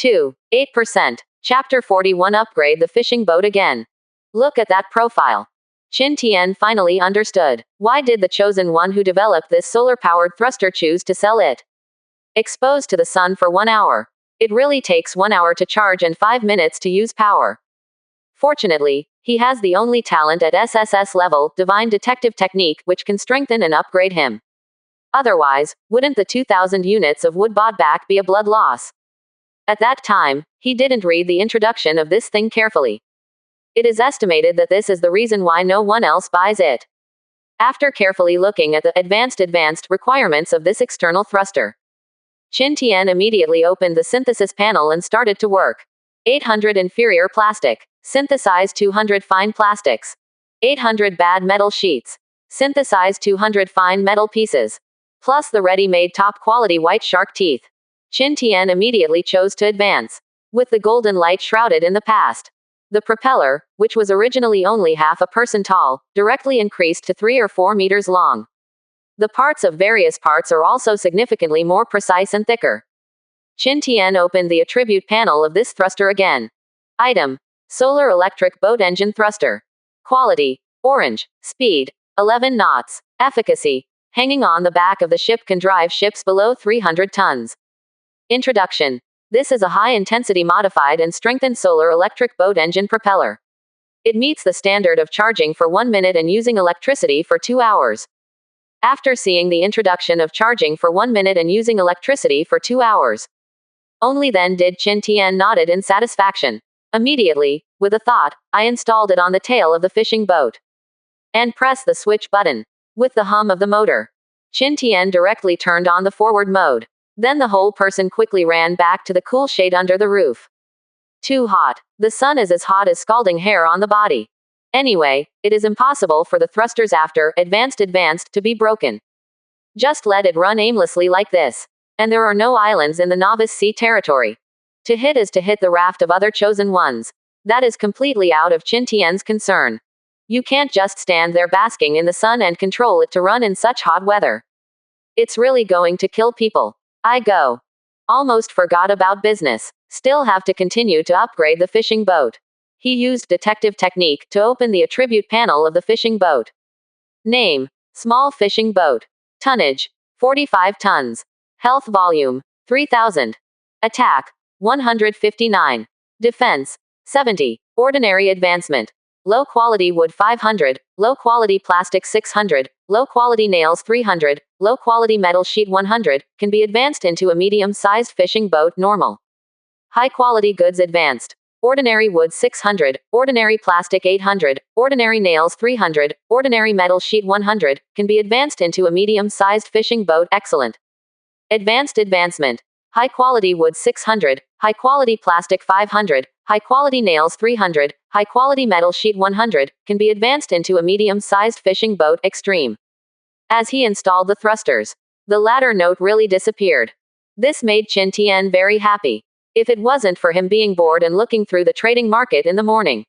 2. 8%. Chapter 41 Upgrade the fishing boat again. Look at that profile. Qin Tian finally understood. Why did the chosen one who developed this solar-powered thruster choose to sell it? Exposed to the sun for 1 hour. It really takes 1 hour to charge and 5 minutes to use power. Fortunately, he has the only talent at SSS level, Divine Detective Technique, which can strengthen and upgrade him. Otherwise, wouldn't the 2,000 units of wood bought back be a blood loss? At that time, he didn't read the introduction of this thing carefully. It is estimated that this is the reason why no one else buys it. After carefully looking at the advanced requirements of this external thruster, Qin Tian immediately opened the synthesis panel and started to work. 800 inferior plastic. Synthesize 200 fine plastics. 800 bad metal sheets. Synthesize 200 fine metal pieces. Plus the ready-made top-quality white shark teeth. Qin Tian immediately chose to advance. With the golden light shrouded in the past, the propeller, which was originally only half a person tall, directly increased to 3 or 4 meters long. The parts of various parts are also significantly more precise and thicker. Qin Tian opened the attribute panel of this thruster again. Item: Solar Electric Boat Engine Thruster. Quality: Orange. Speed: 11 knots. Efficacy: hanging on the back of the ship can drive ships below 300 tons. Introduction. This is a high-intensity modified and strengthened solar electric boat engine propeller. It meets the standard of charging for 1 minute and using electricity for 2 hours. After seeing the introduction of charging for 1 minute and using electricity for 2 hours, only then did Qin Tian nodded in satisfaction. Immediately, with a thought, I installed it on the tail of the fishing boat and pressed the switch button. With the hum of the motor, Qin Tian directly turned on the forward mode. Then the whole person quickly ran back to the cool shade under the roof. Too hot. The sun is as hot as scalding hair on the body. Anyway, it is impossible for the thrusters after advanced to be broken. Just let it run aimlessly like this. And there are no islands in the novice sea territory. To hit is to hit the raft of other chosen ones. That is completely out of Qin Tian's concern. You can't just stand there basking in the sun and control it to run in such hot weather. It's really going to kill people. I go. Almost forgot about business. Still have to continue to upgrade the fishing boat. He used detective technique to open the attribute panel of the fishing boat. Name: Small fishing boat. Tonnage: 45 tons. Health volume: 3000. Attack: 159. Defense: 70. Ordinary advancement. Low quality wood 500, low quality plastic 600, low quality nails 300, low quality metal sheet 100, can be advanced into a medium-sized fishing boat normal. High quality goods advanced. Ordinary wood 600, ordinary plastic 800, ordinary nails 300, ordinary metal sheet 100, can be advanced into a medium-sized fishing boat excellent. Advanced advancement. High quality wood 600, high quality plastic 500, high quality nails 300, high quality metal sheet 100, can be advanced into a medium-sized fishing boat extreme. As he installed the thrusters, the latter note really disappeared. This made Qin Tian very happy. If it wasn't for him being bored and looking through the trading market in the morning,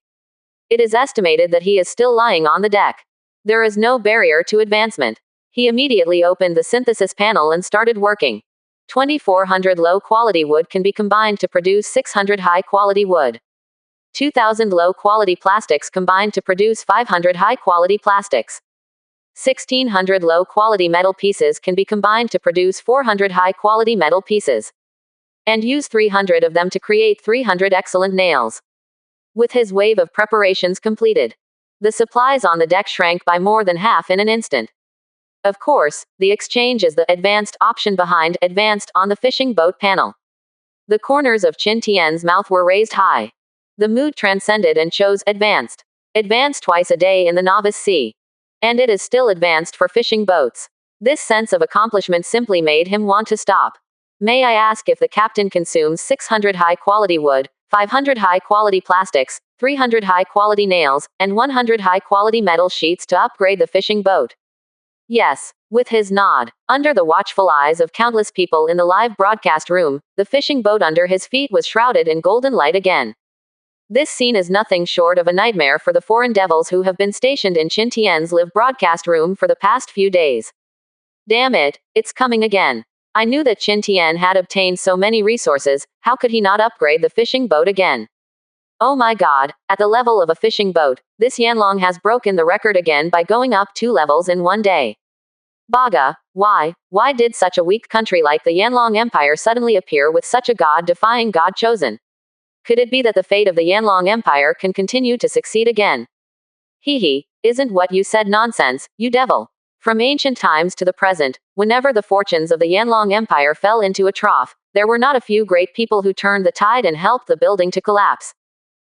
it is estimated that he is still lying on the deck. There is no barrier to advancement. He immediately opened the synthesis panel and started working. 2,400 low-quality wood can be combined to produce 600 high-quality wood. 2,000 low-quality plastics combined to produce 500 high-quality plastics. 1,600 low-quality metal pieces can be combined to produce 400 high-quality metal pieces. And use 300 of them to create 300 excellent nails. With his wave of preparations completed, the supplies on the deck shrank by more than half in an instant. Of course, the exchange is the advanced option behind advanced on the fishing boat panel. The corners of Qin Tian's mouth were raised high. The mood transcended and chose advanced. Advanced twice a day in the novice sea. And it is still advanced for fishing boats. This sense of accomplishment simply made him want to stop. May I ask if the captain consumes 600 high-quality wood, 500 high-quality plastics, 300 high-quality nails, and 100 high-quality metal sheets to upgrade the fishing boat? Yes, with his nod. Under the watchful eyes of countless people in the live broadcast room, the fishing boat under his feet was shrouded in golden light again. This scene is nothing short of a nightmare for the foreign devils who have been stationed in Qin Tian's live broadcast room for the past few days. Damn it, it's coming again. I knew that Qin Tian had obtained so many resources, how could he not upgrade the fishing boat again? Oh my god, at the level of a fishing boat, this Yanlong has broken the record again by going up 2 levels in one day. Baga, why did such a weak country like the Yanlong Empire suddenly appear with such a god-defying god chosen? Could it be that the fate of the Yanlong Empire can continue to succeed again? Hee, isn't what you said nonsense, you devil. From ancient times to the present, whenever the fortunes of the Yanlong Empire fell into a trough, there were not a few great people who turned the tide and helped the building to collapse.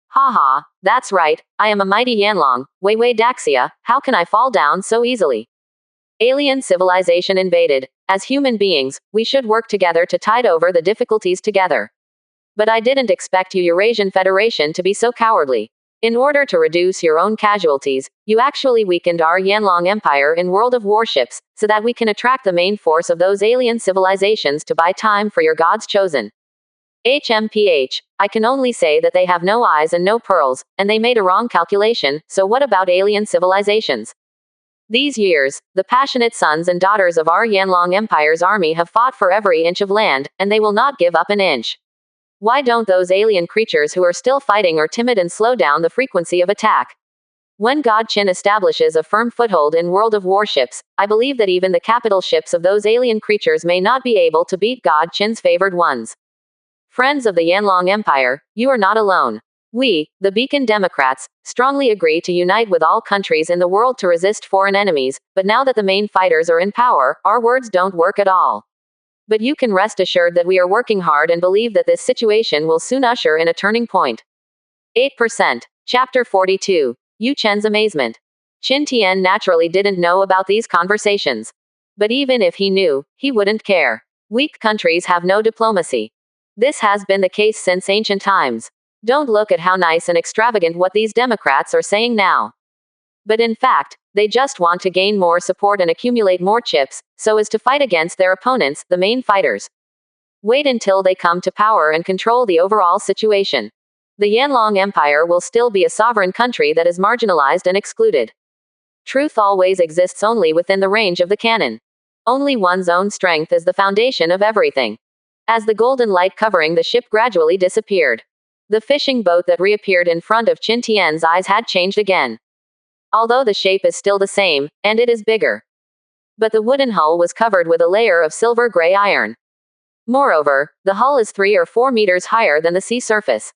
Haha, that's right, I am a mighty Yanlong, Wei Daxia, how can I fall down so easily? Alien civilization invaded. As human beings, we should work together to tide over the difficulties together. But I didn't expect you Eurasian Federation to be so cowardly. In order to reduce your own casualties, you actually weakened our Yanlong Empire in World of Warships, so that we can attract the main force of those alien civilizations to buy time for your gods chosen. HMPH, I can only say that they have no eyes and no pearls, and they made a wrong calculation, so what about alien civilizations? These years, the passionate sons and daughters of our Yanlong Empire's army have fought for every inch of land, and they will not give up an inch. Why don't those alien creatures who are still fighting or timid and slow down the frequency of attack? When God Qin establishes a firm foothold in World of Warships, I believe that even the capital ships of those alien creatures may not be able to beat God Qin's favored ones. Friends of the Yanlong Empire, you are not alone. We, the Beacon Democrats, strongly agree to unite with all countries in the world to resist foreign enemies, but now that the main fighters are in power, our words don't work at all. But you can rest assured that we are working hard and believe that this situation will soon usher in a turning point. 8%. Chapter 42. Yu Chen's amazement. Qin Tian naturally didn't know about these conversations. But even if he knew, he wouldn't care. Weak countries have no diplomacy. This has been the case since ancient times. Don't look at how nice and extravagant what these Democrats are saying now. But in fact, they just want to gain more support and accumulate more chips, so as to fight against their opponents, the main fighters. Wait until they come to power and control the overall situation. The Yanlong Empire will still be a sovereign country that is marginalized and excluded. Truth always exists only within the range of the canon. Only one's own strength is the foundation of everything. As the golden light covering the ship gradually disappeared, the fishing boat that reappeared in front of Qin Tian's eyes had changed again. Although the shape is still the same, and it is bigger. But the wooden hull was covered with a layer of silver gray iron. Moreover, the hull is 3 or 4 meters higher than the sea surface.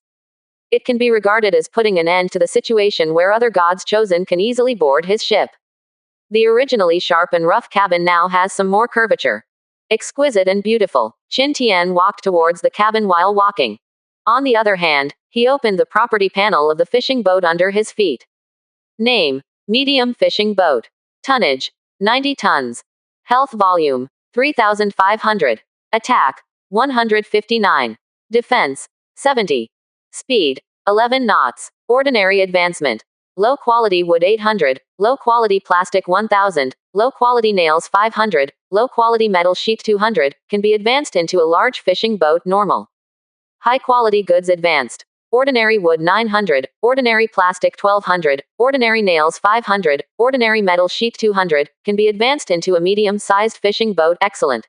It can be regarded as putting an end to the situation where other gods chosen can easily board his ship. The originally sharp and rough cabin now has some more curvature. Exquisite and beautiful, Qin Tian walked towards the cabin while walking. On the other hand, he opened the property panel of the fishing boat under his feet. Name: medium fishing boat. Tonnage: 90 tons. Health volume: 3,500. Attack: 159. Defense: 70. Speed: 11 knots. Ordinary advancement. Low quality wood 800, low quality plastic 1000, low quality nails 500, low quality metal sheet 200, can be advanced into a large fishing boat normal. High quality goods advanced. Ordinary wood 900, ordinary plastic 1200, ordinary nails 500, ordinary metal sheet 200, can be advanced into a medium-sized fishing boat excellent.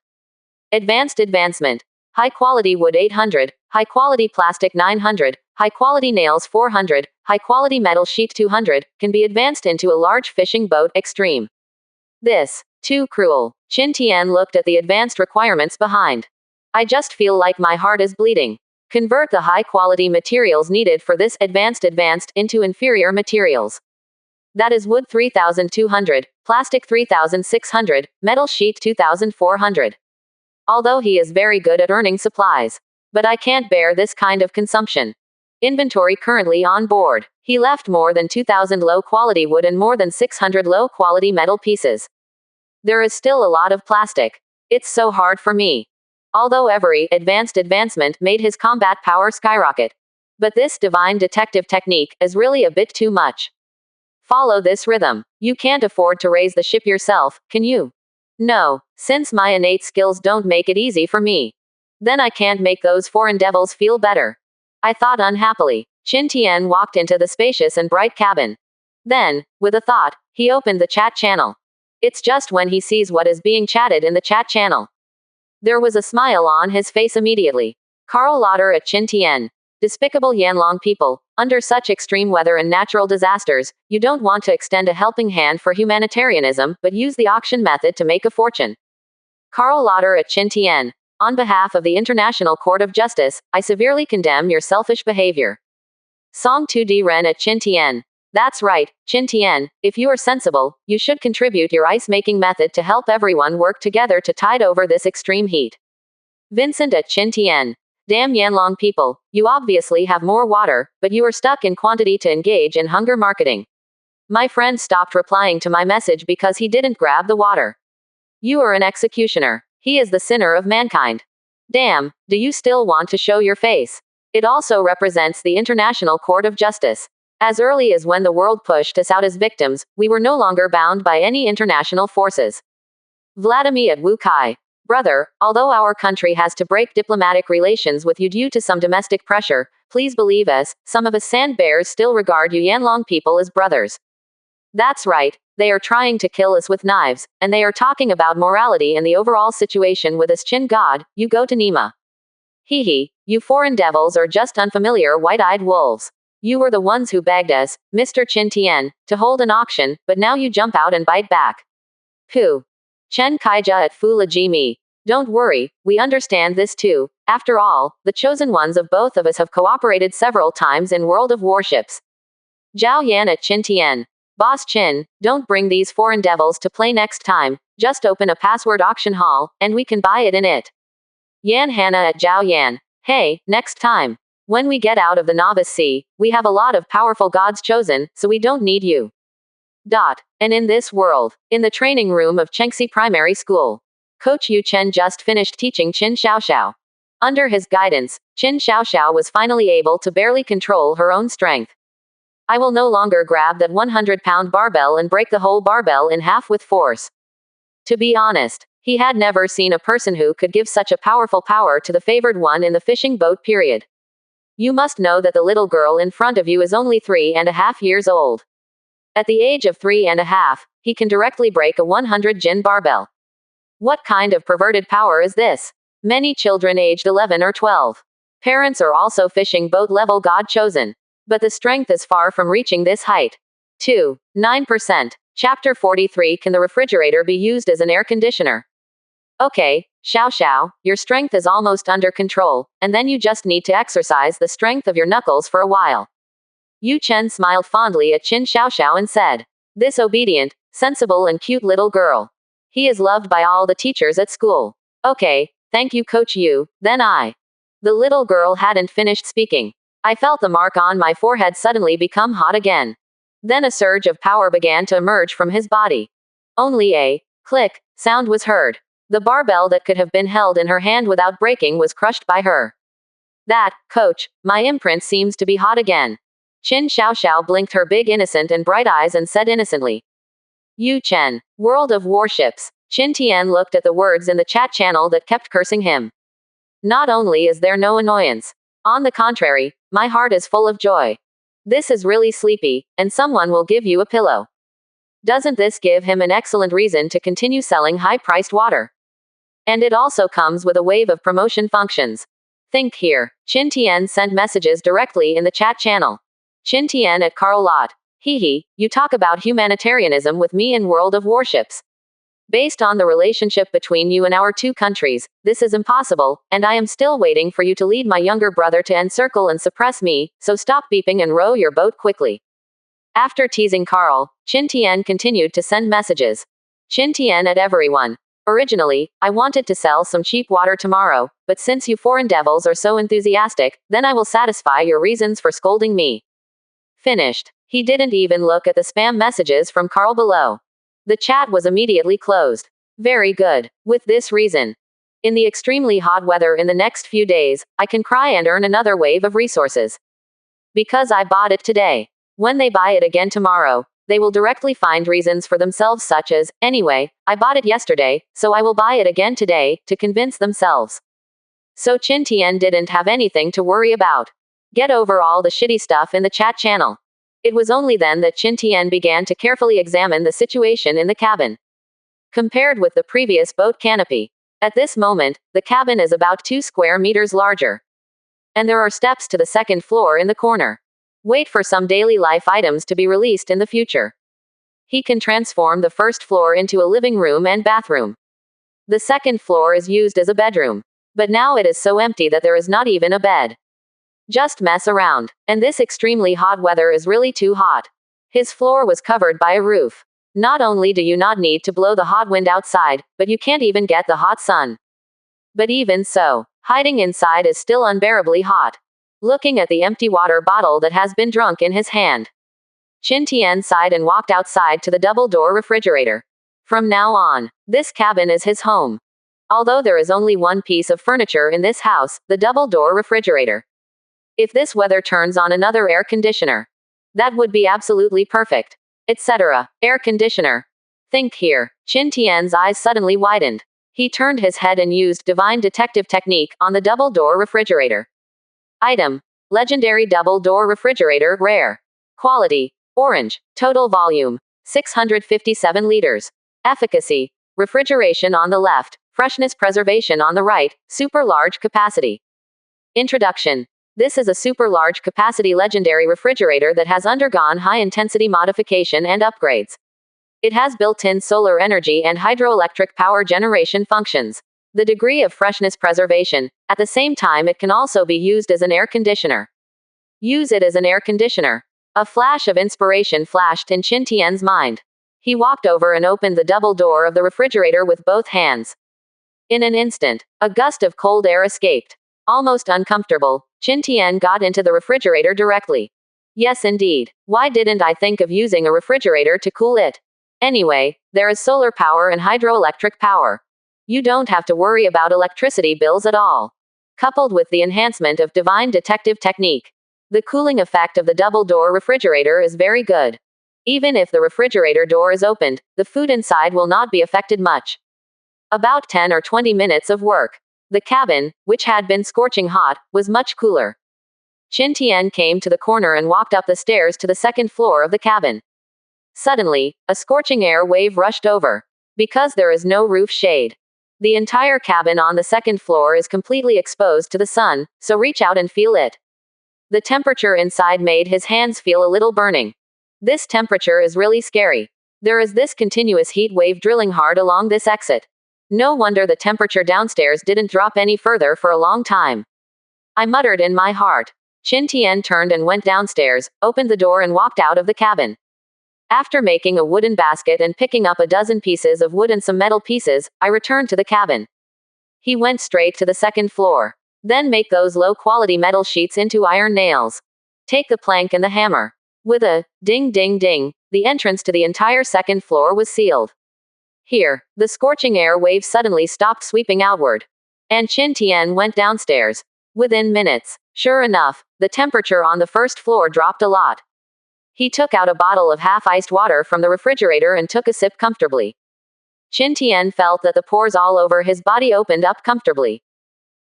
Advanced advancement. High quality wood 800, high quality plastic 900, high quality nails 400, high quality metal sheet 200, can be advanced into a large fishing boat extreme. This, too cruel. Qin Tian looked at the advanced requirements behind. I just feel like my heart is bleeding. Convert the high-quality materials needed for this advanced into inferior materials. That is wood 3,200, plastic 3,600, metal sheet 2,400. Although he is very good at earning supplies. But I can't bear this kind of consumption. Inventory currently on board. He left more than 2,000 low-quality wood and more than 600 low-quality metal pieces. There is still a lot of plastic. It's so hard for me. Although every advancement made his combat power skyrocket. But this divine detective technique is really a bit too much. Follow this rhythm. You can't afford to raise the ship yourself, can you? No, since my innate skills don't make it easy for me. Then I can't make those foreign devils feel better. I thought unhappily. Qin Tian walked into the spacious and bright cabin. Then, with a thought, he opened the chat channel. It's just when he sees what is being chatted in the chat channel. There was a smile on his face immediately. Karl Lauter at Chin Tien. Despicable Yanlong people. Under such extreme weather and natural disasters, you don't want to extend a helping hand for humanitarianism, but use the auction method to make a fortune. Karl Lauter at Chin Tien. On behalf of the International Court of Justice, I severely condemn your selfish behavior. Song 2D Ren at Chin Tien. That's right, Chin Tien, if you are sensible, you should contribute your ice-making method to help everyone work together to tide over this extreme heat. Vincent at Chin Tien. Damn Yanlong people, you obviously have more water, but you are stuck in quantity to engage in hunger marketing. My friend stopped replying to my message because he didn't grab the water. You are an executioner. He is the sinner of mankind. Damn, do you still want to show your face? It also represents the International Court of Justice. As early as when the world pushed us out as victims, we were no longer bound by any international forces. Vladimir at Wu Kai. Brother, although our country has to break diplomatic relations with you due to some domestic pressure, please believe us, some of us sand bears still regard you Yanlong people as brothers. That's right, they are trying to kill us with knives, and they are talking about morality and the overall situation with us Chin God, you go to Nima. Hee hee, you foreign devils are just unfamiliar white-eyed wolves. You were the ones who begged us, Mr. Chin Tien, to hold an auction, but now you jump out and bite back. Pooh. Chen Kaija at Fu Lajimi. Don't worry, we understand this too. After all, the chosen ones of both of us have cooperated several times in World of Warships. Zhao Yan at Chin Tien. Boss Chin, don't bring these foreign devils to play next time, just open a password auction hall, and we can buy it in it. Yan Hannah at Zhao Yan. Hey, next time. When we get out of the novice sea, we have a lot of powerful gods chosen, so we don't need you. And in this world, in the training room of Chengxi Primary School, Coach Yu Chen just finished teaching Qin Xiaoxiao. Under his guidance, Qin Xiaoxiao was finally able to barely control her own strength. I will no longer grab that 100-pound barbell and break the whole barbell in half with force. To be honest, he had never seen a person who could give such a powerful power to the favored one in the fishing boat period. You must know that the little girl in front of you is only 3.5 years old. At the age of 3.5, he can directly break a 100 jin barbell. What kind of perverted power is this? Many children aged 11 or 12. Parents are also fishing boat level god chosen. But the strength is far from reaching this height. 9%. Chapter 43. Can the refrigerator be used as an air conditioner? Okay, Xiao, your strength is almost under control, and then you just need to exercise the strength of your knuckles for a while. Yu Chen smiled fondly at Qin Xiao and said, this obedient, sensible and cute little girl. He is loved by all the teachers at school. Okay, thank you Coach Yu, then I. The little girl hadn't finished speaking. I felt the mark on my forehead suddenly become hot again. Then a surge of power began to emerge from his body. Only a click sound was heard. The barbell that could have been held in her hand without breaking was crushed by her. That, Coach, my imprint seems to be hot again. Qin Xiaoxiao blinked her big innocent and bright eyes and said innocently. Yu Chen, World of Warships. Qin Tian looked at the words in the chat channel that kept cursing him. Not only is there no annoyance. On the contrary, my heart is full of joy. This is really sleepy, and someone will give you a pillow. Doesn't this give him an excellent reason to continue selling high-priced water? And it also comes with a wave of promotion functions. Think here. Qin Tian sent messages directly in the chat channel. Qin Tian at Karl Lot. Hee hee, you talk about humanitarianism with me in World of Warships. Based on the relationship between you and our two countries, this is impossible, and I am still waiting for you to lead my younger brother to encircle and suppress me, so stop beeping and row your boat quickly. After teasing Karl, Qin Tian continued to send messages. Qin Tian at everyone. Originally, I wanted to sell some cheap water tomorrow, but since you foreign devils are so enthusiastic, then I will satisfy your reasons for scolding me. Finished. He didn't even look at the spam messages from Karl below. The chat was immediately closed. Very good. With this reason. In the extremely hot weather in the next few days, I can cry and earn another wave of resources. Because I bought it today. When they buy it again tomorrow, they will directly find reasons for themselves such as, anyway, I bought it yesterday, so I will buy it again today, to convince themselves. So Qin Tian didn't have anything to worry about. Get over all the shitty stuff in the chat channel. It was only then that Qin Tian began to carefully examine the situation in the cabin. Compared with the previous boat canopy, At this moment, the cabin is about 2 square meters larger. And there are steps to the second floor in the corner. Wait for some daily life items to be released in the future. He can transform the first floor into a living room and bathroom. The second floor is used as a bedroom. But now it is so empty that there is not even a bed. Just mess around. And this extremely hot weather is really too hot. His floor was covered by a roof. Not only do you not need to blow the hot wind outside, but you can't even get the hot sun. But even so, hiding inside is still unbearably hot. Looking at the empty water bottle that has been drunk in his hand, Qin Tian sighed and walked outside to the double-door refrigerator. From now on, this cabin is his home. Although there is only one piece of furniture in this house, the double-door refrigerator. If this weather turns on another air conditioner, that would be absolutely perfect. Etc. Air conditioner. Think here. Qin Tian's eyes suddenly widened. He turned his head and used divine detective technique on the double-door refrigerator. Item. Legendary double-door refrigerator, rare. Quality. Orange. Total volume. 657 liters. Efficacy. Refrigeration on the left. Freshness preservation on the right. Super large capacity. Introduction. This is a super large capacity legendary refrigerator that has undergone high-intensity modification and upgrades. It has built-in solar energy and hydroelectric power generation functions. The degree of freshness preservation. At the same time, it can also be used as an air conditioner. Use it as an air conditioner. A flash of inspiration flashed in Qin Tian's mind. He walked over and opened the double door of the refrigerator with both hands. In an instant, a gust of cold air escaped. Almost uncomfortable, Qin Tian got into the refrigerator directly. Yes, indeed. Why didn't I think of using a refrigerator to cool it? Anyway, there is solar power and hydroelectric power. You don't have to worry about electricity bills at all. Coupled with the enhancement of divine detective technique, the cooling effect of the double-door refrigerator is very good. Even if the refrigerator door is opened, the food inside will not be affected much. About 10 or 20 minutes of work. The cabin, which had been scorching hot, was much cooler. Qin Tian came to the corner and walked up the stairs to the second floor of the cabin. Suddenly, a scorching air wave rushed over. Because there is no roof shade, the entire cabin on the second floor is completely exposed to the sun, so reach out and feel it. The temperature inside made his hands feel a little burning. This temperature is really scary. There is this continuous heat wave drilling hard along this exit. No wonder the temperature downstairs didn't drop any further for a long time. I muttered in my heart. Qin Tian turned and went downstairs, opened the door and walked out of the cabin. After making a wooden basket and picking up a dozen pieces of wood and some metal pieces, I returned to the cabin. He went straight to the second floor. Then make those low-quality metal sheets into iron nails. Take the plank and the hammer. With a ding ding ding, the entrance to the entire second floor was sealed. Here, the scorching air wave suddenly stopped sweeping outward. And Qin Tian went downstairs. Within minutes, sure enough, the temperature on the first floor dropped a lot. He took out a bottle of half-iced water from the refrigerator and took a sip comfortably. Qin Tian felt that the pores all over his body opened up comfortably.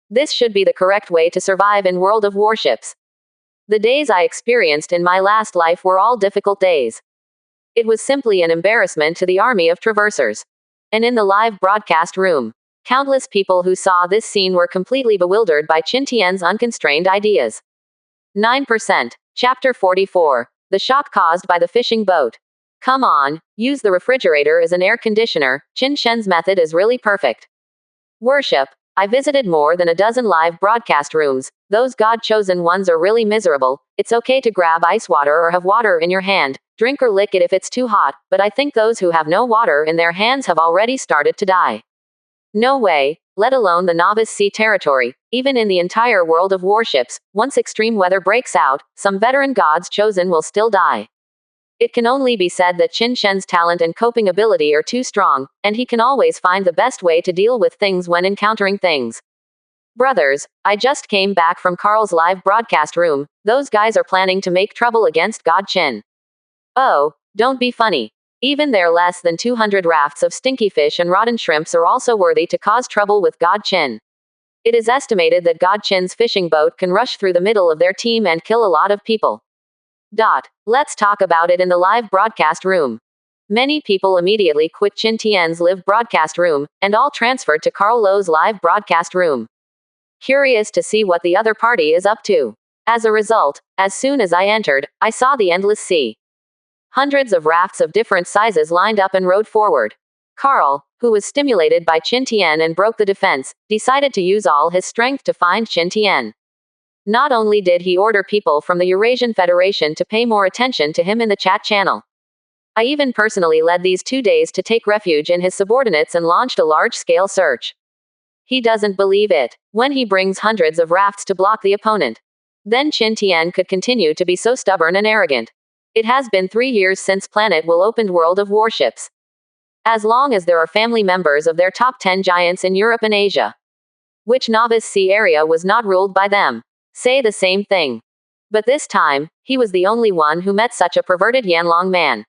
This should be the correct way to survive in World of Warships. The days I experienced in my last life were all difficult days. It was simply an embarrassment to the army of traversers. And in the live broadcast room, countless people who saw this scene were completely bewildered by Qin Tian's unconstrained ideas. 9%. Chapter 44. The shock caused by the fishing boat. Come on, use the refrigerator as an air conditioner. Qin Shen's method is really perfect. Worship. I visited more than a dozen live broadcast rooms. Those God-chosen ones are really miserable. It's okay to grab ice water or have water in your hand, drink or lick it if it's too hot, but I think those who have no water in their hands have already started to die. No way, let alone the novice sea territory. Even in the entire World of Warships, once extreme weather breaks out, some veteran gods chosen will still die. It can only be said that Qin Shen's talent and coping ability are too strong, and he can always find the best way to deal with things when encountering things. Brothers, I just came back from Carl's live broadcast room. Those guys are planning to make trouble against God Qin. Oh, don't be funny. Even their less than 200 rafts of stinky fish and rotten shrimps are also worthy to cause trouble with God Qin. It is estimated that God Qin's fishing boat can rush through the middle of their team and kill a lot of people. Let's talk about it in the live broadcast room. Many people immediately quit Qin Tian's live broadcast room, and all transferred to Carl Lowe's live broadcast room, curious to see what the other party is up to. As a result, as soon as I entered, I saw the endless sea. Hundreds of rafts of different sizes lined up and rowed forward. Carl, who was stimulated by Qin Tian and broke the defense, decided to use all his strength to find Qin Tian. Not only did he order people from the Eurasian Federation to pay more attention to him in the chat channel, I even personally led these 2 days to take refuge in his subordinates and launched a large-scale search. He doesn't believe it. When he brings hundreds of rafts to block the opponent, then Qin Tian could continue to be so stubborn and arrogant. It has been 3 years since Planet will opened World of Warships. As long as there are family members of their top 10 giants in Europe and Asia, which novice sea area was not ruled by them, say the same thing. But this time, he was the only one who met such a perverted Yanlong man.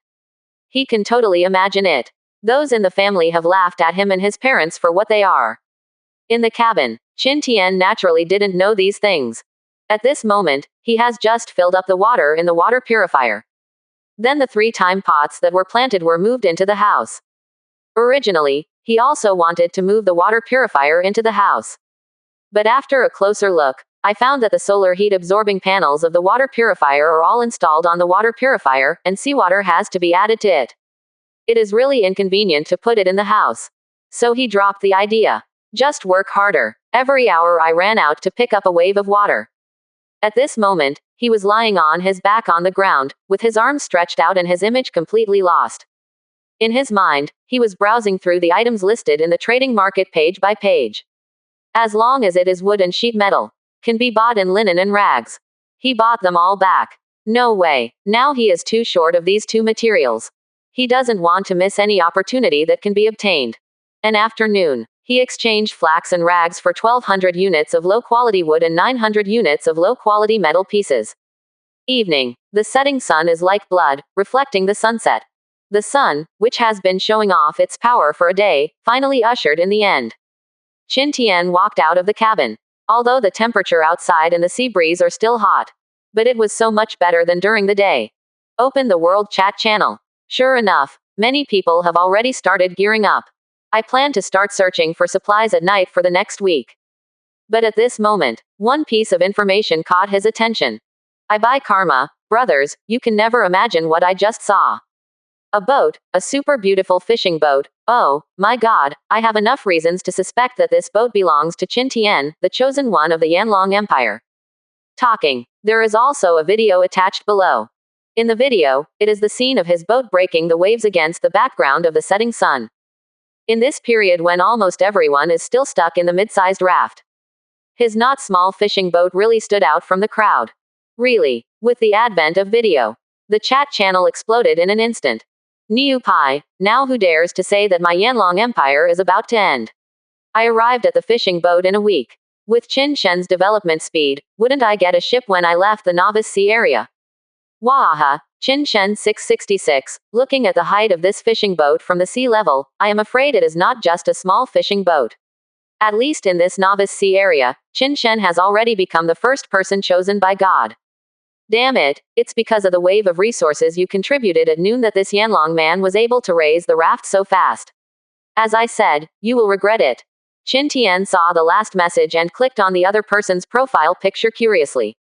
He can totally imagine it. Those in the family have laughed at him and his parents for what they are. In the cabin, Qin Tian naturally didn't know these things. At this moment, he has just filled up the water in the water purifier. Then the 3-time pots that were planted were moved into the house. Originally, he also wanted to move the water purifier into the house. But after a closer look, I found that the solar heat absorbing panels of the water purifier are all installed on the water purifier, and seawater has to be added to it. It is really inconvenient to put it in the house. So he dropped the idea. Just work harder. Every hour I ran out to pick up a wave of water. At this moment, he was lying on his back on the ground, with his arms stretched out and his image completely lost. In his mind, he was browsing through the items listed in the trading market page by page. As long as it is wood and sheet metal, can be bought in linen and rags. He bought them all back. No way. Now he is too short of these 2 materials. He doesn't want to miss any opportunity that can be obtained. An afternoon, he exchanged flax and rags for 1,200 units of low-quality wood and 900 units of low-quality metal pieces. Evening. The setting sun is like blood, reflecting the sunset. The sun, which has been showing off its power for a day, finally ushered in the end. Qin Tian walked out of the cabin. Although the temperature outside and the sea breeze are still hot, but it was so much better than during the day. Open the World Chat channel. Sure enough, many people have already started gearing up. I plan to start searching for supplies at night for the next week. But at this moment, one piece of information caught his attention. I buy karma, brothers, you can never imagine what I just saw. A boat, a super beautiful fishing boat. Oh, my god, I have enough reasons to suspect that this boat belongs to Qin Tian, the chosen one of the Yanlong Empire. Talking. There is also a video attached below. In the video, it is the scene of his boat breaking the waves against the background of the setting sun. In this period when almost everyone is still stuck in the mid-sized raft, his not small fishing boat really stood out from the crowd. Really, with the advent of video, the chat channel exploded in an instant. Niu Pai, now who dares to say that my Yanlong Empire is about to end? I arrived at the fishing boat in a week. With Qin Shen's development speed, wouldn't I get a ship when I left the novice sea area? Wahaha, Qin Shen 666, looking at the height of this fishing boat from the sea level, I am afraid it is not just a small fishing boat. At least in this novice sea area, Qin Shen has already become the first person chosen by God. Damn it, it's because of the wave of resources you contributed at noon that this Yanlong man was able to raise the raft so fast. As I said, you will regret it. Qin Tian saw the last message and clicked on the other person's profile picture curiously.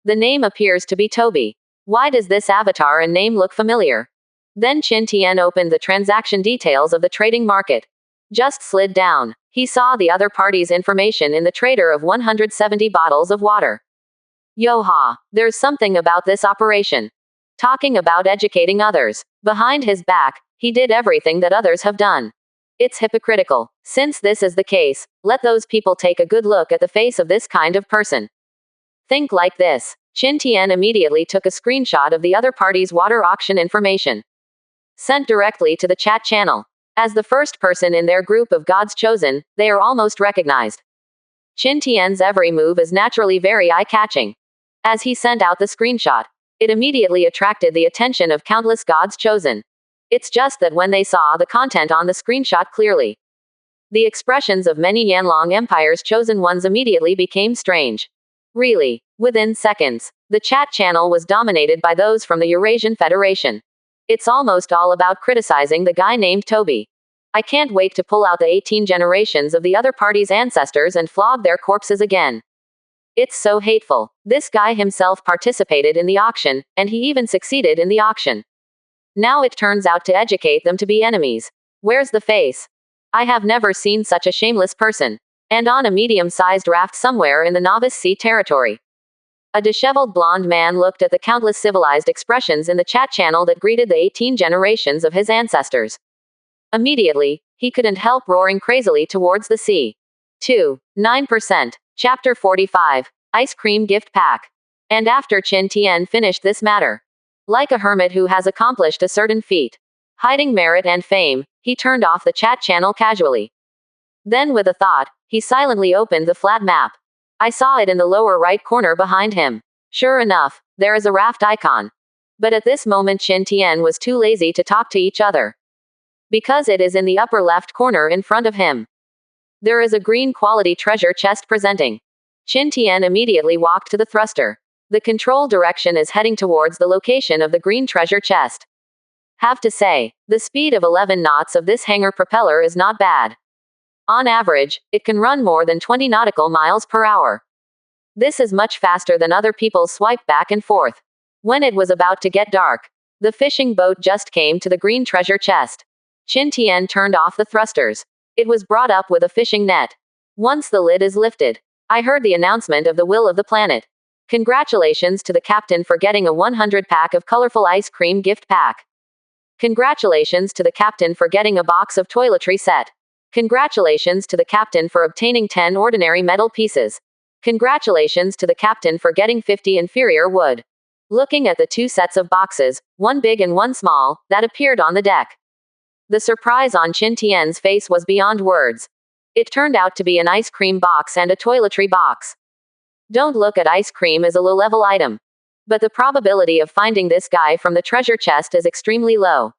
The name appears to be Toby. Why does this avatar and name look familiar? Then Qin Tian opened the transaction details of the trading market. Just slid down. He saw the other party's information in the trader of 170 bottles of water. Yoha, there's something about this operation. Talking about educating others. Behind his back, he did everything that others have done. It's hypocritical. Since this is the case, let those people take a good look at the face of this kind of person. Think like this. Qin Tian immediately took a screenshot of the other party's water auction information. Sent directly to the chat channel. As the first person in their group of God's chosen, they are almost recognized. Qin Tian's every move is naturally very eye-catching. As he sent out the screenshot, it immediately attracted the attention of countless God's chosen. It's just that when they saw the content on the screenshot clearly, the expressions of many Yanlong Empire's chosen ones immediately became strange. Really, within seconds, the chat channel was dominated by those from the Eurasian Federation. It's almost all about criticizing the guy named Toby. I can't wait to pull out the 18 generations of the other party's ancestors and flog their corpses again. It's so hateful. This guy himself participated in the auction, and he even succeeded in the auction. Now it turns out to educate them to be enemies. Where's the face? I have never seen such a shameless person. And on a medium-sized raft somewhere in the novice sea territory. A disheveled blonde man looked at the countless civilized expressions in the chat channel that greeted the 18 generations of his ancestors. Immediately, he couldn't help roaring crazily towards the sea. 9%. Chapter 45. Ice Cream Gift Pack. And after Qin Tian finished this matter, like a hermit who has accomplished a certain feat, hiding merit and fame, he turned off the chat channel casually. Then with a thought, he silently opened the flat map. I saw it in the lower right corner behind him. Sure enough, there is a raft icon. But at this moment Qin Tian was too lazy to talk to each other. Because it is in the upper left corner in front of him. There is a green quality treasure chest presenting. Qin Tian immediately walked to the thruster. The control direction is heading towards the location of the green treasure chest. Have to say, the speed of 11 knots of this hangar propeller is not bad. On average, it can run more than 20 nautical miles per hour. This is much faster than other people's swipe back and forth. When it was about to get dark, the fishing boat just came to the green treasure chest. Qin Tian turned off the thrusters. It was brought up with a fishing net. Once the lid is lifted, I heard the announcement of the will of the planet. Congratulations to the captain for getting a 100 pack of colorful ice cream gift pack. Congratulations to the captain for getting a box of toiletry set. Congratulations to the captain for obtaining 10 ordinary metal pieces. Congratulations to the captain for getting 50 inferior wood. Looking at the two sets of boxes, one big and one small, that appeared on the deck. The surprise on Qin Tian's face was beyond words. It turned out to be an ice cream box and a toiletry box. Don't look at ice cream as a low-level item. But the probability of finding this guy from the treasure chest is extremely low.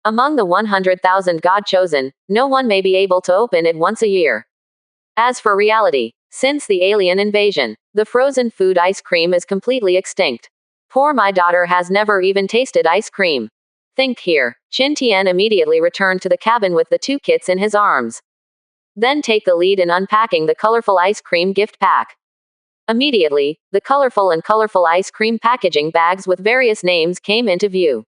Among the 100,000 God chosen, no one may be able to open it once a year. As for reality, since the alien invasion, the frozen food ice cream is completely extinct. Poor my daughter has never even tasted ice cream. Think here. Qin Tian immediately returned to the cabin with the two kits in his arms. Then take the lead in unpacking the colorful ice cream gift pack. Immediately, the colorful ice cream packaging bags with various names came into view.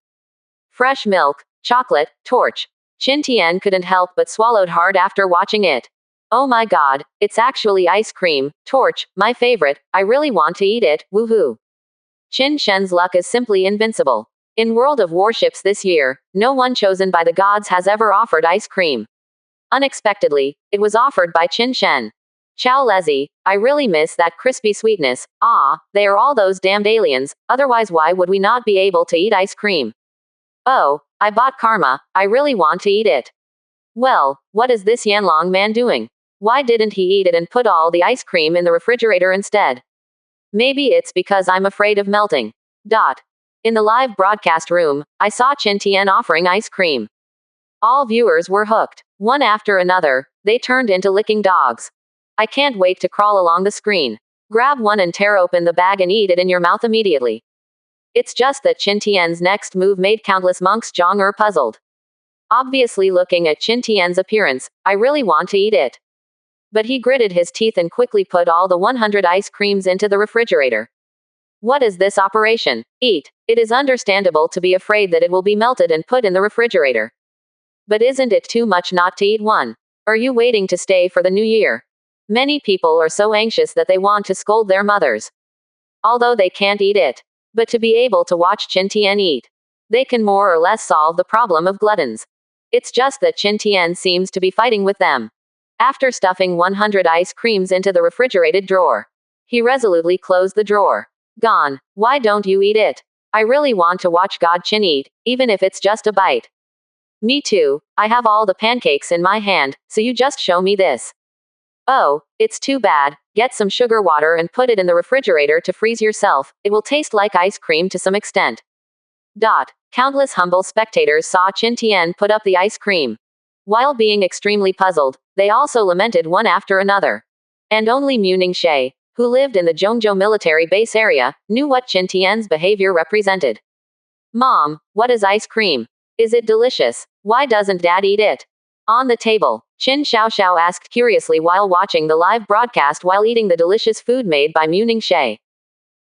Fresh milk, chocolate, torch. Qin Tian couldn't help but swallowed hard after watching it. Oh my god, it's actually ice cream, torch, my favorite, I really want to eat it, woohoo. Qin Shen's luck is simply invincible. In World of Warships this year, no one chosen by the gods has ever offered ice cream. Unexpectedly, it was offered by Qin Shen. Chow Lezi, I really miss that crispy sweetness. They are all those damned aliens, otherwise why would we not be able to eat ice cream? Oh, I bought karma, I really want to eat it. Well, what is this Yanlong man doing? Why didn't he eat it and put all the ice cream in the refrigerator instead? Maybe it's because I'm afraid of melting. In the live broadcast room, I saw Qin Tian offering ice cream. All viewers were hooked. One after another, they turned into licking dogs. I can't wait to crawl along the screen. Grab one and tear open the bag and eat it in your mouth immediately. It's just that Qin Tian's next move made countless monks Zhong puzzled. Obviously looking at Qin Tian's appearance, I really want to eat it. But he gritted his teeth and quickly put all the 100 ice creams into the refrigerator. What is this operation? Eat. It is understandable to be afraid that it will be melted and put in the refrigerator. But isn't it too much not to eat one? Are you waiting to stay for the new year? Many people are so anxious that they want to scold their mothers. Although they can't eat it. But to be able to watch Qin Tian eat, they can more or less solve the problem of gluttons. It's just that Qin Tian seems to be fighting with them. After stuffing 100 ice creams into the refrigerated drawer, he resolutely closed the drawer. Gone. Why don't you eat it? I really want to watch God Qin eat, even if it's just a bite. Me too. I have all the pancakes in my hand, so you just show me this. Oh, it's too bad. Get some sugar water and put it in the refrigerator to freeze yourself. It will taste like ice cream to some extent. Countless humble spectators saw Qin Tian put up the ice cream. While being extremely puzzled, they also lamented one after another. And only Mu Ningxie, who lived in the Zhongzhou military base area, knew what Qin Tian's behavior represented. Mom, what is ice cream? Is it delicious? Why doesn't Dad eat it? On the table, Qin Xiaoxiao asked curiously while watching the live broadcast while eating the delicious food made by Mu Ningxie.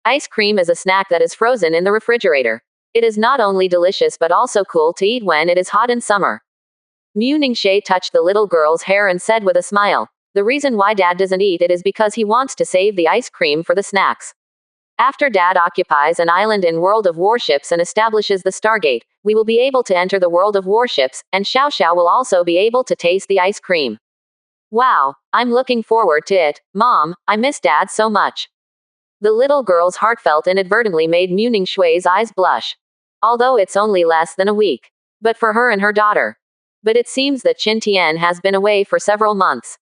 Ice cream is a snack that is frozen in the refrigerator. It is not only delicious but also cool to eat when it is hot in summer. Mu Ningxie touched the little girl's hair and said with a smile, "The reason why Dad doesn't eat it is because he wants to save the ice cream for the snacks. After Dad occupies an island in World of Warships and establishes the Stargate, we will be able to enter the World of Warships, and Xiao Xiao will also be able to taste the ice cream. Wow, I'm looking forward to it. Mom, I miss Dad so much." The little girl's heartfelt inadvertently made Mu Ningxui's eyes blush. Although it's only less than a week. But for her and her daughter. But it seems that Qin Tian has been away for several months.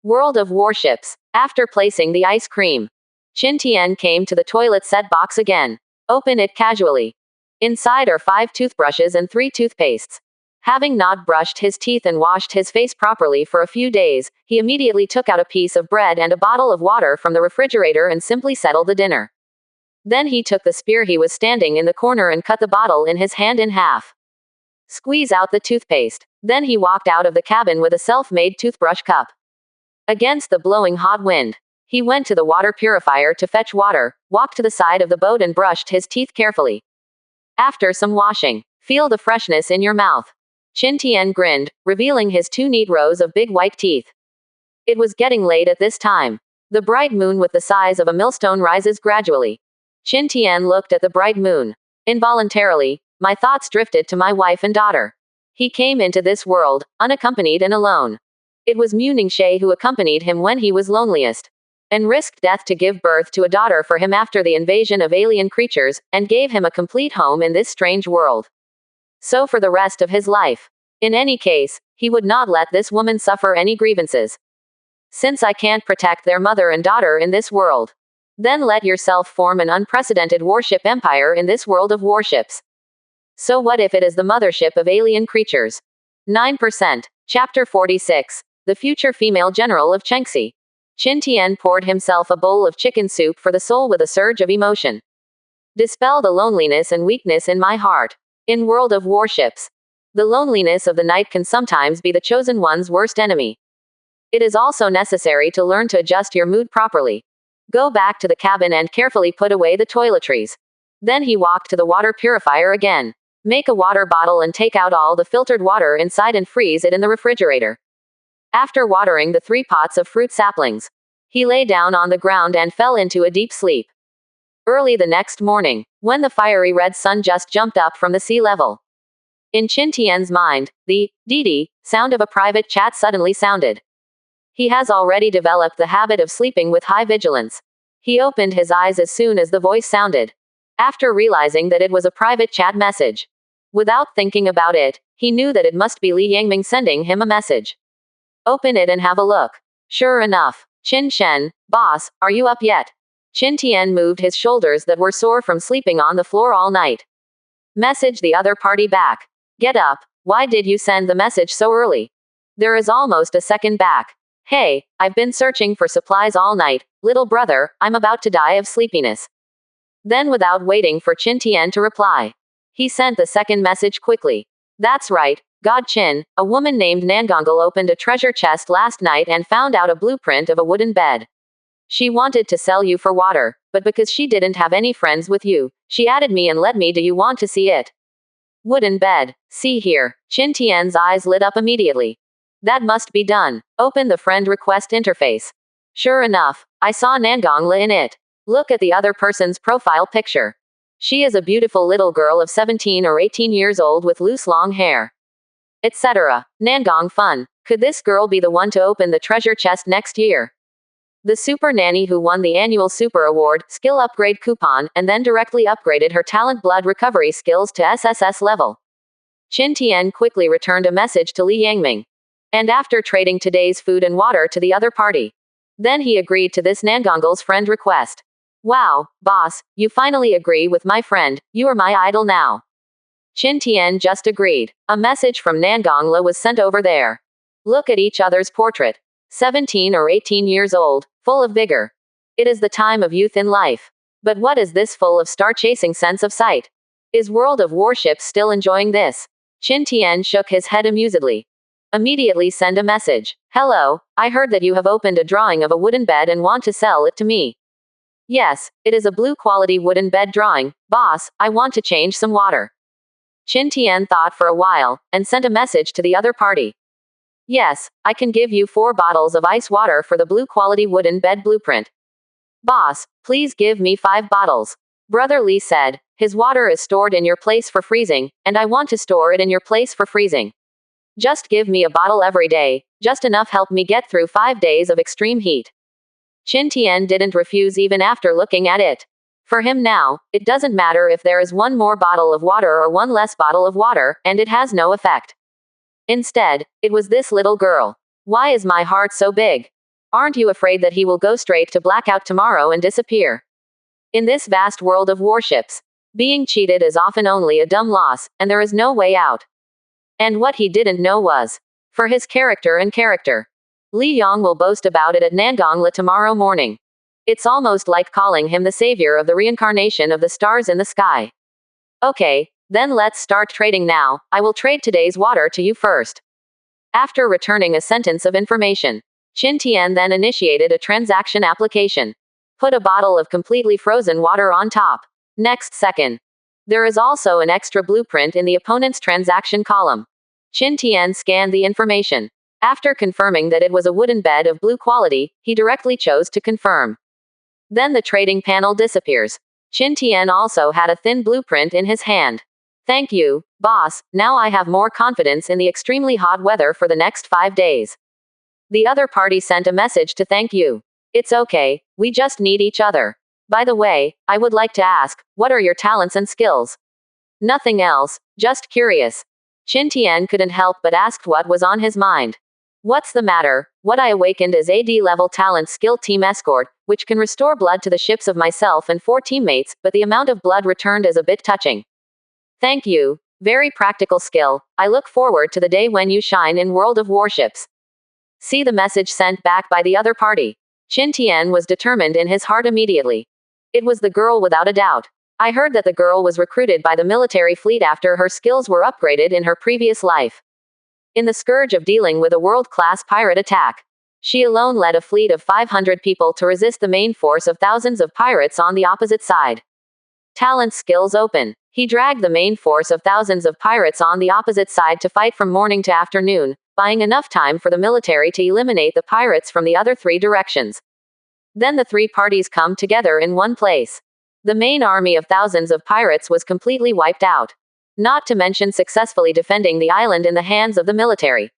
World of Warships. After placing the ice cream, Qin Tian came to the toilet set box again. Open it casually. Inside are 5 toothbrushes and 3 toothpastes. Having not brushed his teeth and washed his face properly for a few days, he immediately took out a piece of bread and a bottle of water from the refrigerator and simply settled the dinner. Then he took the spear he was standing in the corner and cut the bottle in his hand in half. Squeeze out the toothpaste. Then he walked out of the cabin with a self-made toothbrush cup. Against the blowing hot wind, he went to the water purifier to fetch water, walked to the side of the boat and brushed his teeth carefully. After some washing, feel the freshness in your mouth. Qin Tian grinned, revealing his 2 neat rows of big white teeth. It was getting late at this time. The bright moon with the size of a millstone rises gradually. Qin Tian looked at the bright moon. Involuntarily, my thoughts drifted to my wife and daughter. He came into this world, unaccompanied and alone. It was Mu Ningxie who accompanied him when he was loneliest. And risked death to give birth to a daughter for him after the invasion of alien creatures, and gave him a complete home in this strange world. So for the rest of his life. In any case, he would not let this woman suffer any grievances. Since I can't protect their mother and daughter in this world, then let yourself form an unprecedented warship empire in this world of warships. So what if it is the mothership of alien creatures? 9%. Chapter 46. The future female general of Chengxi. Qin Tian poured himself a bowl of chicken soup for the soul with a surge of emotion. Dispel the loneliness and weakness in my heart. In World of Warships, the loneliness of the night can sometimes be the chosen one's worst enemy. It is also necessary to learn to adjust your mood properly. Go back to the cabin and carefully put away the toiletries. Then he walked to the water purifier again. Make a water bottle and take out all the filtered water inside and freeze it in the refrigerator. After watering the 3 pots of fruit saplings, he lay down on the ground and fell into a deep sleep. Early the next morning, when the fiery red sun just jumped up from the sea level, in Qin Tian's mind, the dee sound of a private chat suddenly sounded. He has already developed the habit of sleeping with high vigilance. He opened his eyes as soon as the voice sounded. After realizing that it was a private chat message, without thinking about it, he knew that it must be Li Yangming sending him a message. Open it and have a look. Sure enough, Qin Shen, boss, are you up yet? Qin Tian moved his shoulders that were sore from sleeping on the floor all night. Message the other party back. Get up, why did you send the message so early? There is almost a second back. Hey, I've been searching for supplies all night, little brother, I'm about to die of sleepiness. Then without waiting for Qin Tian to reply, he sent the second message quickly. That's right, God Qin, a woman named Nangongle opened a treasure chest last night and found out a blueprint of a wooden bed. She wanted to sell you for water, but because she didn't have any friends with you, she added me and let me. Do you want to see it? Wooden bed. See here. Qin Tian's eyes lit up immediately. That must be done. Open the friend request interface. Sure enough, I saw Nangongle in it. Look at the other person's profile picture. She is a beautiful little girl of 17 or 18 years old with loose long hair, etc. Nangong fun. Could this girl be the one to open the treasure chest next year? The super nanny who won the annual super award, skill upgrade coupon, and then directly upgraded her talent blood recovery skills to SSS level. Qin Tian quickly returned a message to Li Yangming. And after trading today's food and water to the other party, then he agreed to this Nangongle's friend request. Wow, boss, you finally agree with my friend, you are my idol now. Qin Tian just agreed. A message from Nangongle was sent over there. Look at each other's portrait. 17 or 18 years old, full of vigor. It is the time of youth in life. But what is this full of star-chasing sense of sight? Is World of Warships still enjoying this? Qin Tian shook his head amusedly. Immediately send a message. Hello, I heard that you have opened a drawing of a wooden bed and want to sell it to me. Yes, it is a blue quality wooden bed drawing. Boss, I want to change some water. Qin Tian thought for a while, and sent a message to the other party. Yes, I can give you 4 bottles of ice water for the blue quality wooden bed blueprint. Boss, please give me 5 bottles. Brother Li said, his water is stored in your place for freezing, and I want to store it in your place for freezing. Just give me a bottle every day, just enough help me get through 5 days of extreme heat. Qin Tian didn't refuse even after looking at it. For him now, it doesn't matter if there is 1 more bottle of water or 1 less bottle of water, and it has no effect. Instead, it was this little girl. Why is my heart so big? Aren't you afraid that he will go straight to blackout tomorrow and disappear? In this vast world of warships, being cheated is often only a dumb loss, and there is no way out. And what he didn't know was, for his character and character, Li Yong will boast about it at Nangongla tomorrow morning. It's almost like calling him the savior of the reincarnation of the stars in the sky. Okay, then let's start trading now. I will trade today's water to you first. After returning a sentence of information, Qin Tian then initiated a transaction application. Put a bottle of completely frozen water on top. Next second. There is also an extra blueprint in the opponent's transaction column. Qin Tian scanned the information. After confirming that it was a wooden bed of blue quality, he directly chose to confirm. Then the trading panel disappears. Qin Tian also had a thin blueprint in his hand. Thank you, boss, now I have more confidence in the extremely hot weather for the next 5 days. The other party sent a message to thank you. It's okay, we just need each other. By the way, I would like to ask, what are your talents and skills? Nothing else, just curious. Qin Tian couldn't help but ask what was on his mind. What's the matter? What I awakened is AD level talent skill team escort, which can restore blood to the ships of myself and 4 teammates, but the amount of blood returned is a bit touching. Thank you. Very practical skill. I look forward to the day when you shine in World of Warships. See the message sent back by the other party. Qin Tian was determined in his heart immediately. It was the girl without a doubt. I heard that the girl was recruited by the military fleet after her skills were upgraded in her previous life. In the scourge of dealing with a world-class pirate attack, she alone led a fleet of 500 people to resist the main force of thousands of pirates on the opposite side. Talent skills open. He dragged the main force of thousands of pirates on the opposite side to fight from morning to afternoon, buying enough time for the military to eliminate the pirates from the other 3 directions. Then the 3 parties come together in one place. The main army of thousands of pirates was completely wiped out. Not to mention successfully defending the island in the hands of the military.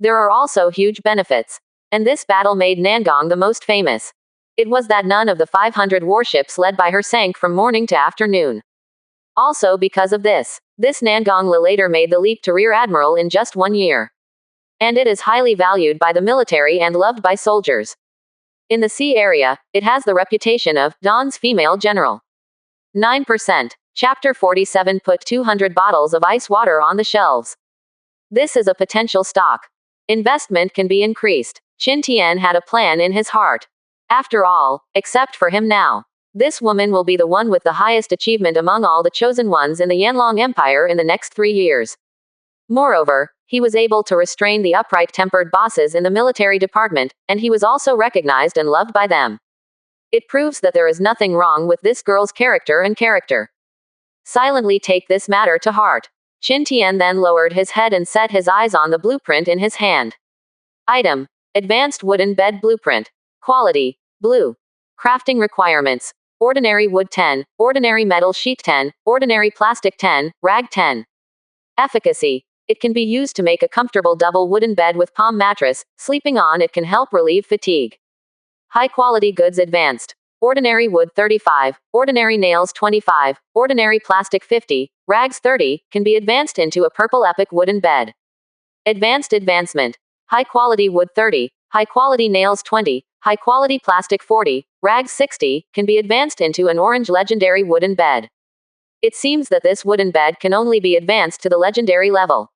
There are also huge benefits. And this battle made Nangong the most famous. It was that none of the 500 warships led by her sank from morning to afternoon. Also because of this Nangong later made the leap to Rear Admiral in just 1 year. And it is highly valued by the military and loved by soldiers. In the sea area, it has the reputation of Dawn's female general. 9%. Chapter 47. Put 200 bottles of ice water on the shelves. This is a potential stock. Investment can be increased. Qin Tian had a plan in his heart. After all, except for him now, this woman will be the one with the highest achievement among all the chosen ones in the Yanlong Empire in the next 3 years. Moreover, he was able to restrain the upright-tempered bosses in the military department, and he was also recognized and loved by them. It proves that there is nothing wrong with this girl's character and character. Silently take this matter to heart. Qin Tian then lowered his head and set his eyes on the blueprint in his hand. Item. Advanced Wooden Bed Blueprint. Quality. Blue. Crafting requirements. Ordinary wood 10, ordinary metal sheet 10, ordinary plastic 10, rag 10. Efficacy. It can be used to make a comfortable double wooden bed with palm mattress. Sleeping on it can help relieve fatigue. High quality goods advanced. Ordinary wood 35, ordinary nails 25, ordinary plastic 50, rags 30, can be advanced into a purple epic wooden bed. Advanced advancement. High quality wood 30, high quality nails 20, high quality plastic 40, rags 60, can be advanced into an orange legendary wooden bed. It seems that this wooden bed can only be advanced to the legendary level.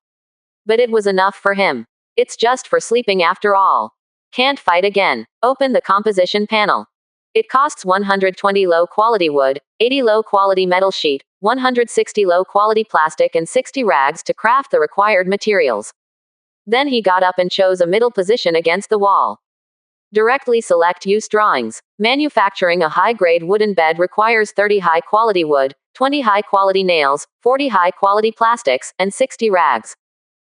But it was enough for him. It's just for sleeping after all. Can't fight again. Open the composition panel. It costs 120 low quality wood, 80 low quality metal sheet, 160 low-quality plastic and 60 rags to craft the required materials. Then he got up and chose a middle position against the wall. Directly select Use Drawings. Manufacturing a high-grade wooden bed requires 30 high-quality wood, 20 high-quality nails, 40 high-quality plastics, and 60 rags.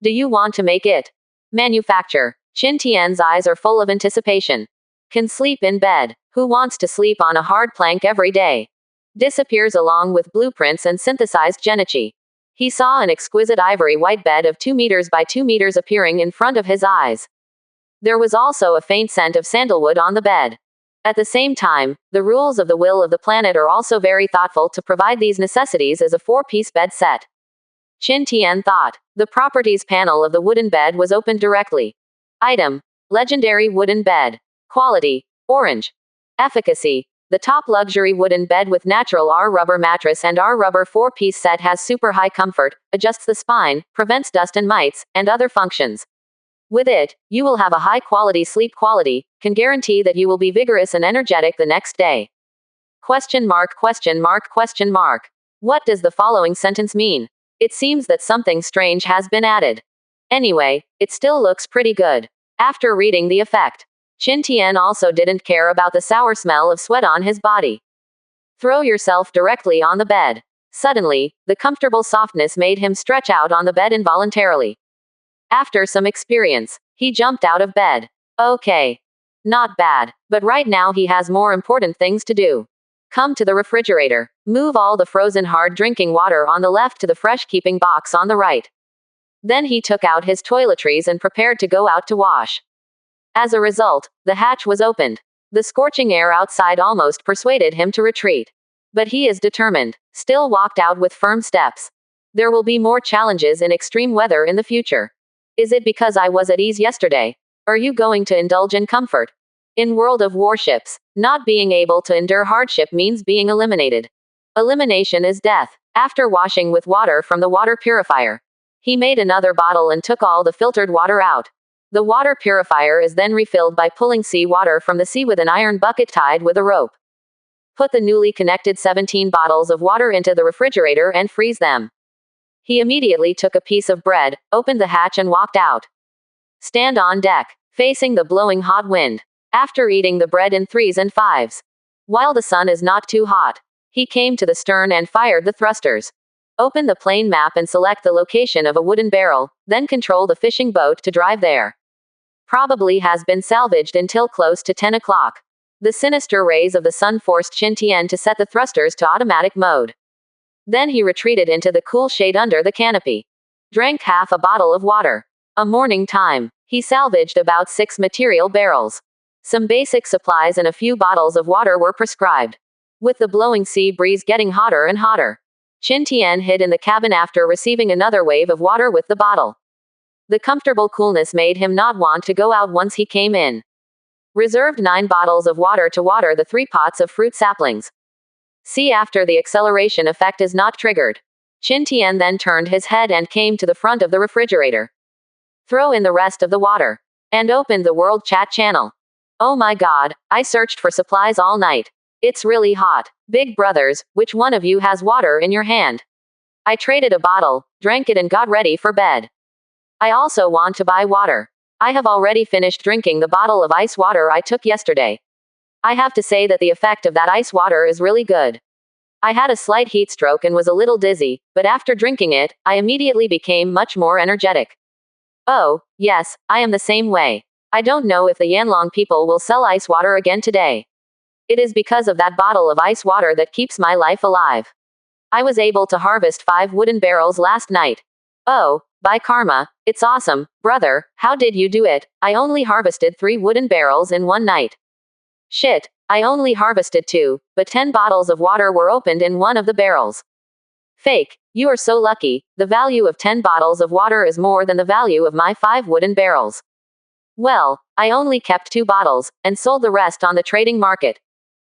Do you want to make it? Manufacture. Qin Tian's eyes are full of anticipation. Can sleep in bed. Who wants to sleep on a hard plank every day? Disappears along with blueprints and synthesized genichi. He saw an exquisite ivory white bed of 2 meters by 2 meters appearing in front of his eyes. There was also a faint scent of sandalwood on the bed. At the same time, the rules of the will of the planet are also very thoughtful to provide these necessities as a 4-piece bed set. Qin Tian thought. The properties panel of the wooden bed was opened directly. Item. Legendary wooden bed. Quality. Orange. Efficacy. The top luxury wooden bed with natural R-rubber mattress and R-rubber 4-piece set has super high comfort, adjusts the spine, prevents dust and mites, and other functions. With it, you will have a high-quality sleep quality, can guarantee that you will be vigorous and energetic the next day. Question mark, question mark, question mark. What does the following sentence mean? It seems that something strange has been added. Anyway, it still looks pretty good. After reading the effect, Qin Tian also didn't care about the sour smell of sweat on his body. Throw yourself directly on the bed. Suddenly, the comfortable softness made him stretch out on the bed involuntarily. After some experience, he jumped out of bed. Okay. Not bad, but right now he has more important things to do. Come to the refrigerator. Move all the frozen hard drinking water on the left to the fresh keeping box on the right. Then he took out his toiletries and prepared to go out to wash. As a result, the hatch was opened. The scorching air outside almost persuaded him to retreat. But he is determined. Still walked out with firm steps. There will be more challenges in extreme weather in the future. Is it because I was at ease yesterday? Are you going to indulge in comfort? In World of Warships, not being able to endure hardship means being eliminated. Elimination is death. After washing with water from the water purifier, he made another bottle and took all the filtered water out. The water purifier is then refilled by pulling sea water from the sea with an iron bucket tied with a rope. Put the newly connected 17 bottles of water into the refrigerator and freeze them. He immediately took a piece of bread, opened the hatch and walked out. Stand on deck, facing the blowing hot wind. After eating the bread in 3s and 5s. While the sun is not too hot, he came to the stern and fired the thrusters. Open the plane map and select the location of a wooden barrel, then control the fishing boat to drive there. Probably has been salvaged until close to 10 o'clock. The sinister rays of the sun forced Qin Tian to set the thrusters to automatic mode. Then he retreated into the cool shade under the canopy. Drank half a bottle of water. A morning time. He salvaged about 6 material barrels. Some basic supplies and a few bottles of water were prescribed. With the blowing sea breeze getting hotter and hotter, Qin Tian hid in the cabin after receiving another wave of water with the bottle. The comfortable coolness made him not want to go out once he came in. Reserved 9 bottles of water to water the 3 pots of fruit saplings. See after the acceleration effect is not triggered. Qin Tian then turned his head and came to the front of the refrigerator. Throw in the rest of the water. And opened the world chat channel. Oh my god, I searched for supplies all night. It's really hot. Big brothers, which one of you has water in your hand? I traded a bottle, drank it and got ready for bed. I also want to buy water. I have already finished drinking the bottle of ice water I took yesterday. I have to say that the effect of that ice water is really good. I had a slight heat stroke and was a little dizzy, but after drinking it, I immediately became much more energetic. Oh, yes, I am the same way. I don't know if the Yanlong people will sell ice water again today. It is because of that bottle of ice water that keeps my life alive. I was able to harvest 5 wooden barrels last night. Oh, by karma, it's awesome, brother, how did you do it? I only harvested 3 wooden barrels in one night. Shit, I only harvested 2, but 10 bottles of water were opened in one of the barrels. Fake, you are so lucky, the value of 10 bottles of water is more than the value of my 5 wooden barrels. Well, I only kept 2 bottles, and sold the rest on the trading market.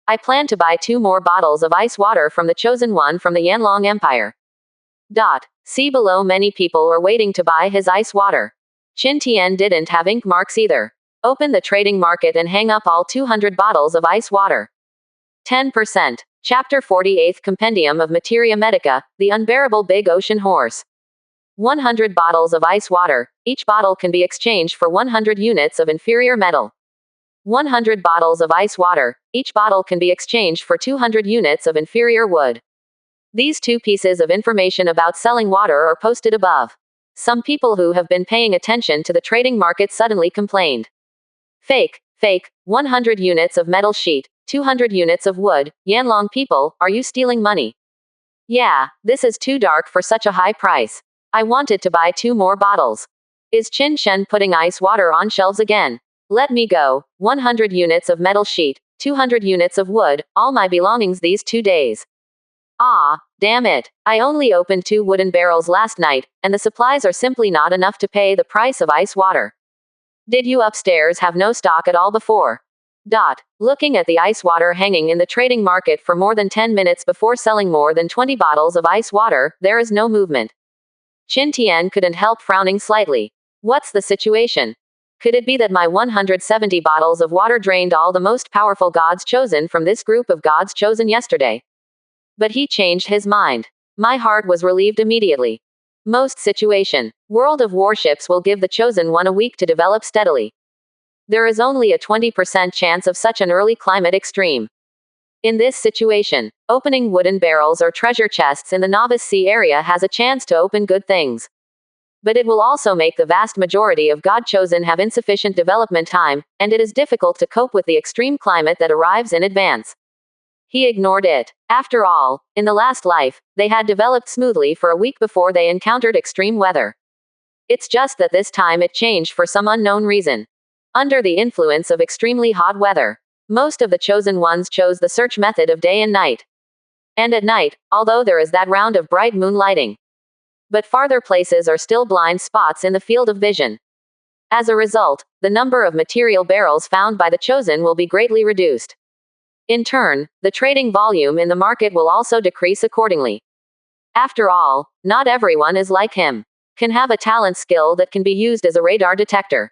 I plan to buy 2 more bottles of ice water from the chosen one from the Yanlong Empire. See below. Many people are waiting to buy his ice water. Qin Tian didn't have ink marks either. Open the trading market and hang up all 200 bottles of ice water. 10%. Chapter 48 Compendium of Materia Medica, The Unbearable Big Ocean Horse. 100 bottles of ice water. Each bottle can be exchanged for 100 units of inferior metal. 100 bottles of ice water. Each bottle can be exchanged for 200 units of inferior wood. These two pieces of information about selling water are posted above. Some people who have been paying attention to the trading market suddenly complained. Fake, 100 units of metal sheet, 200 units of wood. Yanlong people, are you stealing money? Yeah, this is too dark for such a high price. I wanted to buy 2 more bottles. Is Qin Shen putting ice water on shelves again? Let me go. 100 units of metal sheet, 200 units of wood, all my belongings these 2 days. Ah, damn it. I only opened 2 wooden barrels last night, and the supplies are simply not enough to pay the price of ice water. Did you upstairs have no stock at all before? Looking at the ice water hanging in the trading market for more than 10 minutes before selling more than 20 bottles of ice water, there is no movement. Qin Tian couldn't help frowning slightly. What's the situation? Could it be that my 170 bottles of water drained all the most powerful gods chosen from this group of gods chosen yesterday? But he changed his mind. My heart was relieved immediately. Most situation. World of Warships will give the chosen one a week to develop steadily. There is only a 20% chance of such an early climate extreme. In this situation, opening wooden barrels or treasure chests in the novice sea area has a chance to open good things. But it will also make the vast majority of God chosen have insufficient development time, and it is difficult to cope with the extreme climate that arrives in advance. He ignored it. After all, in the last life, they had developed smoothly for a week before they encountered extreme weather. It's just that this time it changed for some unknown reason. Under the influence of extremely hot weather, most of the chosen ones chose the search method of day and night. And at night, although there is that round of bright moonlighting. But farther places are still blind spots in the field of vision. As a result, the number of material barrels found by the chosen will be greatly reduced. In turn, the trading volume in the market will also decrease accordingly. After all, not everyone is like him. Can have a talent skill that can be used as a radar detector.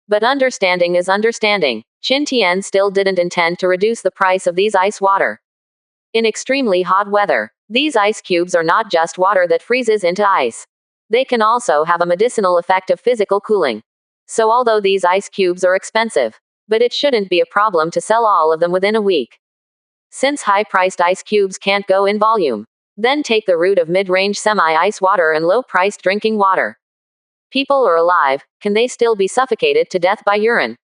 But understanding is understanding. Qin Tian still didn't intend to reduce the price of these ice water. In extremely hot weather, these ice cubes are not just water that freezes into ice. They can also have a medicinal effect of physical cooling. So although these ice cubes are expensive, but it shouldn't be a problem to sell all of them within a week. Since high-priced ice cubes can't go in volume, then take the route of mid-range semi-ice water and low-priced drinking water. People are alive, can they still be suffocated to death by urine?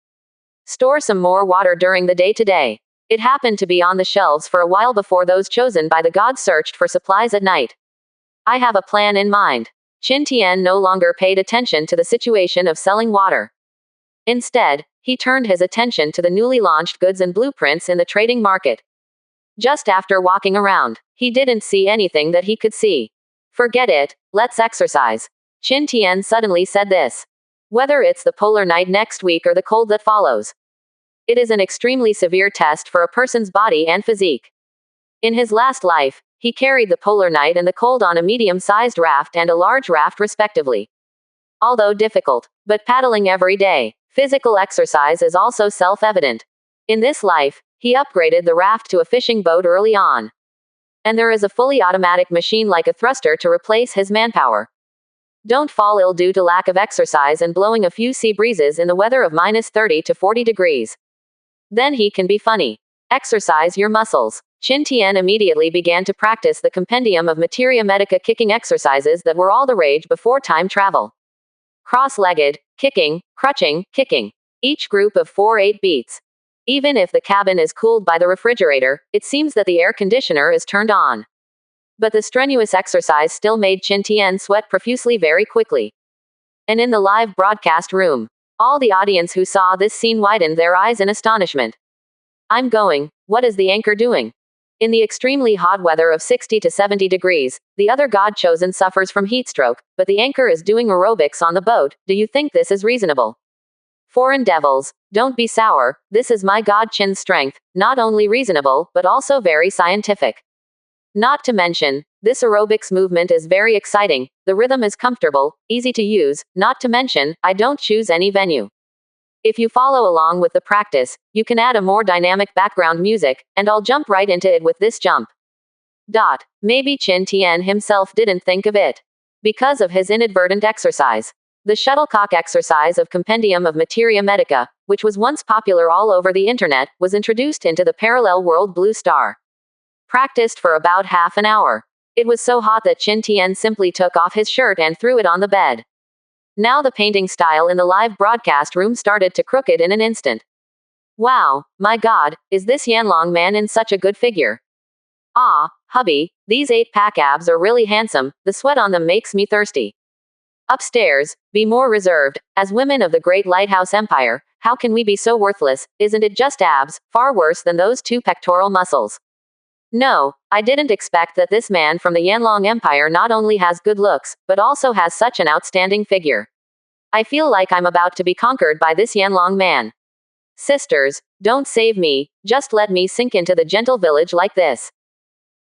Store some more water during the day today. It happened to be on the shelves for a while before those chosen by the gods searched for supplies at night. I have a plan in mind. Qin Tian no longer paid attention to the situation of selling water. Instead, he turned his attention to the newly launched goods and blueprints in the trading market. Just after walking around, he didn't see anything that he could see. Forget it, let's exercise. Qin Tian suddenly said this. Whether it's the polar night next week or the cold that follows. It is an extremely severe test for a person's body and physique. In his last life, he carried the polar night and the cold on a medium-sized raft and a large raft respectively. Although difficult, but paddling every day, physical exercise is also self-evident. In this life, he upgraded the raft to a fishing boat early on. And there is a fully automatic machine like a thruster to replace his manpower. Don't fall ill due to lack of exercise and blowing a few sea breezes in the weather of -30 to 40 degrees. Then he can be funny. Exercise your muscles. Qin Tian immediately began to practice the compendium of materia medica kicking exercises that were all the rage before time travel. Cross-legged, kicking, crutching, kicking. Each group of 4-8 beats. Even if the cabin is cooled by the refrigerator, it seems that the air conditioner is turned on. But the strenuous exercise still made Qin Tian sweat profusely very quickly. And in the live broadcast room, all the audience who saw this scene widened their eyes in astonishment. I'm going, what is the anchor doing? In the extremely hot weather of 60 to 70 degrees, the other god chosen suffers from heat stroke, but the anchor is doing aerobics on the boat. Do you think this is reasonable? Foreign devils, don't be sour, this is my god Qin's strength, not only reasonable, but also very scientific. Not to mention, this aerobics movement is very exciting, the rhythm is comfortable, easy to use, not to mention, I don't choose any venue. If you follow along with the practice, you can add a more dynamic background music, and I'll jump right into it with this jump. Maybe Chin Tien himself didn't think of it. Because of his inadvertent exercise. The shuttlecock exercise of Compendium of Materia Medica, which was once popular all over the internet, was introduced into the parallel world Blue Star. Practiced for about half an hour. It was so hot that Chin Tien simply took off his shirt and threw it on the bed. Now the painting style in the live broadcast room started to crooked in an instant. Wow, my god, is this Yanlong man in such a good figure? Ah, hubby, these 8-pack abs are really handsome, the sweat on them makes me thirsty. Upstairs, be more reserved. As women of the great lighthouse empire, how can we be so worthless? Isn't it just abs, far worse than those 2 pectoral muscles? No, I didn't expect that this man from the Yanlong Empire not only has good looks, but also has such an outstanding figure. I feel like I'm about to be conquered by this Yanlong man. Sisters, don't save me, just let me sink into the gentle village like this.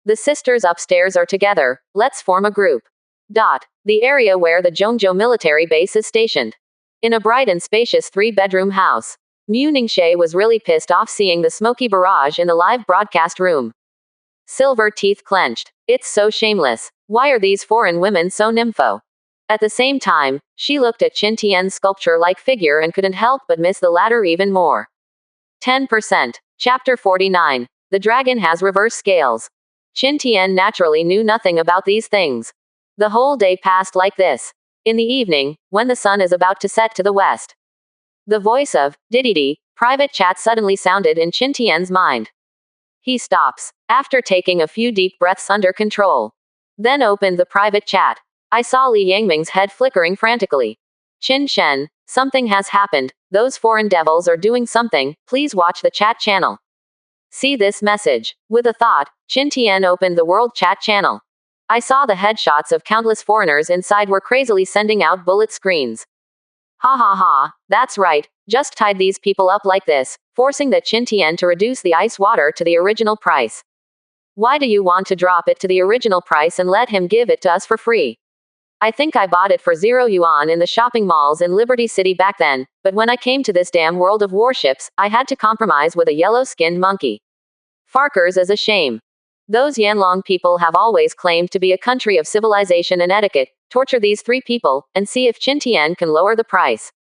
The sisters upstairs are together, let's form a group. The area where the Zhongzhou military base is stationed. In a bright and spacious 3-bedroom house. Mu Ningxie was really pissed off seeing the smoky barrage in the live broadcast room. Silver teeth clenched. It's so shameless. Why are these foreign women so nympho? At the same time, she looked at Chin Tien's sculpture-like figure and couldn't help but miss the latter even more. 10%. Chapter 49. The dragon has reverse scales. Chin Tien naturally knew nothing about these things. The whole day passed like this. In the evening, when the sun is about to set to the west. The voice of Diddy private chat suddenly sounded in Chin Tien's mind. He stops, after taking a few deep breaths under control. Then opened the private chat. I saw Li Yangming's head flickering frantically. Qin Shen, something has happened, those foreign devils are doing something, please watch the chat channel. See this message. With a thought, Chin Tien opened the world chat channel. I saw the headshots of countless foreigners inside were crazily sending out bullet screens. Ha ha ha, that's right, just tied these people up like this, forcing the Chin Tien to reduce the ice water to the original price. Why do you want to drop it to the original price and let him give it to us for free? I think I bought it for 0 yuan in the shopping malls in Liberty City back then, but when I came to this damn world of warships, I had to compromise with a yellow-skinned monkey. Farkers is a shame. Those Yanlong people have always claimed to be a country of civilization and etiquette. Torture these 3 people, and see if Chin Tien can lower the price.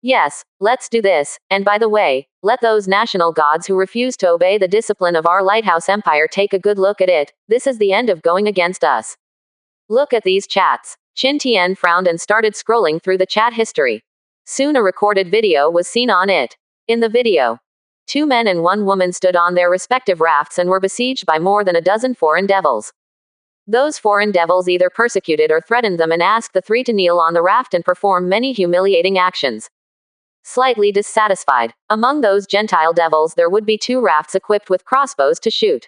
Yes, let's do this, and by the way, let those national gods who refuse to obey the discipline of our lighthouse empire take a good look at it. This is the end of going against us. Look at these chats. Chin Tien frowned and started scrolling through the chat history. Soon a recorded video was seen on it. In the video, 2 men and 1 woman stood on their respective rafts and were besieged by more than a dozen foreign devils. Those foreign devils either persecuted or threatened them and asked the 3 to kneel on the raft and perform many humiliating actions. Slightly dissatisfied, among those Gentile devils there would be 2 rafts equipped with crossbows to shoot.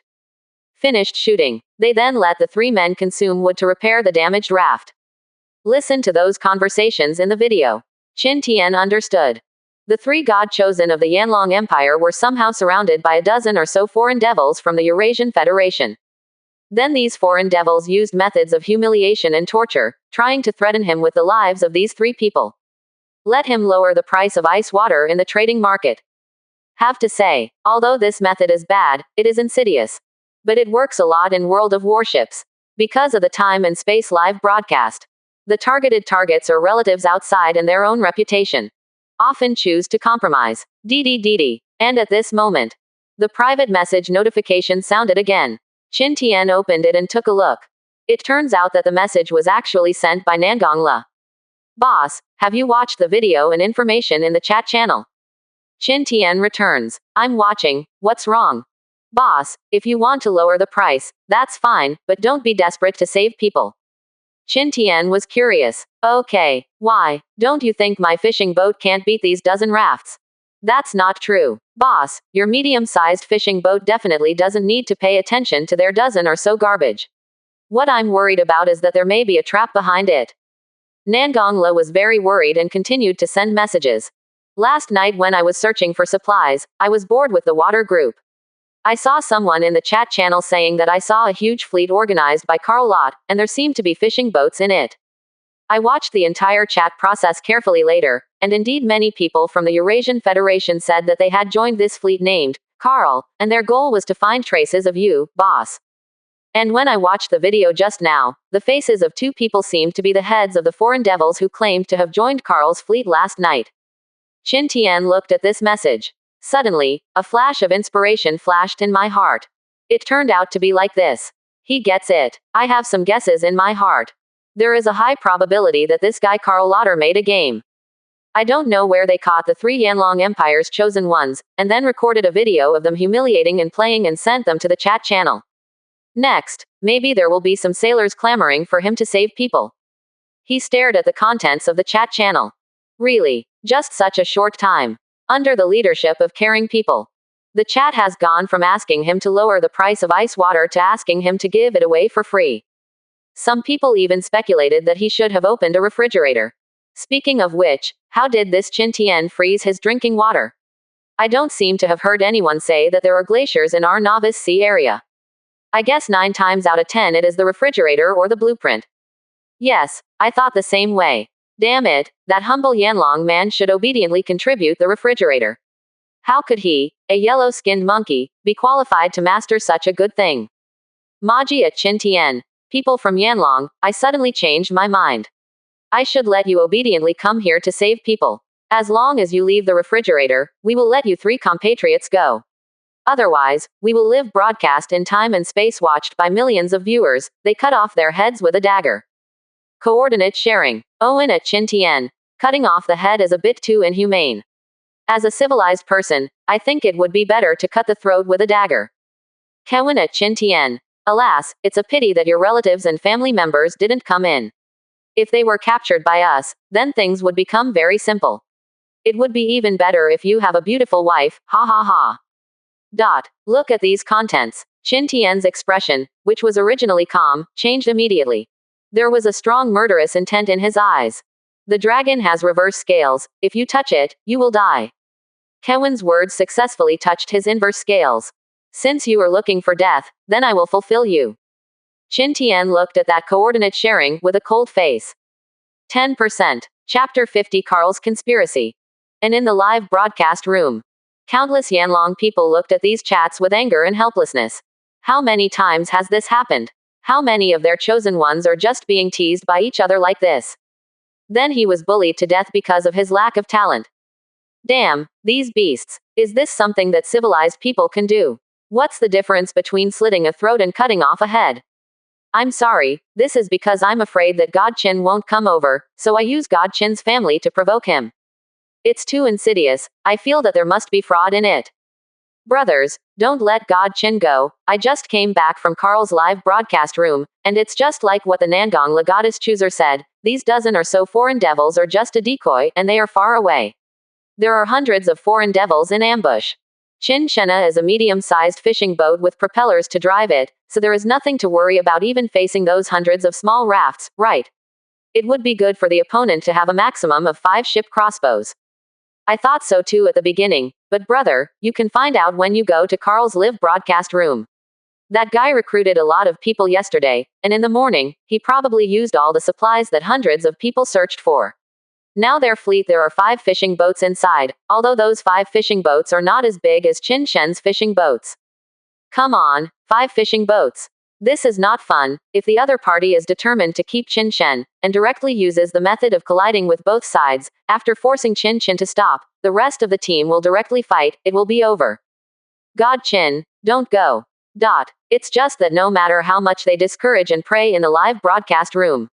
Finished shooting, they then let the 3 men consume wood to repair the damaged raft. Listen to those conversations in the video. Chin Tien understood. The 3 god-chosen of the Yanlong Empire were somehow surrounded by a dozen or so foreign devils from the Eurasian Federation. Then these foreign devils used methods of humiliation and torture, trying to threaten him with the lives of these 3 people. Let him lower the price of ice water in the trading market. Have to say, although this method is bad, it is insidious. But it works a lot in World of Warships. Because of the time and space live broadcast. The targeted targets or relatives outside and their own reputation. Often choose to compromise. And at this moment, the private message notification sounded again. Chin Tien opened it and took a look. It turns out that the message was actually sent by Nangongla. Boss, have you watched the video and information in the chat channel? Chin Tien returns. I'm watching, what's wrong? Boss, if you want to lower the price, that's fine, but don't be desperate to save people. Chin Tien was curious. Okay, why? Don't you think my fishing boat can't beat these dozen rafts? That's not true. Boss, your medium-sized fishing boat definitely doesn't need to pay attention to their dozen or so garbage. What I'm worried about is that there may be a trap behind it. Nangongla was very worried and continued to send messages. Last night when I was searching for supplies, I was bored with the water group. I saw someone in the chat channel saying that I saw a huge fleet organized by Karl Lott, and there seemed to be fishing boats in it. I watched the entire chat process carefully later, and indeed many people from the Eurasian Federation said that they had joined this fleet named Carl, and their goal was to find traces of you, boss. And when I watched the video just now, the faces of two people seemed to be the heads of the foreign devils who claimed to have joined Carl's fleet last night. Qin Tian looked at this message. Suddenly, a flash of inspiration flashed in my heart. It turned out to be like this. He gets it. I have some guesses in my heart. There is a high probability that this guy Carl Lauder made a game. I don't know where they caught the 3 Yanlong Empire's chosen ones, and then recorded a video of them humiliating and playing and sent them to the chat channel. Next, maybe there will be some sailors clamoring for him to save people. He stared at the contents of the chat channel. Really, just such a short time. Under the leadership of caring people. The chat has gone from asking him to lower the price of ice water to asking him to give it away for free. Some people even speculated that he should have opened a refrigerator. Speaking of which, how did this Qin Tian freeze his drinking water? I don't seem to have heard anyone say that there are glaciers in our Novice Sea area. I guess 9 times out of 10 it is the refrigerator or the blueprint. Yes, I thought the same way. Damn it, that humble Yanlong man should obediently contribute the refrigerator. How could he, a yellow-skinned monkey, be qualified to master such a good thing? Maji at Qin Tian. People from Yanlong, I suddenly changed my mind. I should let you obediently come here to save people. As long as you leave the refrigerator, we will let you 3 compatriots go. Otherwise, we will live broadcast in time and space watched by millions of viewers. They cut off their heads with a dagger. Coordinate sharing. Owen at Qin Tian. Cutting off the head is a bit too inhumane. As a civilized person, I think it would be better to cut the throat with a dagger. Kewin at Qin Tian. Alas, it's a pity that your relatives and family members didn't come in. If they were captured by us, then things would become very simple. It would be even better if you have a beautiful wife, ha ha ha. Look at these contents. Qin Tian's expression, which was originally calm, changed immediately. There was a strong murderous intent in his eyes. The dragon has reverse scales. If you touch it, you will die. Kewin's words successfully touched his inverse scales. Since you are looking for death, then I will fulfill you. Qin Tian looked at that coordinate sharing with a cold face. 10%. Chapter 50 Carl's Conspiracy. And in the live broadcast room, countless Yanlong people looked at these chats with anger and helplessness. How many times has this happened? How many of their chosen ones are just being teased by each other like this? Then he was bullied to death because of his lack of talent. Damn, these beasts. Is this something that civilized people can do? What's the difference between slitting a throat and cutting off a head? I'm sorry, this is because I'm afraid that God Qin won't come over, so I use God Qin's family to provoke him. It's too insidious. I feel that there must be fraud in it. Brothers, don't let God Qin go. I just came back from Carl's live broadcast room, and it's just like what the Nangong La Goddess Chooser said. These dozen or so foreign devils are just a decoy, and they are far away. There are hundreds of foreign devils in ambush. Qin Shena is a medium-sized fishing boat with propellers to drive it, so there is nothing to worry about even facing those hundreds of small rafts, right? It would be good for the opponent to have a maximum of 5 ship crossbows. I thought so too at the beginning, but brother, you can find out when you go to Carl's live broadcast room. That guy recruited a lot of people yesterday, and in the morning, he probably used all the supplies that hundreds of people searched for. Now their fleet there are 5 fishing boats inside, although those 5 fishing boats are not as big as Qin Shen's fishing boats. Come on, 5 fishing boats. This is not fun. If the other party is determined to keep Qin Shen, and directly uses the method of colliding with both sides, after forcing Qin Shen to stop, the rest of the team will directly fight, it will be over. God Qin, don't go. It's just that no matter how much they discourage and pray in the live broadcast room,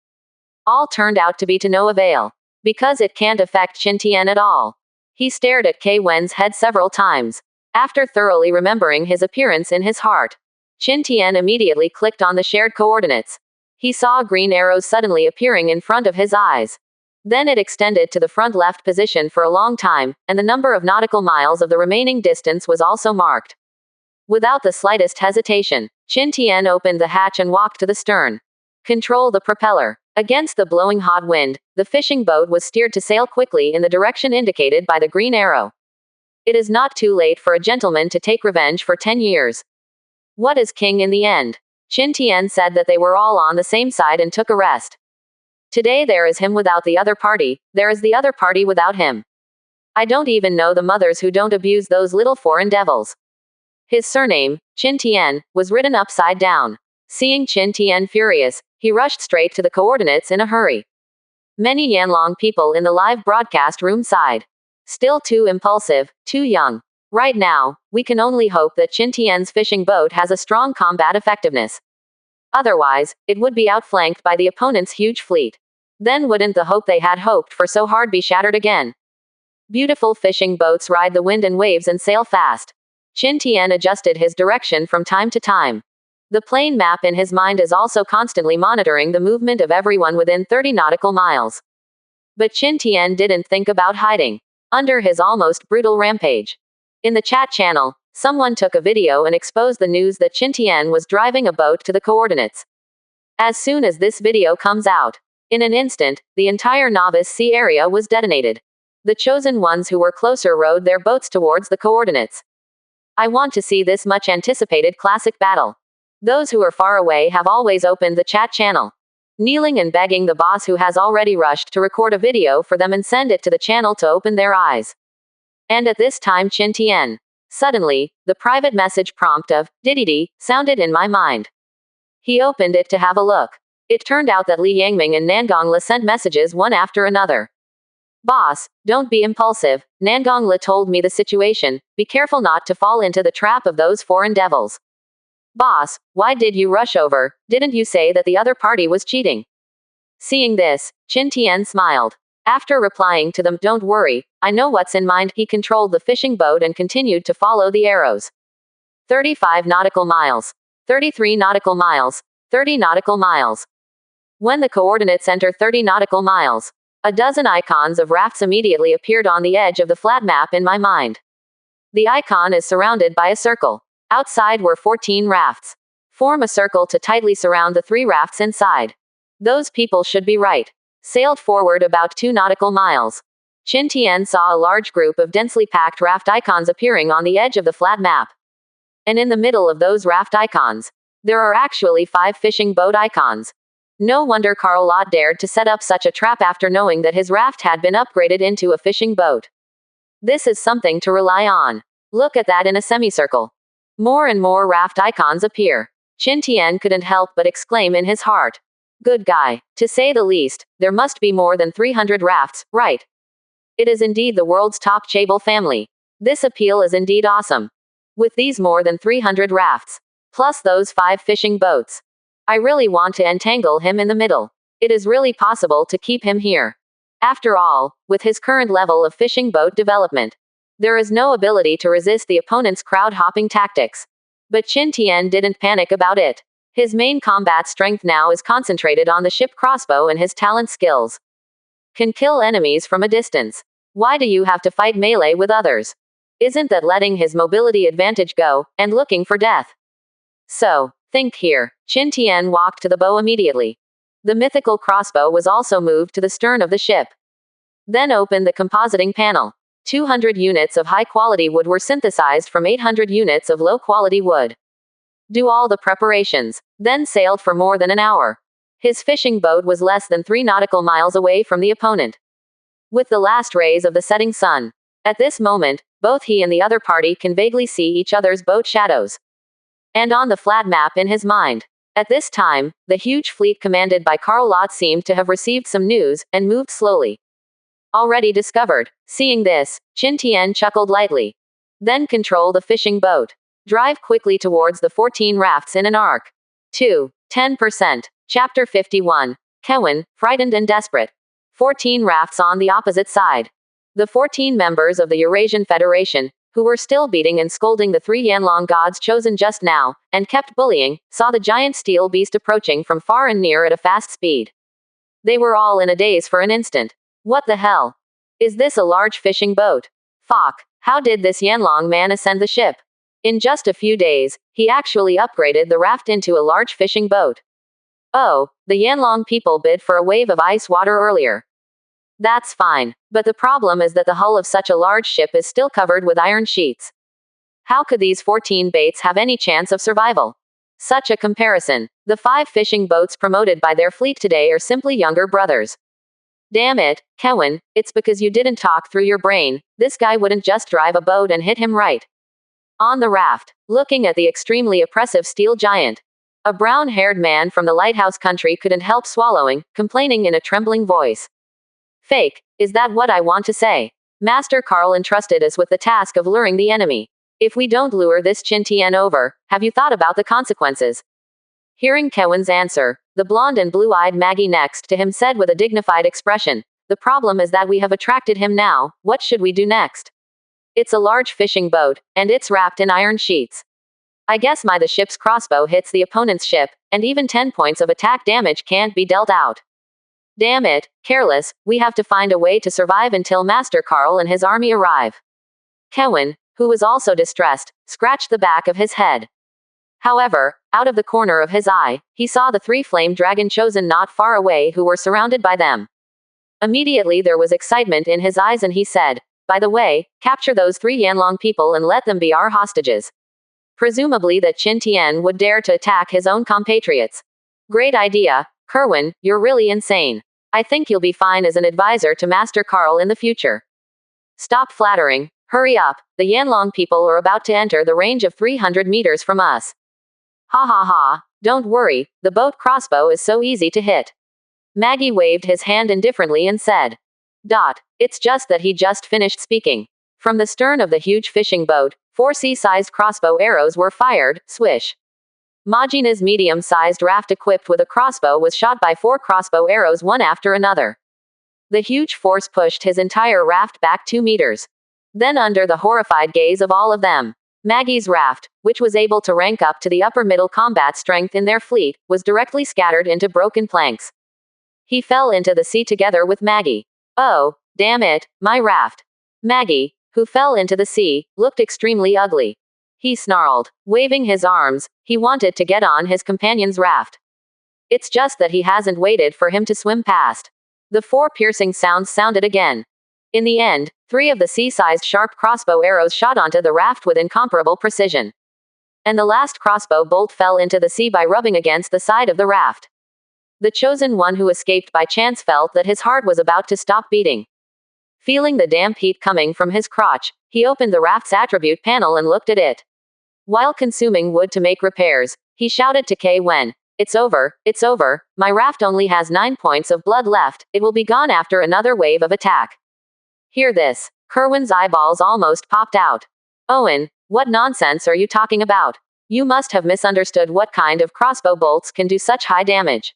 all turned out to be to no avail. Because it can't affect Qin Tian at all. He stared at Kei Wen's head several times. After thoroughly remembering his appearance in his heart, Qin Tian immediately clicked on the shared coordinates. He saw green arrows suddenly appearing in front of his eyes. Then it extended to the front left position for a long time, and the number of nautical miles of the remaining distance was also marked. Without the slightest hesitation, Qin Tian opened the hatch and walked to the stern. Control the propeller. Against the blowing hot wind, the fishing boat was steered to sail quickly in the direction indicated by the green arrow. It is not too late for a gentleman to take revenge for 10 years. What is king in the end? Qin Tian said that they were all on the same side and took a rest. Today there is him without the other party, there is the other party without him. I don't even know the mothers who don't abuse those little foreign devils. His surname, Qin Tian, was written upside down. Seeing Qin Tian furious, he rushed straight to the coordinates in a hurry. Many Yanlong people in the live broadcast room sighed. Still too impulsive, too young. Right now, we can only hope that Qin Tian's fishing boat has a strong combat effectiveness. Otherwise, it would be outflanked by the opponent's huge fleet. Then wouldn't the hope they had hoped for so hard be shattered again? Beautiful fishing boats ride the wind and waves and sail fast. Qin Tian adjusted his direction from time to time. The plane map in his mind is also constantly monitoring the movement of everyone within 30 nautical miles. But Qin Tian didn't think about hiding under his almost brutal rampage. In the chat channel, someone took a video and exposed the news that Qin Tian was driving a boat to the coordinates. As soon as this video comes out, in an instant, the entire Novice Sea area was detonated. The chosen ones who were closer rowed their boats towards the coordinates. I want to see this much anticipated classic battle. Those who are far away have always opened the chat channel, kneeling and begging the boss who has already rushed to record a video for them and send it to the channel to open their eyes. And at this time Qin Tian. Suddenly, the private message prompt of "Diddy" sounded in my mind. He opened it to have a look. It turned out that Li Yangming and Nangongla sent messages one after another. Boss, don't be impulsive, Nangongla told me the situation, be careful not to fall into the trap of those foreign devils. Boss, why did you rush over, didn't you say that the other party was cheating? Seeing this, Qin Tian smiled. After replying to them, don't worry, I know what's in mind, he controlled the fishing boat and continued to follow the arrows. 35 nautical miles. 33 nautical miles. 30 nautical miles. When the coordinates enter 30 nautical miles, a dozen icons of rafts immediately appeared on the edge of the flat map in my mind. The icon is surrounded by a circle. Outside were 14 rafts. Form a circle to tightly surround the 3 rafts inside. Those people should be right. Sailed forward about 2 nautical miles. Qin Tian saw a large group of densely packed raft icons appearing on the edge of the flat map. And in the middle of those raft icons, there are actually 5 fishing boat icons. No wonder Carl Lott dared to set up such a trap after knowing that his raft had been upgraded into a fishing boat. This is something to rely on. Look at that in a semicircle. More and more raft icons appear. Qin Tian couldn't help but exclaim in his heart. Good guy. To say the least, there must be more than 300 rafts, right? It is indeed the world's top chaebol family. This appeal is indeed awesome. With these more than 300 rafts, plus those 5 fishing boats, I really want to entangle him in the middle. It is really possible to keep him here. After all, with his current level of fishing boat development, there is no ability to resist the opponent's crowd-hopping tactics. But Qin Tian didn't panic about it. His main combat strength now is concentrated on the ship crossbow and his talent skills. Can kill enemies from a distance. Why do you have to fight melee with others? Isn't that letting his mobility advantage go, and looking for death? So, think here. Qin Tian walked to the bow immediately. The mythical crossbow was also moved to the stern of the ship. Then opened the compositing panel. 200 units of high-quality wood were synthesized from 800 units of low-quality wood. Do all the preparations, then sailed for more than an hour. His fishing boat was less than 3 nautical miles away from the opponent. With the last rays of the setting sun. At this moment, both he and the other party can vaguely see each other's boat shadows. And on the flat map in his mind. At this time, the huge fleet commanded by Carl Lott seemed to have received some news, and moved slowly. Already discovered. Seeing this, Qin Tian chuckled lightly. Then control the fishing boat. Drive quickly towards the 14 rafts in an arc. 2. 10%. Chapter 51. Kewin, frightened and desperate. 14 rafts on the opposite side. The 14 members of the Eurasian Federation, who were still beating and scolding the 3 Yanlong gods chosen just now, and kept bullying, saw the giant steel beast approaching from far and near at a fast speed. They were all in a daze for an instant. What the hell? Is this a large fishing boat? Fuck, how did this Yanlong man ascend the ship? In just a few days, he actually upgraded the raft into a large fishing boat. Oh, the Yanlong people bid for a wave of ice water earlier. That's fine, but the problem is that the hull of such a large ship is still covered with iron sheets. How could these 14 baits have any chance of survival? Such a comparison. The 5 fishing boats promoted by their fleet today are simply younger brothers. Damn it, Kewin, it's because you didn't talk through your brain. This guy wouldn't just drive a boat and hit him right on the raft, looking at the extremely oppressive steel giant. A brown-haired man from the lighthouse country couldn't help swallowing, complaining in a trembling voice. Fake, is that what I want to say? Master Carl entrusted us with the task of luring the enemy. If we don't lure this Qin Tian over, have you thought about the consequences? Hearing Kewin's answer, the blonde and blue-eyed Maggie next to him said with a dignified expression, "The problem is that we have attracted him now. What should we do next? It's a large fishing boat, and it's wrapped in iron sheets. I guess the ship's crossbow hits the opponent's ship, and even 10 points of attack damage can't be dealt out. Damn it, careless, we have to find a way to survive until Master Carl and his army arrive." Kewin, who was also distressed, scratched the back of his head. However, out of the corner of his eye, he saw the 3 flame dragon chosen not far away who were surrounded by them. Immediately there was excitement in his eyes and he said, "By the way, capture those 3 Yanlong people and let them be our hostages." Presumably that Qin Tian would dare to attack his own compatriots. Great idea, Kerwin, you're really insane. I think you'll be fine as an advisor to Master Carl in the future. Stop flattering, hurry up, the Yanlong people are about to enter the range of 300 meters from us. Ha ha ha, don't worry, the boat crossbow is so easy to hit. Maggie waved his hand indifferently and said. It's just that he just finished speaking. From the stern of the huge fishing boat, 4 sea-sized crossbow arrows were fired, swish. Majina's medium-sized raft equipped with a crossbow was shot by 4 crossbow arrows one after another. The huge force pushed his entire raft back 2 meters. Then under the horrified gaze of all of them, Maggie's raft, which was able to rank up to the upper middle combat strength in their fleet, was directly scattered into broken planks. He fell into the sea together with Maggie. Oh, damn it, my raft. Maggie, who fell into the sea, looked extremely ugly. He snarled, waving his arms, he wanted to get on his companion's raft. It's just that he hasn't waited for him to swim past. The 4 piercing sounds sounded again. In the end, 3 of the sea-sized sharp crossbow arrows shot onto the raft with incomparable precision. And the last crossbow bolt fell into the sea by rubbing against the side of the raft. The chosen one who escaped by chance felt that his heart was about to stop beating. Feeling the damp heat coming from his crotch, he opened the raft's attribute panel and looked at it. While consuming wood to make repairs, he shouted to Kewin, it's over, my raft only has 9 points of blood left, it will be gone after another wave of attack. Hear this. Kerwin's eyeballs almost popped out. Owen, what nonsense are you talking about? You must have misunderstood what kind of crossbow bolts can do such high damage.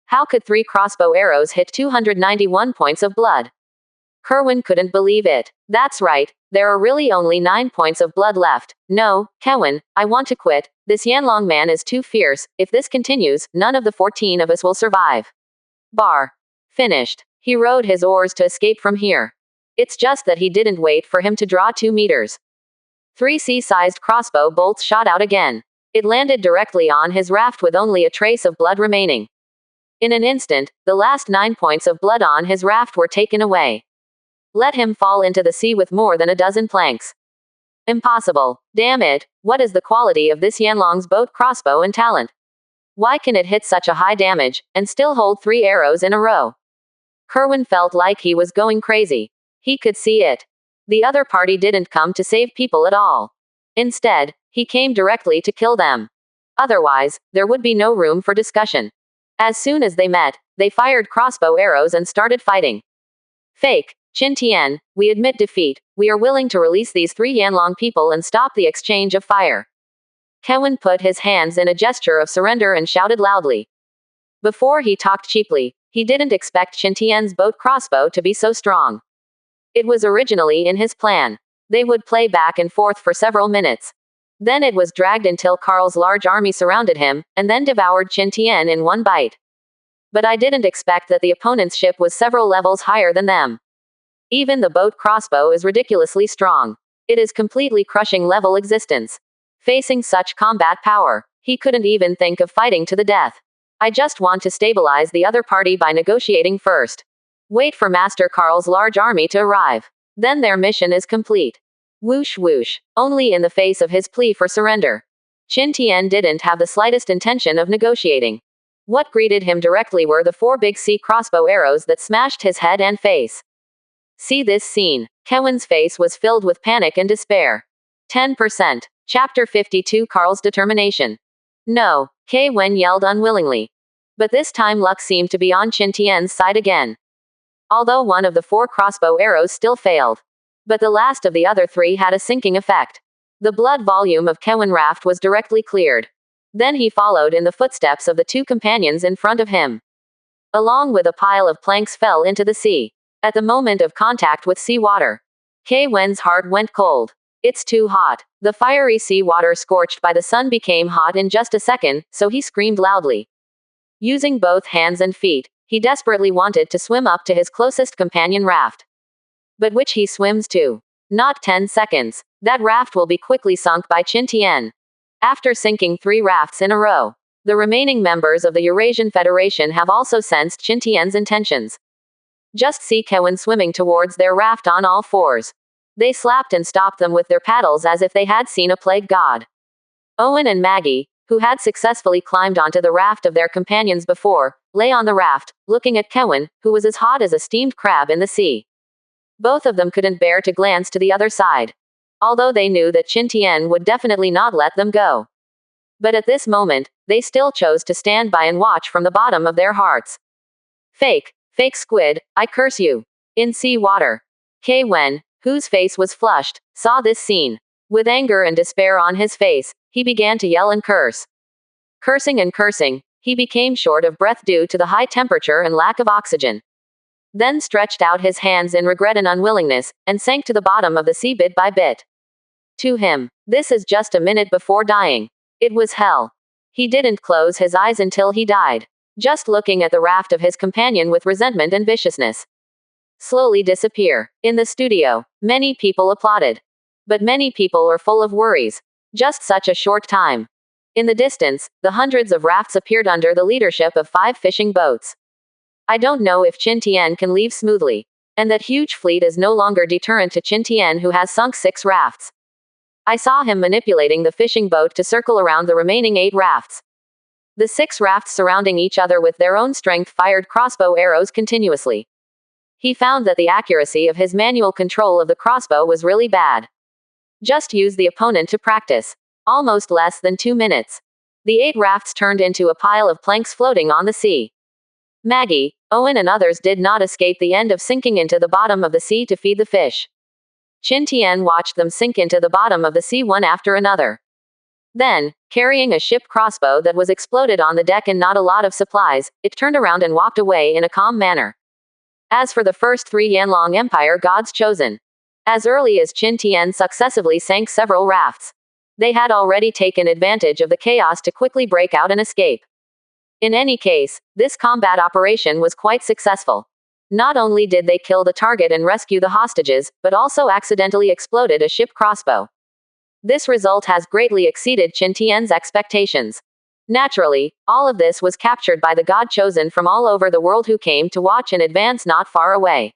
How could 3 crossbow arrows hit 291 points of blood? Kerwin couldn't believe it. That's right, there are really only 9 points of blood left. No, Kewin, I want to quit. This Yanlong man is too fierce. If this continues, none of the 14 of us will survive. Bar. Finished. He rowed his oars to escape from here. It's just that he didn't wait for him to draw 2 meters. 3 sea-sized crossbow bolts shot out again. It landed directly on his raft with only a trace of blood remaining. In an instant, the last 9 points of blood on his raft were taken away. Let him fall into the sea with more than a dozen planks. Impossible. Damn it, what is the quality of this Yanlong's boat crossbow and talent? Why can it hit such a high damage, and still hold 3 arrows in a row? Kerwin felt like he was going crazy. He could see it. The other party didn't come to save people at all. Instead, he came directly to kill them. Otherwise, there would be no room for discussion. As soon as they met, they fired crossbow arrows and started fighting. Fake. Qin Tian, we admit defeat. We are willing to release these 3 Yanlong people and stop the exchange of fire. Kewin put his hands in a gesture of surrender and shouted loudly. Before he talked cheaply, he didn't expect Qin Tian's boat crossbow to be so strong. It was originally in his plan. They would play back and forth for several minutes. Then it was dragged until Carl's large army surrounded him, and then devoured Qin Tian in one bite. But I didn't expect that the opponent's ship was several levels higher than them. Even the boat crossbow is ridiculously strong. It is completely crushing level existence. Facing such combat power, he couldn't even think of fighting to the death. I just want to stabilize the other party by negotiating first. Wait for Master Carl's large army to arrive. Then their mission is complete. Whoosh whoosh. Only in the face of his plea for surrender, Qin Tian didn't have the slightest intention of negotiating. What greeted him directly were the 4 big sea crossbow arrows that smashed his head and face. See this scene. Kewin's face was filled with panic and despair. 10%. Chapter 52 Carl's determination. No, Kei Wen yelled unwillingly. But this time luck seemed to be on Qin Tian's side again. Although one of the 4 crossbow arrows still failed. But the last of the other 3 had a sinking effect. The blood volume of Kewin Raft was directly cleared. Then he followed in the footsteps of the 2 companions in front of him. Along with a pile of planks fell into the sea. At the moment of contact with seawater, Kei Wen's heart went cold. It's too hot. The fiery sea water scorched by the sun became hot in just a second, so he screamed loudly. Using both hands and feet, he desperately wanted to swim up to his closest companion Raft. But which he swims to? Not 10 seconds. That raft will be quickly sunk by Qin Tian. After sinking 3 rafts in a row, the remaining members of the Eurasian Federation have also sensed Qin Tian's intentions. Just see Kewin swimming towards their raft on all 4s. They slapped and stopped them with their paddles as if they had seen a plague god. Owen and Maggie, who had successfully climbed onto the raft of their companions before, lay on the raft, looking at Kewin, who was as hot as a steamed crab in the sea. Both of them couldn't bear to glance to the other side. Although they knew that Qin Tian would definitely not let them go. But at this moment, they still chose to stand by and watch from the bottom of their hearts. Fake squid, I curse you. In sea water. Kei Wen, whose face was flushed, saw this scene. With anger and despair on his face, he began to yell and curse. Cursing and cursing, he became short of breath due to the high temperature and lack of oxygen. Then stretched out his hands in regret and unwillingness, and sank to the bottom of the sea bit by bit. To him, this is just a minute before dying. It was hell. He didn't close his eyes until he died, just looking at the raft of his companion with resentment and viciousness. Slowly disappear. In the studio, many people applauded. But many people are full of worries. Just such a short time. In the distance, the hundreds of rafts appeared under the leadership of 5 fishing boats. I don't know if Qin Tian can leave smoothly. And that huge fleet is no longer deterrent to Qin Tian, who has sunk 6 rafts. I saw him manipulating the fishing boat to circle around the remaining 8 rafts. The 6 rafts surrounding each other with their own strength fired crossbow arrows continuously. He found that the accuracy of his manual control of the crossbow was really bad. Just use the opponent to practice. Almost less than 2 minutes. The 8 rafts turned into a pile of planks floating on the sea. Maggie, Owen and others did not escape the end of sinking into the bottom of the sea to feed the fish. Qin Tian watched them sink into the bottom of the sea one after another. Then, carrying a ship crossbow that was exploded on the deck and not a lot of supplies, it turned around and walked away in a calm manner. As for the first 3 Yanlong Empire gods chosen, as early as Qin Tian successively sank several rafts, they had already taken advantage of the chaos to quickly break out and escape. In any case, this combat operation was quite successful. Not only did they kill the target and rescue the hostages, but also accidentally exploded a ship crossbow. This result has greatly exceeded Qin Tian's expectations. Naturally, all of this was captured by the god chosen from all over the world who came to watch in advance not far away.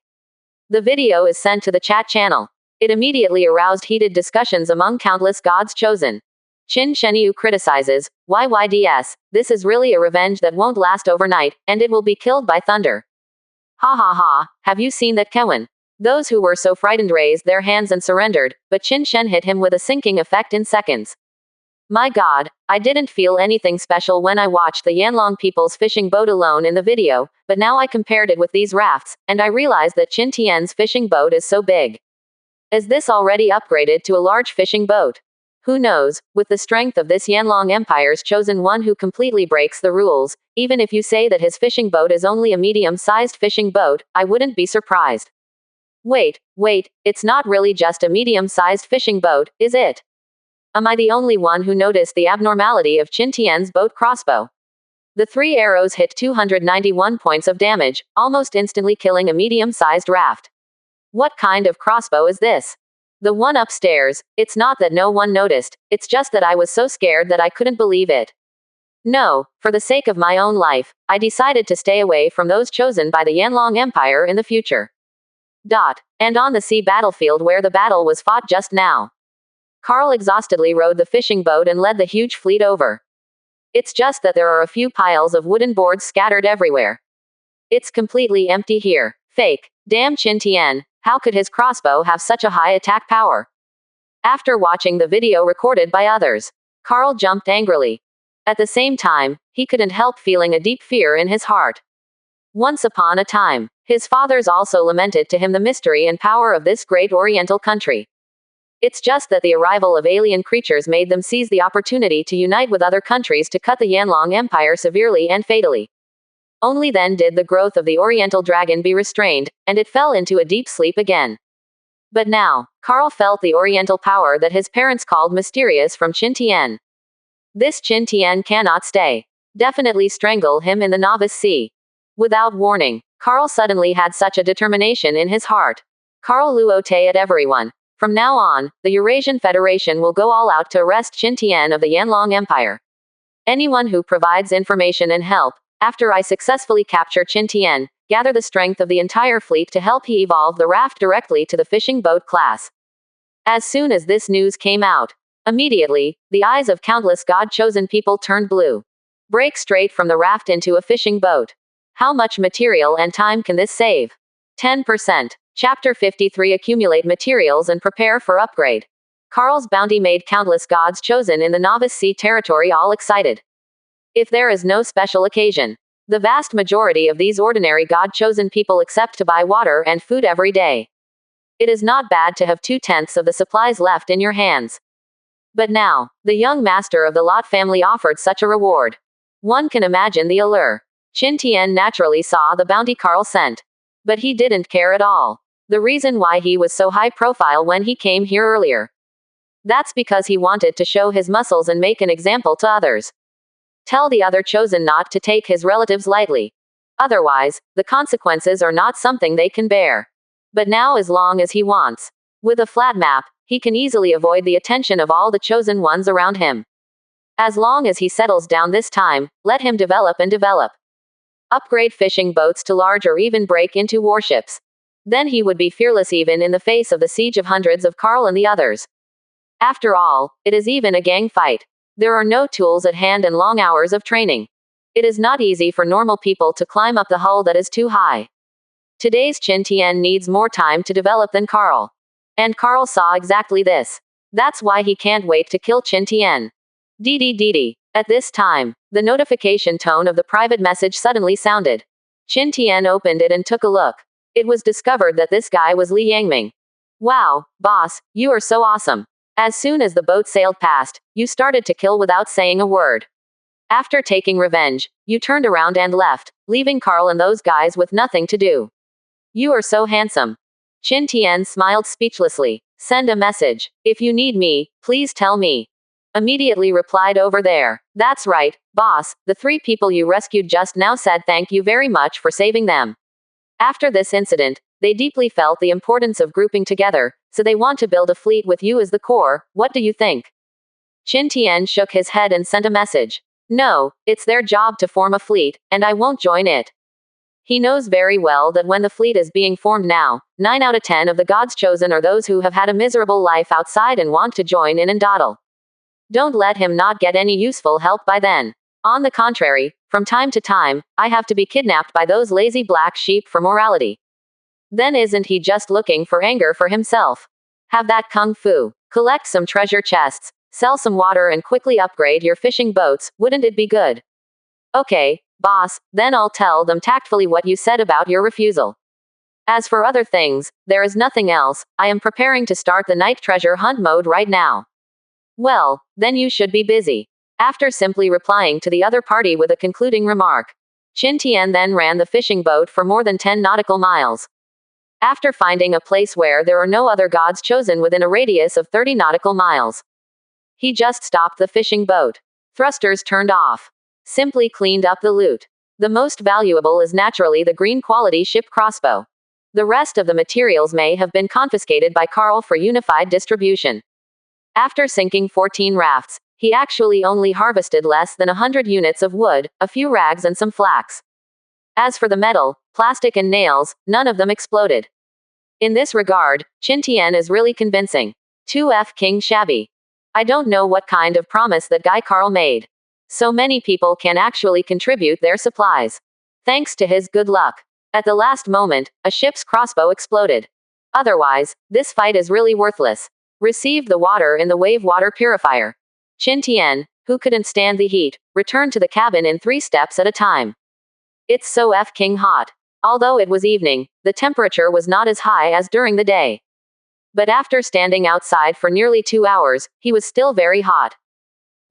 The video is sent to the chat channel. It immediately aroused heated discussions among countless gods chosen. Qin Shenyu criticizes, YYDS, this is really a revenge that won't last overnight, and it will be killed by thunder. Ha ha ha, have you seen that Kewin? Those who were so frightened raised their hands and surrendered, but Qin Shen hit him with a sinking effect in seconds. My god, I didn't feel anything special when I watched the Yanlong people's fishing boat alone in the video, but now I compared it with these rafts, and I realized that Qin Tian's fishing boat is so big. Is this already upgraded to a large fishing boat? Who knows, with the strength of this Yanlong Empire's chosen one who completely breaks the rules, even if you say that his fishing boat is only a medium-sized fishing boat, I wouldn't be surprised. Wait, it's not really just a medium-sized fishing boat, is it? Am I the only one who noticed the abnormality of Qin Tian's boat crossbow? The 3 arrows hit 291 points of damage, almost instantly killing a medium-sized raft. What kind of crossbow is this? The one upstairs, it's not that no one noticed, it's just that I was so scared that I couldn't believe it. No, for the sake of my own life, I decided to stay away from those chosen by the Yanlong Empire in the future. And on the sea battlefield where the battle was fought just now. Carl exhaustedly rowed the fishing boat and led the huge fleet over. It's just that there are a few piles of wooden boards scattered everywhere. It's completely empty here. Fake. Damn Qin Tian, how could his crossbow have such a high attack power? After watching the video recorded by others, Carl jumped angrily. At the same time, he couldn't help feeling a deep fear in his heart. Once upon a time, his fathers also lamented to him the mystery and power of this great oriental country. It's just that the arrival of alien creatures made them seize the opportunity to unite with other countries to cut the Yanlong Empire severely and fatally. Only then did the growth of the Oriental dragon be restrained, and it fell into a deep sleep again. But now, Carl felt the Oriental power that his parents called mysterious from Qin Tian. This Qin Tian cannot stay. Definitely strangle him in the Novice Sea. Without warning, Carl suddenly had such a determination in his heart. Carl luote at everyone. From now on, the Eurasian Federation will go all out to arrest Qin Tian of the Yanlong Empire. Anyone who provides information and help, after I successfully capture Qin Tian, gather the strength of the entire fleet to help he evolve the Raft directly to the fishing boat class. As soon as this news came out, immediately, the eyes of countless God-chosen people turned blue. Break straight from the Raft into a fishing boat. How much material and time can this save? 10%. Chapter 53. Accumulate materials and prepare for upgrade. Carl's bounty made countless gods chosen in the Novice Sea territory all excited. If there is no special occasion, the vast majority of these ordinary God-chosen people accept to buy water and food every day. It is not bad to have 2/10 of the supplies left in your hands. But now, the young master of the Lot family offered such a reward. One can imagine the allure. Qin Tian naturally saw the bounty Carl sent. But he didn't care at all. The reason why he was so high profile when he came here earlier. That's because he wanted to show his muscles and make an example to others. Tell the other chosen not to take his relatives lightly. Otherwise, the consequences are not something they can bear. But now, as long as he wants, with a flat map, he can easily avoid the attention of all the chosen ones around him. As long as he settles down this time, let him develop and develop. Upgrade fishing boats to large or even break into warships. Then he would be fearless even in the face of the siege of hundreds of Carl and the others. After all, it is even a gang fight. There are no tools at hand and long hours of training. It is not easy for normal people to climb up the hull that is too high. Today's Qin Tian needs more time to develop than Carl. And Carl saw exactly this. That's why he can't wait to kill Qin Tian. Dee. At this time, the notification tone of the private message suddenly sounded. Qin Tian opened it and took a look. It was discovered that this guy was Li Yangming. Wow, boss, you are so awesome. As soon as the boat sailed past, you started to kill without saying a word. After taking revenge, you turned around and left, leaving Carl and those guys with nothing to do. You are so handsome. Qin Tian smiled speechlessly. Send a message. If you need me, please tell me. Immediately replied over there. That's right, boss, the 3 people you rescued just now said thank you very much for saving them. After this incident, they deeply felt the importance of grouping together, so they want to build a fleet with you as the core. What do you think? Qin Tian shook his head and sent a message. No, it's their job to form a fleet, and I won't join it. He knows very well that when the fleet is being formed now, 9 out of 10 of the gods chosen are those who have had a miserable life outside and want to join in and dawdle. Don't let him not get any useful help by then. On the contrary, from time to time, I have to be kidnapped by those lazy black sheep for morality. Then isn't he just looking for anger for himself? Have that kung fu. Collect some treasure chests, sell some water and quickly upgrade your fishing boats, wouldn't it be good? Okay, boss, then I'll tell them tactfully what you said about your refusal. As for other things, there is nothing else. I am preparing to start the night treasure hunt mode right now. Well, then you should be busy. After simply replying to the other party with a concluding remark, Qin Tian then ran the fishing boat for more than 10 nautical miles. After finding a place where there are no other gods chosen within a radius of 30 nautical miles, he just stopped the fishing boat. Thrusters turned off. Simply cleaned up the loot. The most valuable is naturally the green quality ship crossbow. The rest of the materials may have been confiscated by Carl for unified distribution. After sinking 14 rafts, he actually only harvested less than 100 units of wood, a few rags and some flax. As for the metal, plastic and nails, none of them exploded. In this regard, Qin Tian is really convincing. 2F King Shabby. I don't know what kind of promise that guy Carl made. So many people can actually contribute their supplies. Thanks to his good luck. At the last moment, a ship's crossbow exploded. Otherwise, this fight is really worthless. Received the water in the wave water purifier. Qin Tian, who couldn't stand the heat, returned to the cabin in 3 steps at a time. It's so f***ing hot. Although it was evening, the temperature was not as high as during the day. But after standing outside for nearly 2 hours, he was still very hot.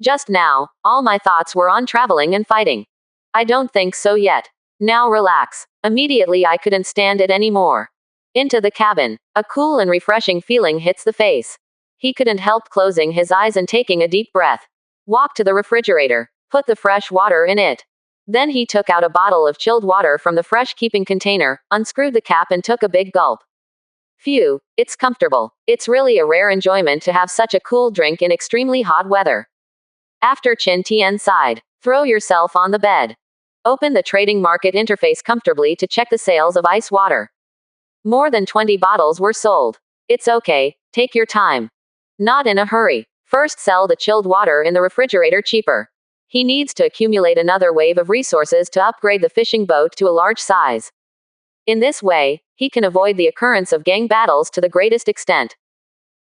Just now, all my thoughts were on traveling and fighting. I don't think so yet. Now relax. Immediately I couldn't stand it anymore. Into the cabin. A cool and refreshing feeling hits the face. He couldn't help closing his eyes and taking a deep breath. Walked to the refrigerator. Put the fresh water in it. Then he took out a bottle of chilled water from the fresh keeping container, unscrewed the cap and took a big gulp. Phew, it's comfortable. It's really a rare enjoyment to have such a cool drink in extremely hot weather. After Qin Tian sighed, throw yourself on the bed. Open the trading market interface comfortably to check the sales of ice water. More than 20 bottles were sold. It's okay, take your time. Not in a hurry. First sell the chilled water in the refrigerator cheaper. He needs to accumulate another wave of resources to upgrade the fishing boat to a large size. In this way, he can avoid the occurrence of gang battles to the greatest extent.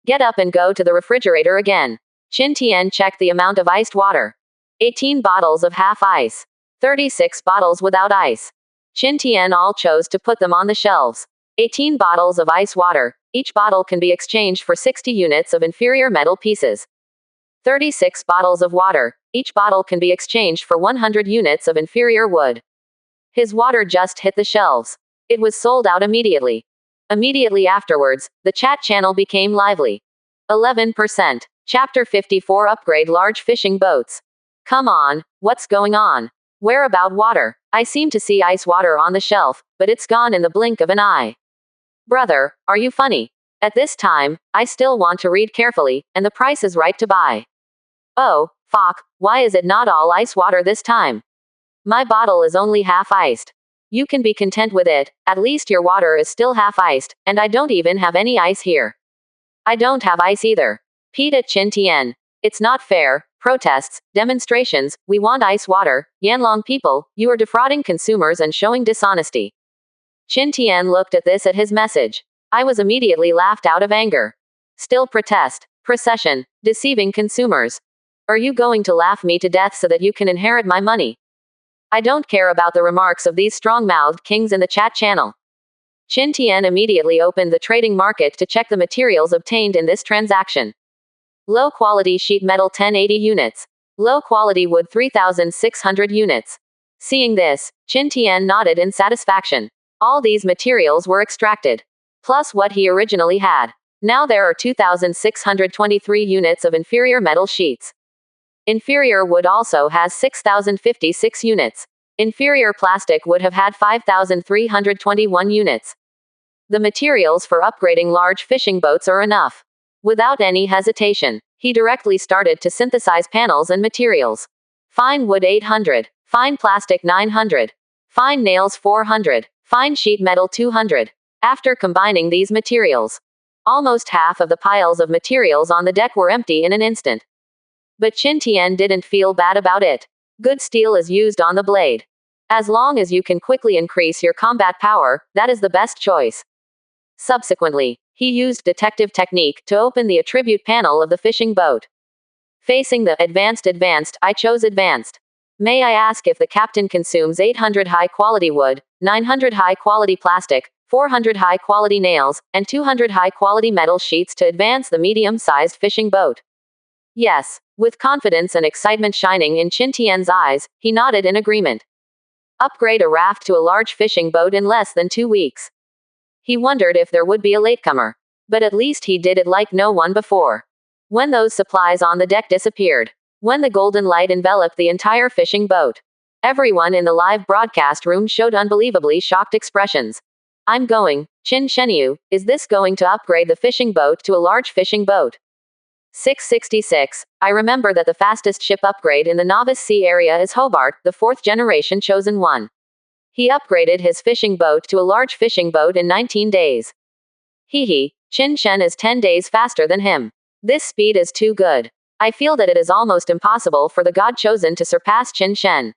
Get up and go to the refrigerator again. Qin Tian checked the amount of iced water. 18 bottles of half ice. 36 bottles without ice. Qin Tian all chose to put them on the shelves. 18 bottles of ice water. Each bottle can be exchanged for 60 units of inferior metal pieces. 36 bottles of water. Each bottle can be exchanged for 100 units of inferior wood. His water just hit the shelves. It was sold out immediately. Immediately afterwards, the chat channel became lively. 11%. Chapter 54 Upgrade Large Fishing Boats. Come on, what's going on? Where about water? I seem to see ice water on the shelf, but it's gone in the blink of an eye. Brother, are you funny? At this time, I still want to read carefully, and the price is right to buy. Oh, fuck, why is it not all ice water this time? My bottle is only half iced. You can be content with it, at least your water is still half iced, and I don't even have any ice here. I don't have ice either. Peta Qin Tian. It's not fair. Protests, demonstrations, we want ice water. Yanlong people, you are defrauding consumers and showing dishonesty. Qin Tian looked at this at his message. I was immediately laughed out of anger. Still protest. Procession. Deceiving consumers. Are you going to laugh me to death so that you can inherit my money? I don't care about the remarks of these strong-mouthed kings in the chat channel. Qin Tian immediately opened the trading market to check the materials obtained in this transaction. Low-quality sheet metal 1080 units. Low-quality wood 3600 units. Seeing this, Qin Tian nodded in satisfaction. All these materials were extracted. Plus what he originally had. Now there are 2623 units of inferior metal sheets. Inferior wood also has 6056 units. Inferior plastic would have had 5321 units. The materials for upgrading large fishing boats are enough. Without any hesitation, he directly started to synthesize panels and materials. Fine wood 800, fine plastic 900, fine nails 400, fine sheet metal 200. After combining these materials, almost half of the piles of materials on the deck were empty in an instant. But Qin Tian didn't feel bad about it. Good steel is used on the blade. As long as you can quickly increase your combat power, that is the best choice. Subsequently, he used detective technique to open the attribute panel of the fishing boat. Facing the advanced, I chose advanced. May I ask if the captain consumes 800 high-quality wood, 900 high-quality plastic, 400 high-quality nails, and 200 high-quality metal sheets to advance the medium-sized fishing boat? Yes. With confidence and excitement shining in Qin Tian's eyes, he nodded in agreement. Upgrade a raft to a large fishing boat in less than 2 weeks. He wondered if there would be a latecomer. But at least he did it like no one before. When those supplies on the deck disappeared. When the golden light enveloped the entire fishing boat. Everyone in the live broadcast room showed unbelievably shocked expressions. I'm going, Qin Shenyu, is this going to upgrade the fishing boat to a large fishing boat? 666. I remember that the fastest ship upgrade in the Novice Sea area is Hobart, the 4th generation chosen one. He upgraded his fishing boat to a large fishing boat in 19 days. Qin Shen is 10 days faster than him. This speed is too good. I feel that it is almost impossible for the god chosen to surpass Qin Shen.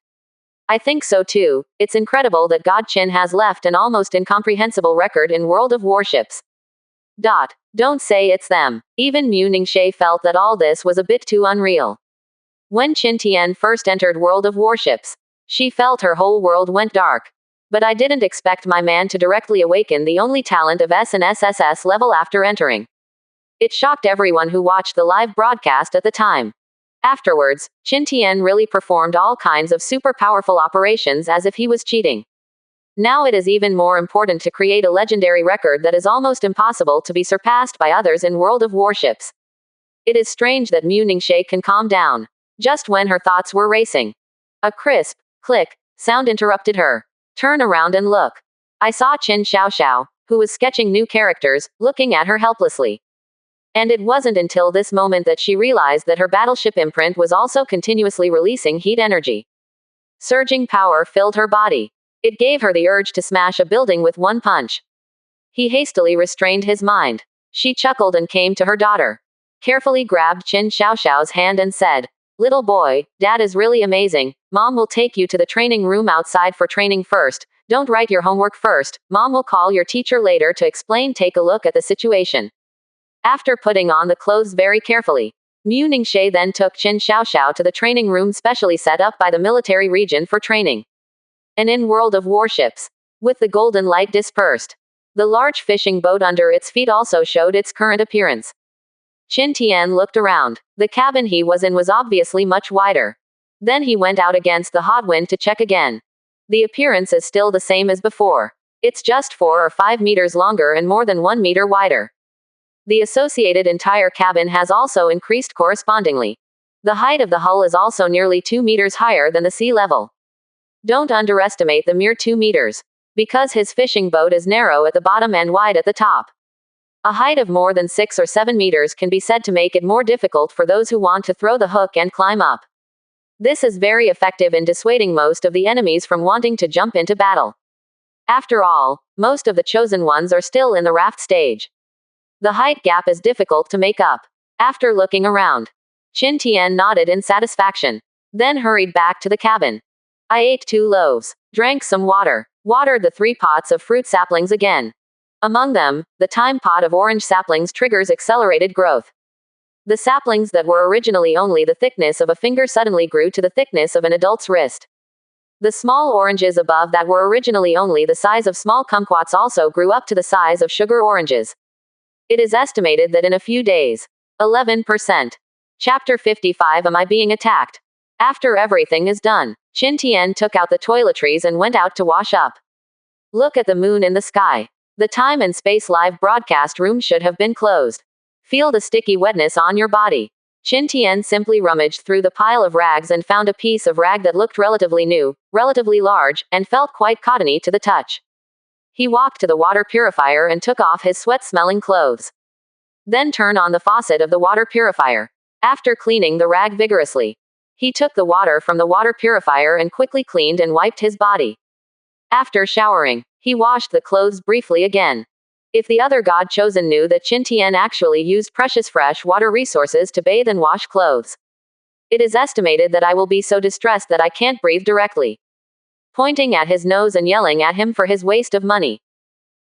I think so too. It's incredible that God Qin has left an almost incomprehensible record in World of Warships. Don't say it's them. Even Mu Ningxie felt that all this was a bit too unreal. When Qin Tian first entered World of Warships, she felt her whole world went dark. But I didn't expect my man to directly awaken the only talent of S and SSS level after entering. It shocked everyone who watched the live broadcast at the time. Afterwards, Qin Tian really performed all kinds of super powerful operations as if he was cheating. Now it is even more important to create a legendary record that is almost impossible to be surpassed by others in World of Warships. It is strange that Mu Ningxie can calm down just when her thoughts were racing. A crisp click sound interrupted her. Turn around and look. I saw Qin Xiaoxiao, who was sketching new characters, looking at her helplessly. And it wasn't until this moment that she realized that her battleship imprint was also continuously releasing heat energy. Surging power filled her body. It gave her the urge to smash a building with one punch. He hastily restrained his mind. She chuckled and came to her daughter. Carefully grabbed Qin Xiaoxiao's hand and said, "Little boy, Dad is really amazing. Mom will take you to the training room outside for training first. Don't write your homework first. Mom will call your teacher later to explain. Take a look at the situation." After putting on the clothes very carefully, Mu Ningxie then took Qin Xiaoxiao to the training room specially set up by the military region for training. And in World of Warships, with the golden light dispersed, the large fishing boat under its feet also showed its current appearance. Qin Tian looked around. The cabin he was in was obviously much wider. Then he went out against the hot wind to check again. The appearance is still the same as before. It's just 4 or 5 meters longer and more than 1 meter wider. The associated entire cabin has also increased correspondingly. The height of the hull is also nearly 2 meters higher than the sea level. Don't underestimate the mere 2 meters, because his fishing boat is narrow at the bottom and wide at the top. A height of more than 6 or 7 meters can be said to make it more difficult for those who want to throw the hook and climb up. This is very effective in dissuading most of the enemies from wanting to jump into battle. After all, most of the chosen ones are still in the raft stage. The height gap is difficult to make up. After looking around, Qin Tian nodded in satisfaction, then hurried back to the cabin. I ate 2 loaves, drank some water, watered the 3 pots of fruit saplings again. Among them, the time pot of orange saplings triggers accelerated growth. The saplings that were originally only the thickness of a finger suddenly grew to the thickness of an adult's wrist. The small oranges above that were originally only the size of small kumquats also grew up to the size of sugar oranges. It is estimated that in a few days, 11%. Chapter 55. Am I being attacked? After everything is done, Qin Tian took out the toiletries and went out to wash up. Look at the moon in the sky. The time and space live broadcast room should have been closed. Feel the sticky wetness on your body. Qin Tian simply rummaged through the pile of rags and found a piece of rag that looked relatively new, relatively large, and felt quite cottony to the touch. He walked to the water purifier and took off his sweat-smelling clothes. Then turned on the faucet of the water purifier. After cleaning the rag vigorously, he took the water from the water purifier and quickly cleaned and wiped his body. After showering, he washed the clothes briefly again. If the other god chosen knew that Qin Tian actually used precious fresh water resources to bathe and wash clothes, it is estimated that I will be so distressed that I can't breathe directly. Pointing at his nose and yelling at him for his waste of money.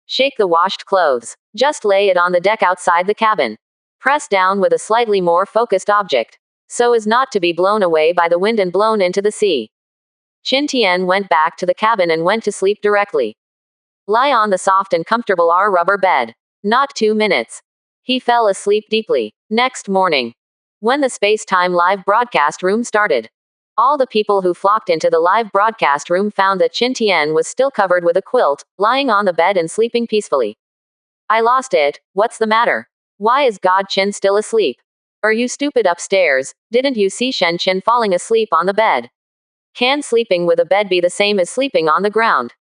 Shake the washed clothes. Just lay it on the deck outside the cabin. Press down with a slightly more focused object, so as not to be blown away by the wind and blown into the sea. Qin Tian went back to the cabin and went to sleep directly. Lie on the soft and comfortable rubber bed. Not 2 minutes. He fell asleep deeply. Next morning, when the space-time live broadcast room started, all the people who flocked into the live broadcast room found that Qin Tian was still covered with a quilt, lying on the bed and sleeping peacefully. I lost it. What's the matter? Why is God Qin still asleep? Are you stupid upstairs? Didn't you see Shen Qin falling asleep on the bed? Can sleeping with a bed be the same as sleeping on the ground?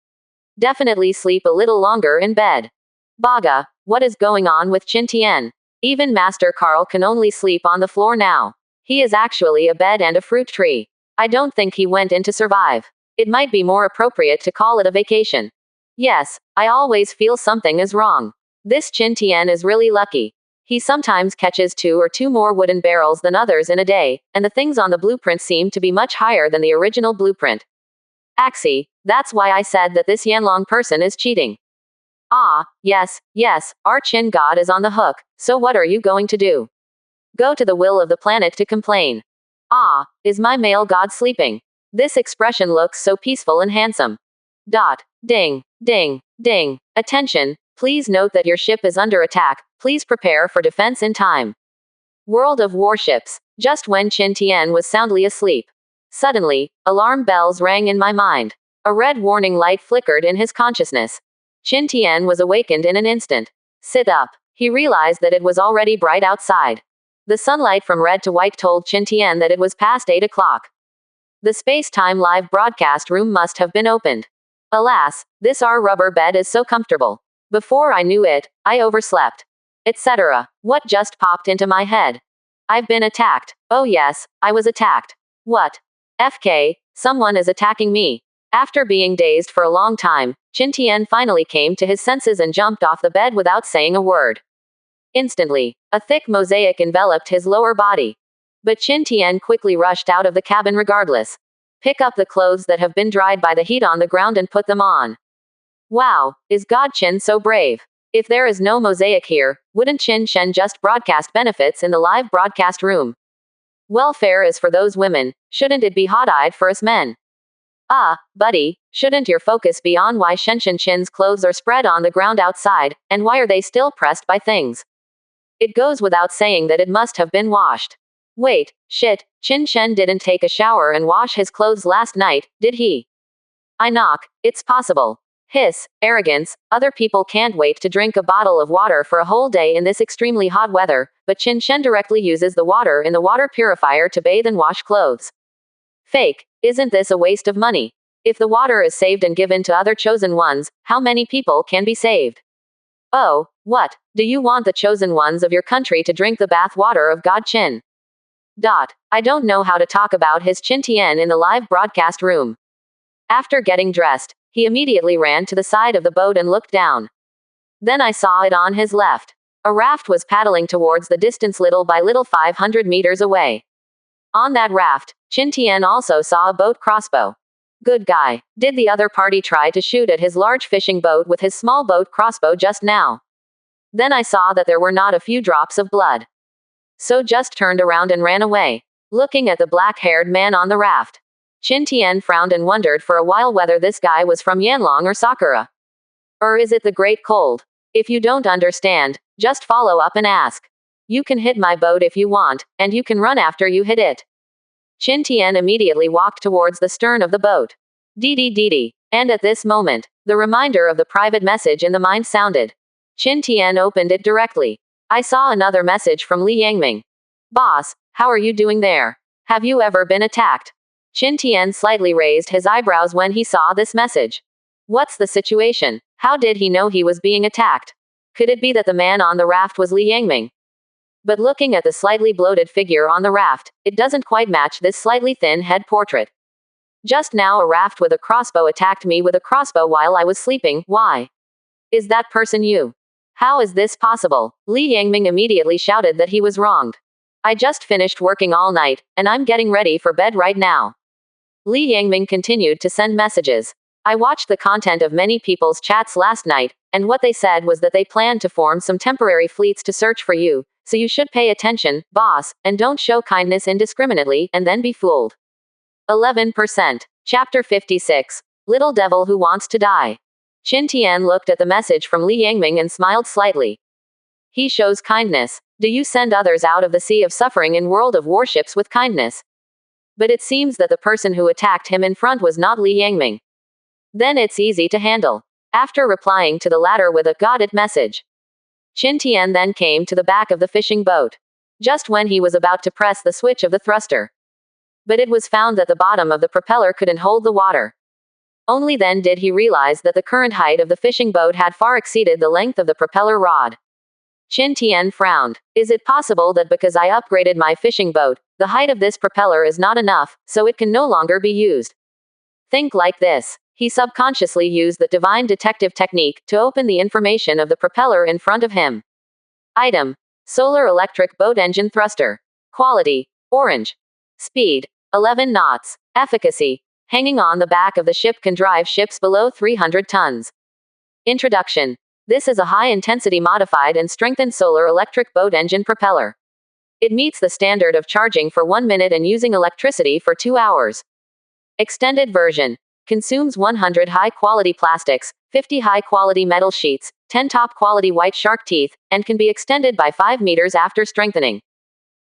Definitely sleep a little longer in bed. Baga, what is going on with Qin Tian? Even Master Carl can only sleep on the floor now. He is actually a bed and a fruit tree. I don't think he went in to survive. It might be more appropriate to call it a vacation. Yes, I always feel something is wrong. This Qin Tian is really lucky. He sometimes catches two more wooden barrels than others in a day, and the things on the blueprint seem to be much higher than the original blueprint. Axie, that's why I said that this Yanlong person is cheating. Ah, yes, our Qin god is on the hook, so what are you going to do? Go to the will of the planet to complain. Ah, is my male god sleeping? This expression looks so peaceful and handsome. Dot. Ding, ding, ding. Attention, please note that your ship is under attack, please prepare for defense in time. World of Warships. Just when Qin Tian was soundly asleep. Suddenly, alarm bells rang in my mind. A red warning light flickered in his consciousness. Qin Tian was awakened in an instant. Sit up. He realized that it was already bright outside. The sunlight from red to white told Qin Tian that it was past 8 o'clock. The space-time live broadcast room must have been opened. Alas, this our rubber bed is so comfortable. Before I knew it, I overslept. Etc. What just popped into my head? I've been attacked. Oh yes, I was attacked. What? FK, someone is attacking me. After being dazed for a long time, Qin Tian finally came to his senses and jumped off the bed without saying a word. Instantly, a thick mosaic enveloped his lower body. But Qin Tian quickly rushed out of the cabin regardless. Pick up the clothes that have been dried by the heat on the ground and put them on. Wow, is God Qin so brave? If there is no mosaic here, wouldn't Qin Shen just broadcast benefits in the live broadcast room? Welfare is for those women, shouldn't it be hot-eyed for us men? Buddy, shouldn't your focus be on why Shenshin Qin's clothes are spread on the ground outside, and why are they still pressed by things? It goes without saying that it must have been washed. Wait, shit, Qin Shen didn't take a shower and wash his clothes last night, did he? I knock, it's possible. Hiss, arrogance, other people can't wait to drink a bottle of water for a whole day in this extremely hot weather, but Qin Shen directly uses the water in the water purifier to bathe and wash clothes. Fake, isn't this a waste of money? If the water is saved and given to other chosen ones, how many people can be saved? Oh, what, do you want the chosen ones of your country to drink the bath water of God Qin? I don't know how to talk about his Qin Tian in the live broadcast room. After getting dressed, he immediately ran to the side of the boat and looked down. Then I saw it on his left. A raft was paddling towards the distance little by little 500 meters away. On that raft, Qin Tian also saw a boat crossbow. Good guy. Did the other party try to shoot at his large fishing boat with his small boat crossbow just now? Then I saw that there were not a few drops of blood. So just turned around and ran away. Looking at the black-haired man on the raft, Qin Tian frowned and wondered for a while whether this guy was from Yanlong or Sakura. Or is it the Great Cold? If you don't understand, just follow up and ask. You can hit my boat if you want, and you can run after you hit it. Qin Tian immediately walked towards the stern of the boat. Dee. And at this moment, the reminder of the private message in the mind sounded. Qin Tian opened it directly. I saw another message from Li Yangming. Boss, how are you doing there? Have you ever been attacked? Qin Tian slightly raised his eyebrows when he saw this message. What's the situation? How did he know he was being attacked? Could it be that the man on the raft was Li Yangming? But looking at the slightly bloated figure on the raft, it doesn't quite match this slightly thin head portrait. Just now a raft with a crossbow attacked me with a crossbow while I was sleeping, why? Is that person you? How is this possible? Li Yangming immediately shouted that he was wronged. I just finished working all night, and I'm getting ready for bed right now. Li Yangming continued to send messages. I watched the content of many people's chats last night, and what they said was that they planned to form some temporary fleets to search for you, so you should pay attention, boss, and don't show kindness indiscriminately, and then be fooled. 11%. Chapter 56. Little Devil Who Wants to Die. Qin Tian looked at the message from Li Yangming and smiled slightly. He shows kindness. Do you send others out of the sea of suffering in World of Warships with kindness? But it seems that the person who attacked him in front was not Li Yangming. Then it's easy to handle. After replying to the latter with a "got it" message, Qin Tian then came to the back of the fishing boat. Just when he was about to press the switch of the thruster. But it was found that the bottom of the propeller couldn't hold the water. Only then did he realize that the current height of the fishing boat had far exceeded the length of the propeller rod. Qin Tian frowned. Is it possible that because I upgraded my fishing boat, the height of this propeller is not enough, so it can no longer be used? Think like this. He subconsciously used the divine detective technique to open the information of the propeller in front of him. Item. Solar electric boat engine thruster. Quality, orange. Speed, 11 knots. Efficacy, hanging on the back of the ship can drive ships below 300 tons. Introduction. This is a high-intensity modified and strengthened solar electric boat engine propeller. It meets the standard of charging for 1 minute and using electricity for 2 hours. Extended version. Consumes 100 high-quality plastics, 50 high-quality metal sheets, 10 top-quality white shark teeth, and can be extended by 5 meters after strengthening.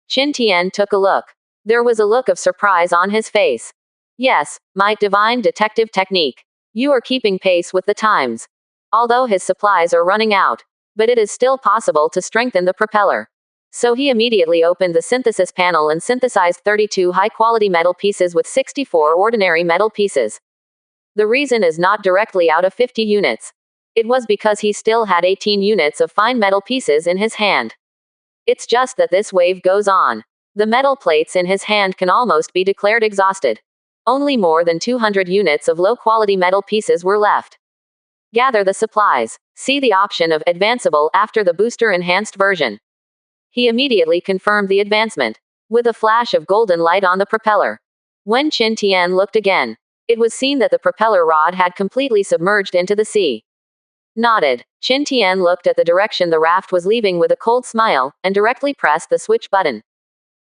Qin Tian took a look. There was a look of surprise on his face. Yes, my divine detective technique. You are keeping pace with the times. Although his supplies are running out. But it is still possible to strengthen the propeller. So he immediately opened the synthesis panel and synthesized 32 high-quality metal pieces with 64 ordinary metal pieces. The reason is not directly out of 50 units. It was because he still had 18 units of fine metal pieces in his hand. It's just that this wave goes on. The metal plates in his hand can almost be declared exhausted. Only more than 200 units of low-quality metal pieces were left. Gather the supplies. See the option of advanceable after the booster enhanced version. He immediately confirmed the advancement, with a flash of golden light on the propeller. When Qin Tian looked again, it was seen that the propeller rod had completely submerged into the sea. Nodded, Qin Tian looked at the direction the raft was leaving with a cold smile, and directly pressed the switch button.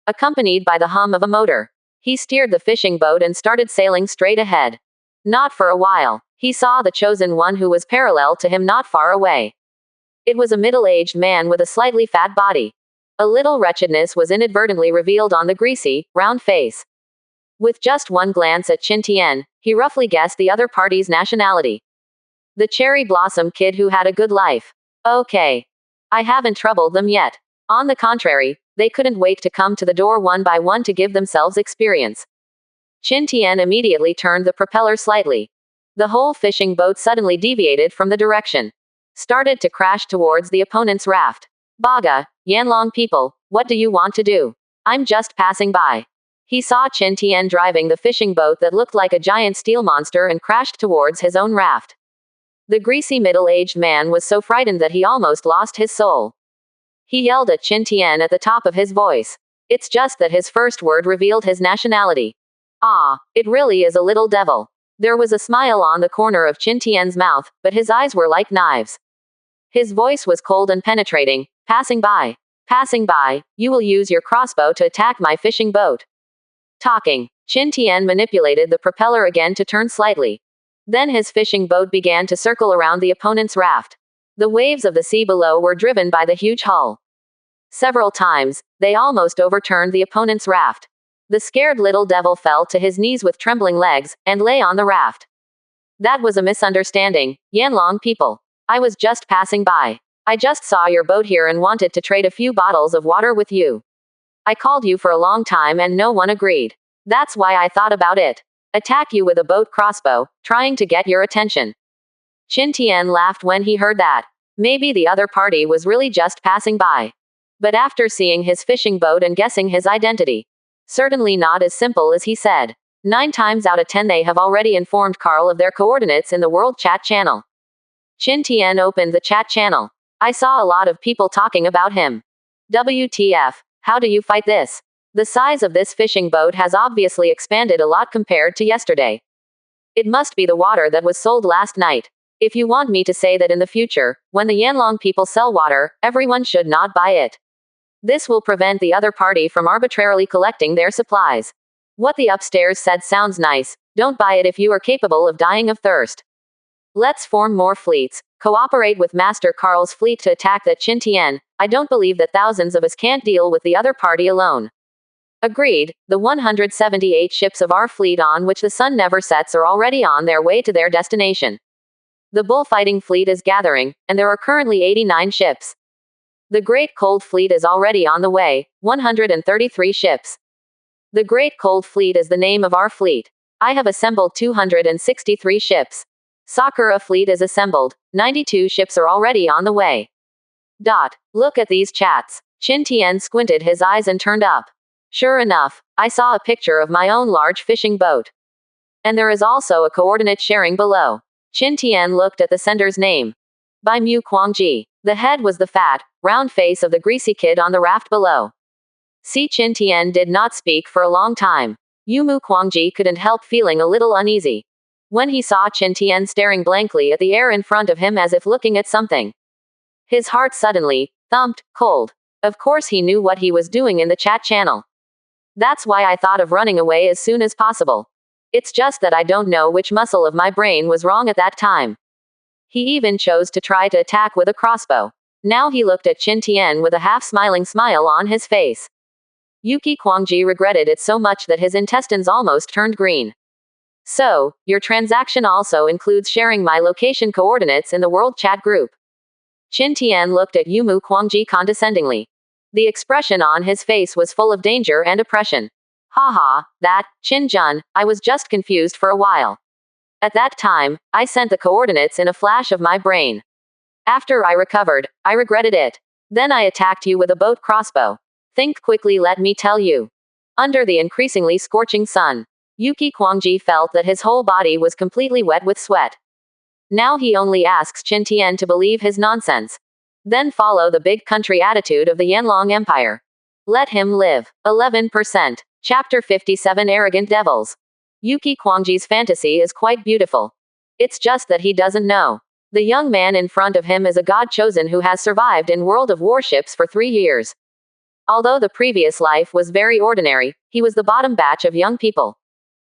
Accompanied by the hum of a motor, he steered the fishing boat and started sailing straight ahead. Not for a while, he saw the chosen one who was parallel to him not far away. It was a middle-aged man with a slightly fat body. A little wretchedness was inadvertently revealed on the greasy, round face. With just one glance at Qin Tian, he roughly guessed the other party's nationality. The cherry blossom kid who had a good life. Okay. I haven't troubled them yet. On the contrary, they couldn't wait to come to the door one by one to give themselves experience. Qin Tian immediately turned the propeller slightly. The whole fishing boat suddenly deviated from the direction. Started to crash towards the opponent's raft. Baga, Yanlong people, what do you want to do? I'm just passing by. He saw Qin Tian driving the fishing boat that looked like a giant steel monster and crashed towards his own raft. The greasy middle-aged man was so frightened that he almost lost his soul. He yelled at Qin Tian at the top of his voice. It's just that his first word revealed his nationality. Ah, it really is a little devil. There was a smile on the corner of Qin Tian's mouth, but his eyes were like knives. His voice was cold and penetrating. Passing by. Passing by, you will use your crossbow to attack my fishing boat. Talking, Qin Tian manipulated the propeller again to turn slightly. Then his fishing boat began to circle around the opponent's raft. The waves of the sea below were driven by the huge hull. Several times, they almost overturned the opponent's raft. The scared little devil fell to his knees with trembling legs, and lay on the raft. That was a misunderstanding, Yanlong people. I was just passing by. I just saw your boat here and wanted to trade a few bottles of water with you. I called you for a long time and no one agreed. That's why I thought about it. Attack you with a boat crossbow, trying to get your attention. Qin Tian laughed when he heard that. Maybe the other party was really just passing by. But after seeing his fishing boat and guessing his identity, certainly not as simple as he said. 9 times out of 10 they have already informed Carl of their coordinates in the world chat channel. Qin Tian opened the chat channel. I saw a lot of people talking about him. WTF, how do you fight this? The size of this fishing boat has obviously expanded a lot compared to yesterday. It must be the water that was sold last night. If you want me to say that in the future, when the Yanlong people sell water, everyone should not buy it. This will prevent the other party from arbitrarily collecting their supplies. What the upstairs said sounds nice. Don't buy it if you are capable of dying of thirst. Let's form more fleets. Cooperate with Master Carl's fleet to attack that Qin Tian. I don't believe that thousands of us can't deal with the other party alone. Agreed. The 178 ships of our fleet on which the sun never sets are already on their way to their destination. The bullfighting fleet is gathering, and there are currently 89 ships. The Great Cold Fleet is already on the way, 133 ships. The Great Cold Fleet is the name of our fleet. I have assembled 263 ships. Sakura fleet is assembled, 92 ships are already on the way. Look at these chats. Qin Tian squinted his eyes and turned up. Sure enough, I saw a picture of my own large fishing boat. And there is also a coordinate sharing below. Qin Tian looked at the sender's name. by Mu Kuangji. The head was the fat, round face of the greasy kid on the raft below. Si Qin Tian did not speak for a long time. Mu Kuangji couldn't help feeling a little uneasy when he saw Qin Tian staring blankly at the air in front of him as if looking at something. His heart suddenly thumped cold. Of course he knew what he was doing in the chat channel. That's why I thought of running away as soon as possible. It's just that I don't know which muscle of my brain was wrong at that time. He even chose to try to attack with a crossbow. Now he looked at Qin Tian with a half-smiling smile on his face. Yuki Kuangji regretted it so much that his intestines almost turned green. So, your transaction also includes sharing my location coordinates in the world chat group. Qin Tian looked at Yumu Kuangji condescendingly. The expression on his face was full of danger and oppression. Haha, Qin Jun, I was just confused for a while. At that time, I sent the coordinates in a flash of my brain. After I recovered, I regretted it. Then I attacked you with a boat crossbow. Think quickly, let me tell you. Under the increasingly scorching sun, Yuki Kuangji felt that his whole body was completely wet with sweat. Now he only asks Qin Tian to believe his nonsense. Then follow the big country attitude of the Yanlong Empire. Let him live. 11%. Chapter 57 Arrogant Devils. Yuki Kuangji's fantasy is quite beautiful. It's just that he doesn't know. The young man in front of him is a god chosen who has survived in World of Warships for 3 years. Although the previous life was very ordinary, he was the bottom batch of young people.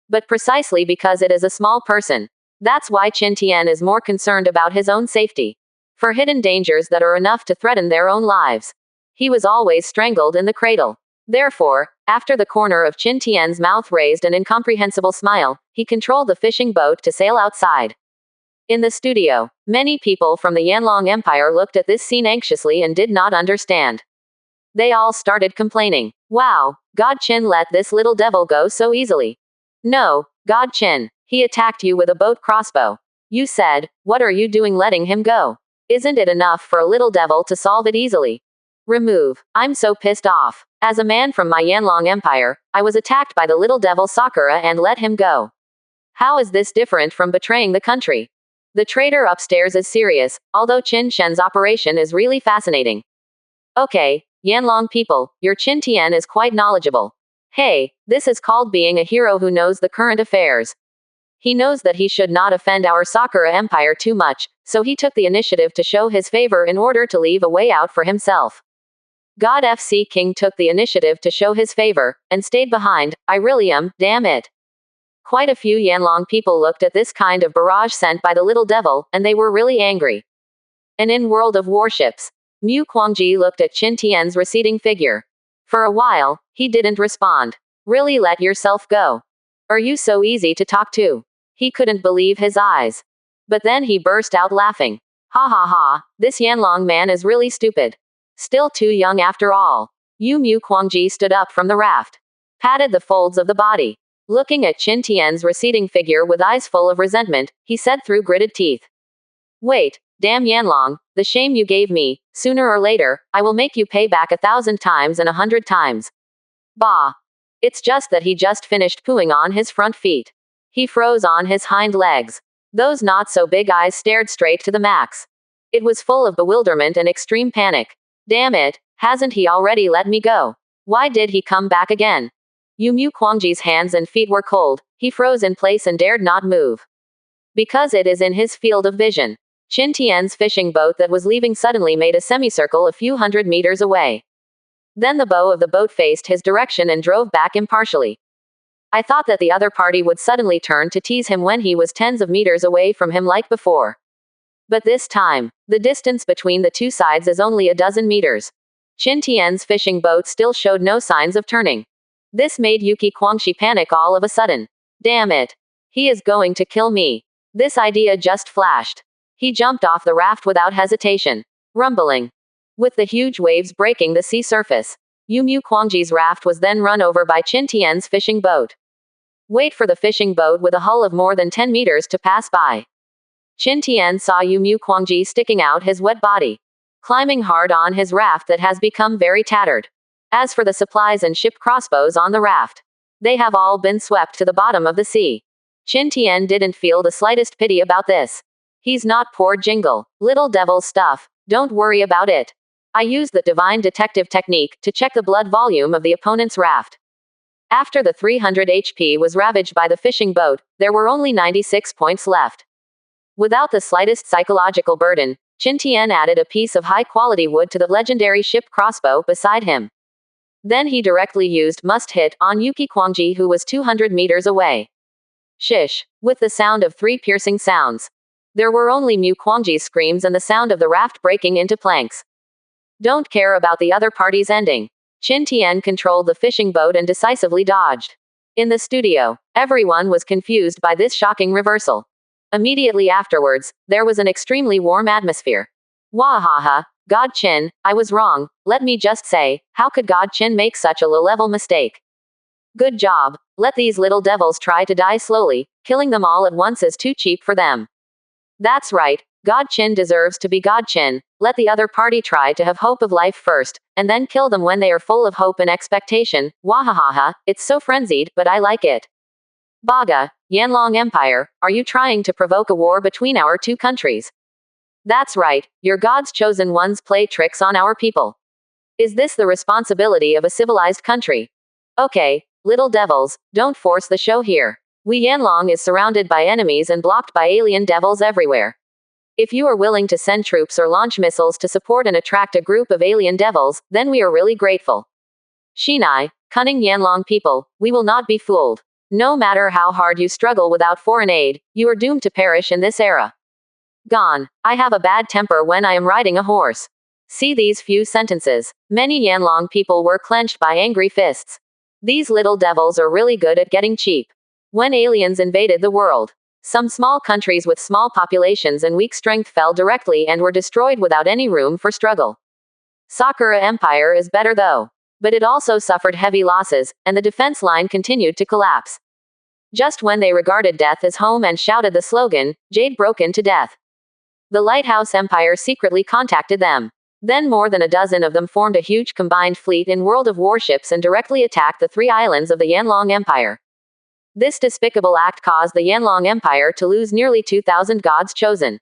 But precisely because it is a small person, that's why Qin Tian is more concerned about his own safety. For hidden dangers that are enough to threaten their own lives, he was always strangled in the cradle. Therefore, after the corner of Qin Tian's mouth raised an incomprehensible smile, he controlled the fishing boat to sail outside. In the studio, many people from the Yanlong Empire looked at this scene anxiously and did not understand. They all started complaining. Wow, God Qin let this little devil go so easily. No, God Qin, he attacked you with a boat crossbow. You said, what are you doing letting him go? Isn't it enough for a little devil to solve it easily? Remove. I'm so pissed off. As a man from my Yanlong Empire, I was attacked by the little devil Sakura and let him go. How is this different from betraying the country? The traitor upstairs is serious, although Qin Shen's operation is really fascinating. Okay, Yanlong people, your Qin Tian is quite knowledgeable. Hey, this is called being a hero who knows the current affairs. He knows that he should not offend our Sakura Empire too much, so he took the initiative to show his favor in order to leave a way out for himself. God FC King took the initiative to show his favor, and stayed behind. I really am, damn it. Quite a few Yanlong people looked at this kind of barrage sent by the little devil, and they were really angry. And in World of Warships, Mu Kuangji looked at Qin Tian's receding figure. For a while, he didn't respond. Really let yourself go. Are you so easy to talk to? He couldn't believe his eyes. But then he burst out laughing. Ha ha ha, this Yanlong man is really stupid. Still too young after all. Mu Kuangji stood up from the raft. Patted the folds of the body. Looking at Qin Tian's receding figure with eyes full of resentment, he said through gritted teeth. Wait, damn Yanlong, the shame you gave me, sooner or later, I will make you pay back 1,000 times and 100 times. Bah. It's just that he just finished pooing on his front feet. He froze on his hind legs. Those not so big eyes stared straight to the max. It was full of bewilderment and extreme panic. Damn it, hasn't he already let me go? Why did he come back again? Mu Kuangji's hands and feet were cold, he froze in place and dared not move. Because it is in his field of vision. Qin Tian's fishing boat that was leaving suddenly made a semicircle a few hundred meters away. Then the bow of the boat faced his direction and drove back impartially. I thought that the other party would suddenly turn to tease him when he was tens of meters away from him like before. But this time, the distance between the two sides is only a dozen meters. Qin Tian's fishing boat still showed no signs of turning. This made Yuki Kuangji panic all of a sudden. Damn it. He is going to kill me. This idea just flashed. He jumped off the raft without hesitation. Rumbling. With the huge waves breaking the sea surface. Mu Kuangji's raft was then run over by Qin Tian's fishing boat. Wait for the fishing boat with a hull of more than 10 meters to pass by. Qin Tian saw Mu Kuangji sticking out his wet body, climbing hard on his raft that has become very tattered. As for the supplies and ship crossbows on the raft, they have all been swept to the bottom of the sea. Qin Tian didn't feel the slightest pity about this. He's not poor Jingle. Little devil stuff. Don't worry about it. I used the divine detective technique to check the blood volume of the opponent's raft. After the 300 HP was ravaged by the fishing boat, there were only 96 points left. Without the slightest psychological burden, Qin Tian added a piece of high-quality wood to the legendary ship crossbow beside him. Then he directly used must-hit on Yuki Kuangji, who was 200 meters away. Shish! With the sound of 3 piercing sounds. There were only Mu Kuangji's screams and the sound of the raft breaking into planks. Don't care about the other party's ending. Qin Tian controlled the fishing boat and decisively dodged. In the studio, everyone was confused by this shocking reversal. Immediately afterwards, there was an extremely warm atmosphere. Wahaha, God Qin, I was wrong. Let me just say, how could God Qin make such a low-level mistake? Good job. Let these little devils try to die slowly. Killing them all at once is too cheap for them. That's right. God Qin deserves to be God Qin. Let the other party try to have hope of life first, and then kill them when they are full of hope and expectation. Wahahaha, it's so frenzied, but I like it. Baga, Yanlong Empire, are you trying to provoke a war between our two countries? That's right, your God's chosen ones play tricks on our people. Is this the responsibility of a civilized country? Okay, little devils, don't force the show here. Yanlong is surrounded by enemies and blocked by alien devils everywhere. If you are willing to send troops or launch missiles to support and attract a group of alien devils, then we are really grateful. Shinai, cunning Yanlong people, we will not be fooled. No matter how hard you struggle without foreign aid, you are doomed to perish in this era. Gone. I have a bad temper when I am riding a horse. See these few sentences. Many Yanlong people were clenched by angry fists. These little devils are really good at getting cheap. When aliens invaded the world, some small countries with small populations and weak strength fell directly and were destroyed without any room for struggle. Sakura Empire is better though. But it also suffered heavy losses, and the defense line continued to collapse. Just when they regarded death as home and shouted the slogan, Jade broke into death. The Lighthouse Empire secretly contacted them. Then more than a dozen of them formed a huge combined fleet in World of Warships and directly attacked the 3 islands of the Yanlong Empire. This despicable act caused the Yanlong Empire to lose nearly 2,000 gods chosen.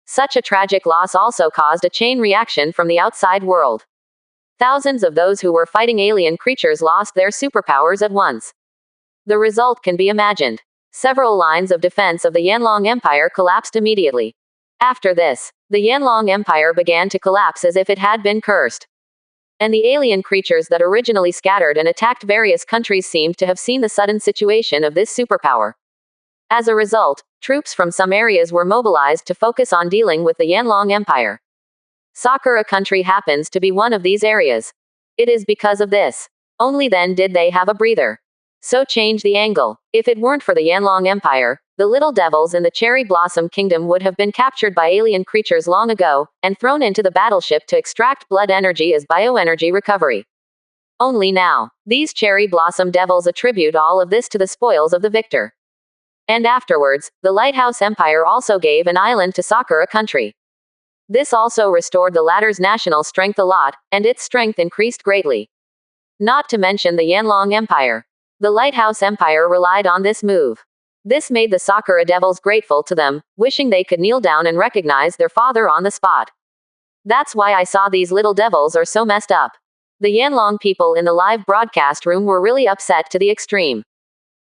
Such a tragic loss also caused a chain reaction from the outside world. Thousands of those who were fighting alien creatures lost their superpowers at once. The result can be imagined. Several lines of defense of the Yanlong Empire collapsed immediately. After this, the Yanlong Empire began to collapse as if it had been cursed. And the alien creatures that originally scattered and attacked various countries seemed to have seen the sudden situation of this superpower. As a result, troops from some areas were mobilized to focus on dealing with the Yanlong Empire. Sakura country happens to be one of these areas. It is because of this. Only then did they have a breather. So change the angle. If it weren't for the Yanlong Empire, the little devils in the Cherry Blossom Kingdom would have been captured by alien creatures long ago, and thrown into the battleship to extract blood energy as bioenergy recovery. Only now, these Cherry Blossom devils attribute all of this to the spoils of the victor. And afterwards, the Lighthouse Empire also gave an island to Sakura country. This also restored the latter's national strength a lot, and its strength increased greatly. Not to mention the Yanlong Empire. The Lighthouse Empire relied on this move. This made the Sakura devils grateful to them, wishing they could kneel down and recognize their father on the spot. That's why I saw these little devils are so messed up. The Yanlong people in the live broadcast room were really upset to the extreme.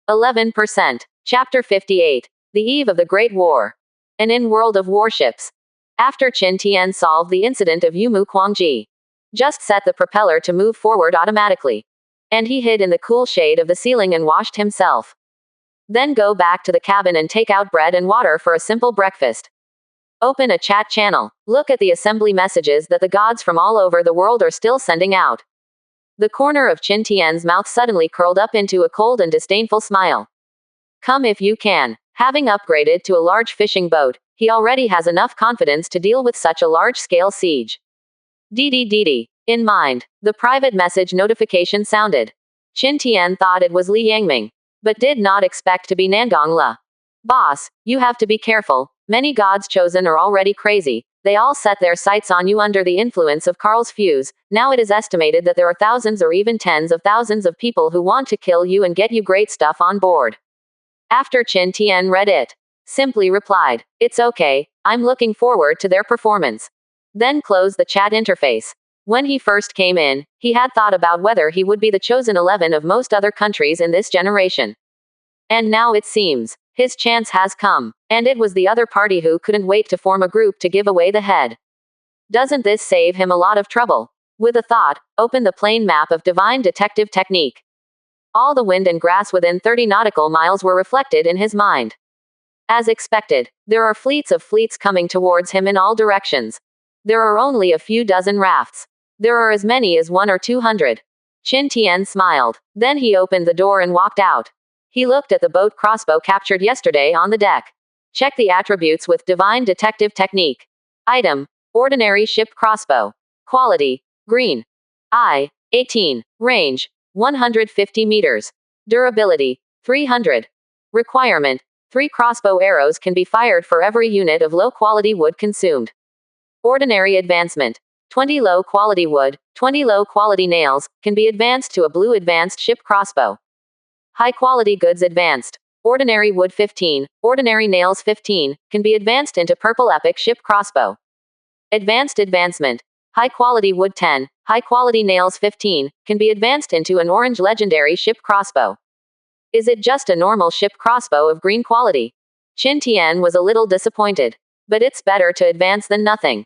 11%. Chapter 58. The Eve of the Great War. And in World of Warships. After Qin Tian solved the incident of Yumu Kuangji, just set the propeller to move forward automatically. And he hid in the cool shade of the ceiling and washed himself. Then go back to the cabin and take out bread and water for a simple breakfast. Open a chat channel. Look at the assembly messages that the gods from all over the world are still sending out. The corner of Qin Tian's mouth suddenly curled up into a cold and disdainful smile. Come if you can. Having upgraded to a large fishing boat, he already has enough confidence to deal with such a large-scale siege. DDDD. In mind, the private message notification sounded. Qin Tian thought it was Li Yangming, but did not expect to be Nangong La. Boss, you have to be careful. Many gods chosen are already crazy. They all set their sights on you under the influence of Karl's fuse. Now it is estimated that there are thousands or even tens of thousands of people who want to kill you and get you great stuff on board. After Qin Tian read it, simply replied, "It's okay, I'm looking forward to their performance." Then closed the chat interface. When he first came in, he had thought about whether he would be the chosen 11 of most other countries in this generation. And now it seems, his chance has come. And it was the other party who couldn't wait to form a group to give away the head. Doesn't this save him a lot of trouble? With a thought, open the plain map of divine detective technique. All the wind and grass within 30 nautical miles were reflected in his mind. As expected, there are fleets of fleets coming towards him in all directions. There are only a few dozen rafts. There are as many as 1 or 200. Qin Tian smiled. Then he opened the door and walked out. He looked at the boat crossbow captured yesterday on the deck. Check the attributes with divine detective technique. Item: ordinary ship crossbow. Quality: green. I, 18. Range: 150 meters. Durability: 300. Requirement: 3 crossbow arrows can be fired for every unit of low-quality wood consumed. Ordinary advancement: 20 low-quality wood, 20 low-quality nails, can be advanced to a blue advanced ship crossbow. High-quality goods advanced: ordinary wood 15, ordinary nails 15, can be advanced into purple epic ship crossbow. Advanced advancement: high-quality wood 10, high-quality nails 15, can be advanced into an orange legendary ship crossbow. Is it just a normal ship crossbow of green quality? Qin Tian was a little disappointed. But it's better to advance than nothing.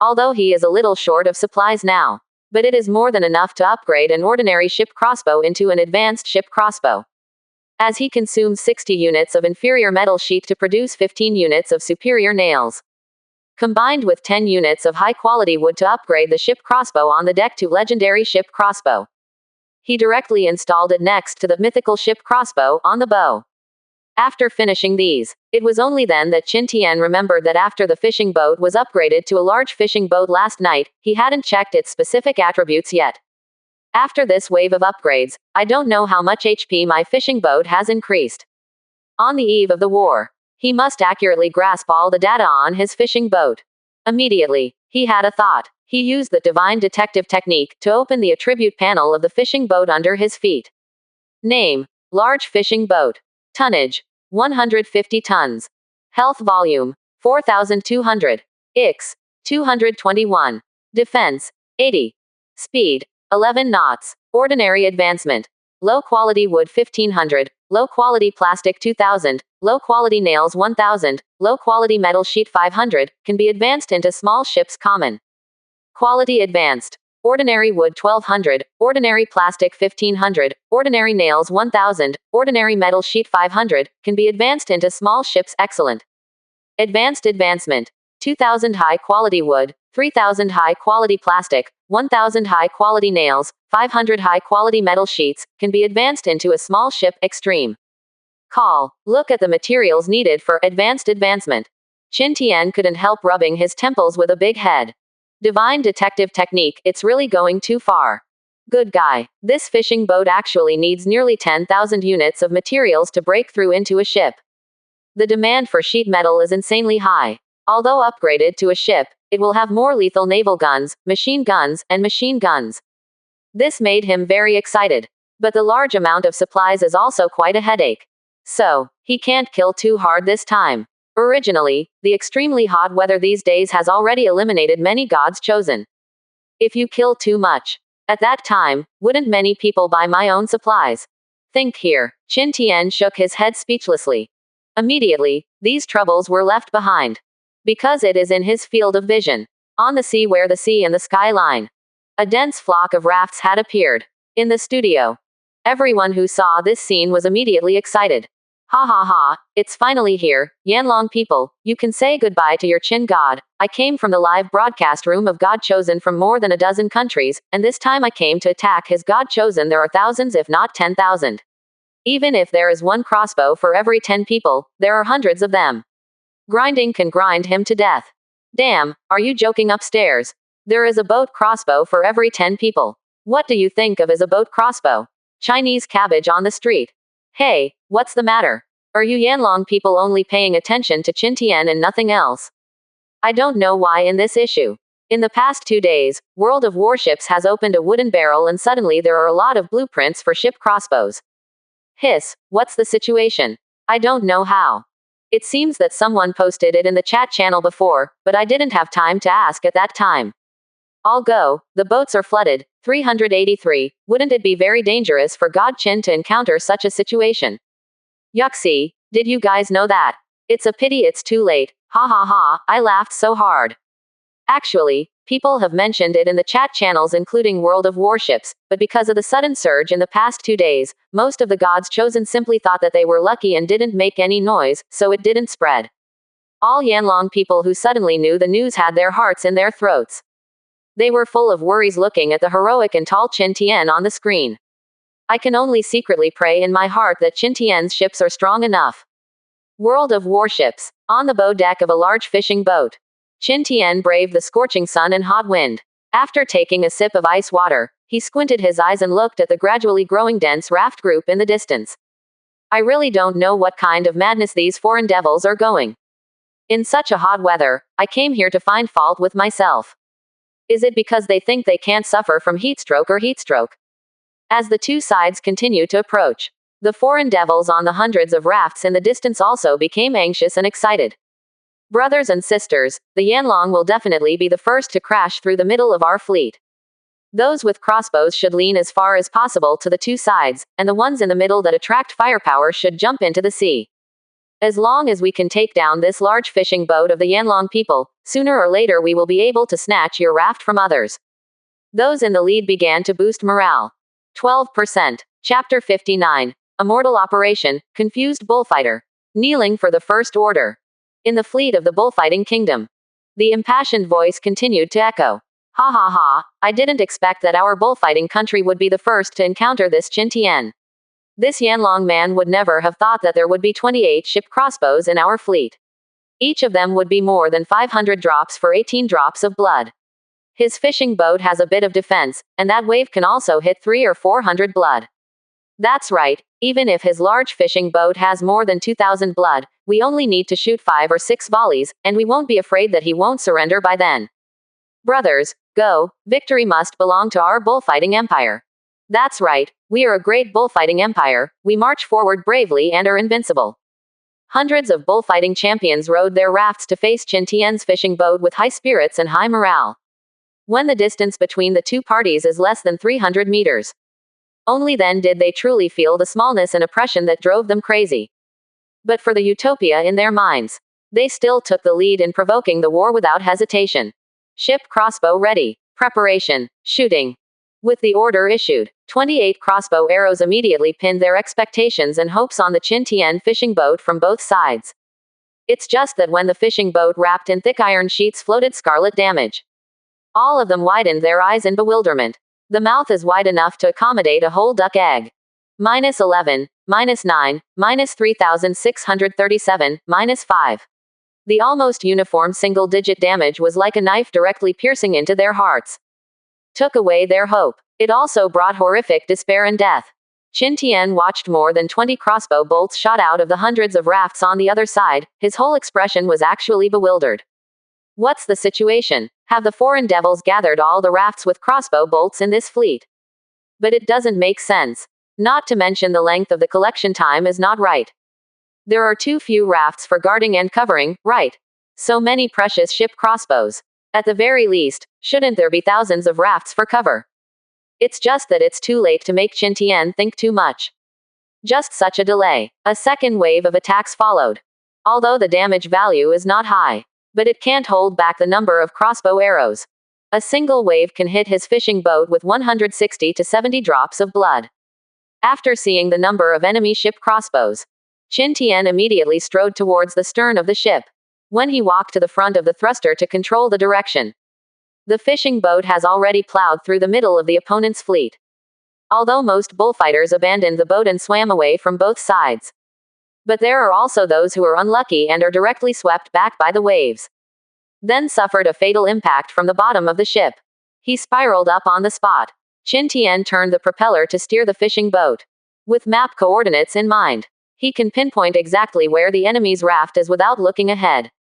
Although he is a little short of supplies now. But it is more than enough to upgrade an ordinary ship crossbow into an advanced ship crossbow. As he consumes 60 units of inferior metal sheet to produce 15 units of superior nails. Combined with 10 units of high-quality wood to upgrade the ship crossbow on the deck to legendary ship crossbow. He directly installed it next to the mythical ship crossbow on the bow. After finishing these, it was only then that Qin Tian remembered that after the fishing boat was upgraded to a large fishing boat last night, he hadn't checked its specific attributes yet. After this wave of upgrades, I don't know how much HP my fishing boat has increased. On the eve of the war, he must accurately grasp all the data on his fishing boat. Immediately, he had a thought. He used the divine detective technique to open the attribute panel of the fishing boat under his feet. Name: large fishing boat. Tonnage: 150 tons. Health volume: 4,200. Ix: 221. Defense: 80. Speed: 11 knots. Ordinary advancement: low quality wood 1500, low quality plastic 2000, low quality nails 1000, low quality metal sheet 500, can be advanced into small ships common. Quality advanced: ordinary wood 1200, ordinary plastic 1500, ordinary nails 1000, ordinary metal sheet 500, can be advanced into small ships excellent. Advanced advancement: 2000 high quality wood, 3000 high quality plastic, 1000 high quality nails, 500 high quality metal sheets, can be advanced into a small ship extreme. Call. Look at the materials needed for advanced advancement. Qin Tian couldn't help rubbing his temples with a big head. Divine detective technique, it's really going too far. Good guy. This fishing boat actually needs nearly 10,000 units of materials to break through into a ship. The demand for sheet metal is insanely high. Although upgraded to a ship, it will have more lethal naval guns, machine guns, and machine guns. This made him very excited. But the large amount of supplies is also quite a headache. So, he can't kill too hard this time. Originally, the extremely hot weather these days has already eliminated many gods chosen. If you kill too much, at that time, wouldn't many people buy my own supplies? Think here. Qin Tian shook his head speechlessly. Immediately, these troubles were left behind. Because it is in his field of vision. On the sea where the sea and the sky line. A dense flock of rafts had appeared. In the studio. Everyone who saw this scene was immediately excited. Ha ha ha, it's finally here, Yanlong people, you can say goodbye to your Qin god. I came from the live broadcast room of God chosen from more than a dozen countries, and this time I came to attack his God chosen. There are thousands if not 10,000. Even if there is one crossbow for every 10 people, there are hundreds of them. Grinding can grind him to death. Damn, are you joking upstairs? There is a boat crossbow for every 10 people. What do you think of as a boat crossbow? Chinese cabbage on the street. Hey, what's the matter? Are you Yanlong people only paying attention to Qin Tian and nothing else? I don't know why in this issue. In the past 2 days, World of Warships has opened a wooden barrel and suddenly there are a lot of blueprints for ship crossbows. Hiss, what's the situation? I don't know how. It seems that someone posted it in the chat channel before, but I didn't have time to ask at that time. I'll go. The boats are flooded. 383. Wouldn't it be very dangerous for God Chin to encounter such a situation? Yuxi, did you guys know that? It's a pity it's too late. Ha ha ha, I laughed so hard. Actually, people have mentioned it in the chat channels including World of Warships, but because of the sudden surge in the past 2 days, most of the gods chosen simply thought that they were lucky and didn't make any noise, so it didn't spread. All Yanlong people who suddenly knew the news had their hearts in their throats. They were full of worries looking at the heroic and tall Qin Tian on the screen. I can only secretly pray in my heart that Qin Tian's ships are strong enough. World of Warships. On the bow deck of a large fishing boat. Qin Tian braved the scorching sun and hot wind. After taking a sip of ice water, he squinted his eyes and looked at the gradually growing dense raft group in the distance. I really don't know what kind of madness these foreign devils are going. In such a hot weather, I came here to find fault with myself. Is it because they think they can't suffer from heatstroke or heatstroke? As the two sides continue to approach, the foreign devils on the hundreds of rafts in the distance also became anxious and excited. Brothers and sisters, the Yanlong will definitely be the first to crash through the middle of our fleet. Those with crossbows should lean as far as possible to the two sides, and the ones in the middle that attract firepower should jump into the sea. As long as we can take down this large fishing boat of the Yanlong people, sooner or later we will be able to snatch your raft from others. Those in the lead began to boost morale. 12%. Chapter 59. Immortal Operation, Confused Bullfighter. Kneeling for the First Order. In the fleet of the bullfighting kingdom. The impassioned voice continued to echo. Ha ha ha, I didn't expect that our bullfighting country would be the first to encounter this Qin Tian. This Yanlong man would never have thought that there would be 28 ship crossbows in our fleet. Each of them would be more than 500 drops for 18 drops of blood. His fishing boat has a bit of defense, and that wave can also hit 300 or 400 blood. That's right, even if his large fishing boat has more than 2,000 blood, we only need to shoot 5 or 6 volleys, and we won't be afraid that he won't surrender by then. Brothers, go, victory must belong to our bullfighting empire. That's right, we are a great bullfighting empire, we march forward bravely and are invincible. Hundreds of bullfighting champions rowed their rafts to face Qin Tian's fishing boat with high spirits and high morale. When the distance between the two parties is less than 300 meters. Only then did they truly feel the smallness and oppression that drove them crazy. But for the utopia in their minds, they still took the lead in provoking the war without hesitation. Ship crossbow ready. Preparation. Shooting. With the order issued, 28 crossbow arrows immediately pinned their expectations and hopes on the Qin Tian fishing boat from both sides. It's just that when the fishing boat wrapped in thick iron sheets floated scarlet damage. All of them widened their eyes in bewilderment. The mouth is wide enough to accommodate a whole duck egg. -11, -9, -3,637, -5. The almost uniform single-digit damage was like a knife directly piercing into their hearts. Took away their hope. It also brought horrific despair and death. Qin Tian watched more than 20 crossbow bolts shot out of the hundreds of rafts on the other side. His whole expression was actually bewildered. What's the situation? Have the foreign devils gathered all the rafts with crossbow bolts in this fleet? But it doesn't make sense. Not to mention the length of the collection time is not right. There are too few rafts for guarding and covering, right? So many precious ship crossbows. At the very least, shouldn't there be thousands of rafts for cover? It's just that it's too late to make Qin Tian think too much. Just such a delay. A second wave of attacks followed. Although the damage value is not high. But it can't hold back the number of crossbow arrows. A single wave can hit his fishing boat with 160 to 70 drops of blood. After seeing the number of enemy ship crossbows, Qin Tian immediately strode towards the stern of the ship. When he walked to the front of the thruster to control the direction, the fishing boat has already plowed through the middle of the opponent's fleet. Although most bullfighters abandoned the boat and swam away from both sides. But there are also those who are unlucky and are directly swept back by the waves. Then suffered a fatal impact from the bottom of the ship. He spiraled up on the spot. Qin Tian turned the propeller to steer the fishing boat. With map coordinates in mind, he can pinpoint exactly where the enemy's raft is without looking ahead.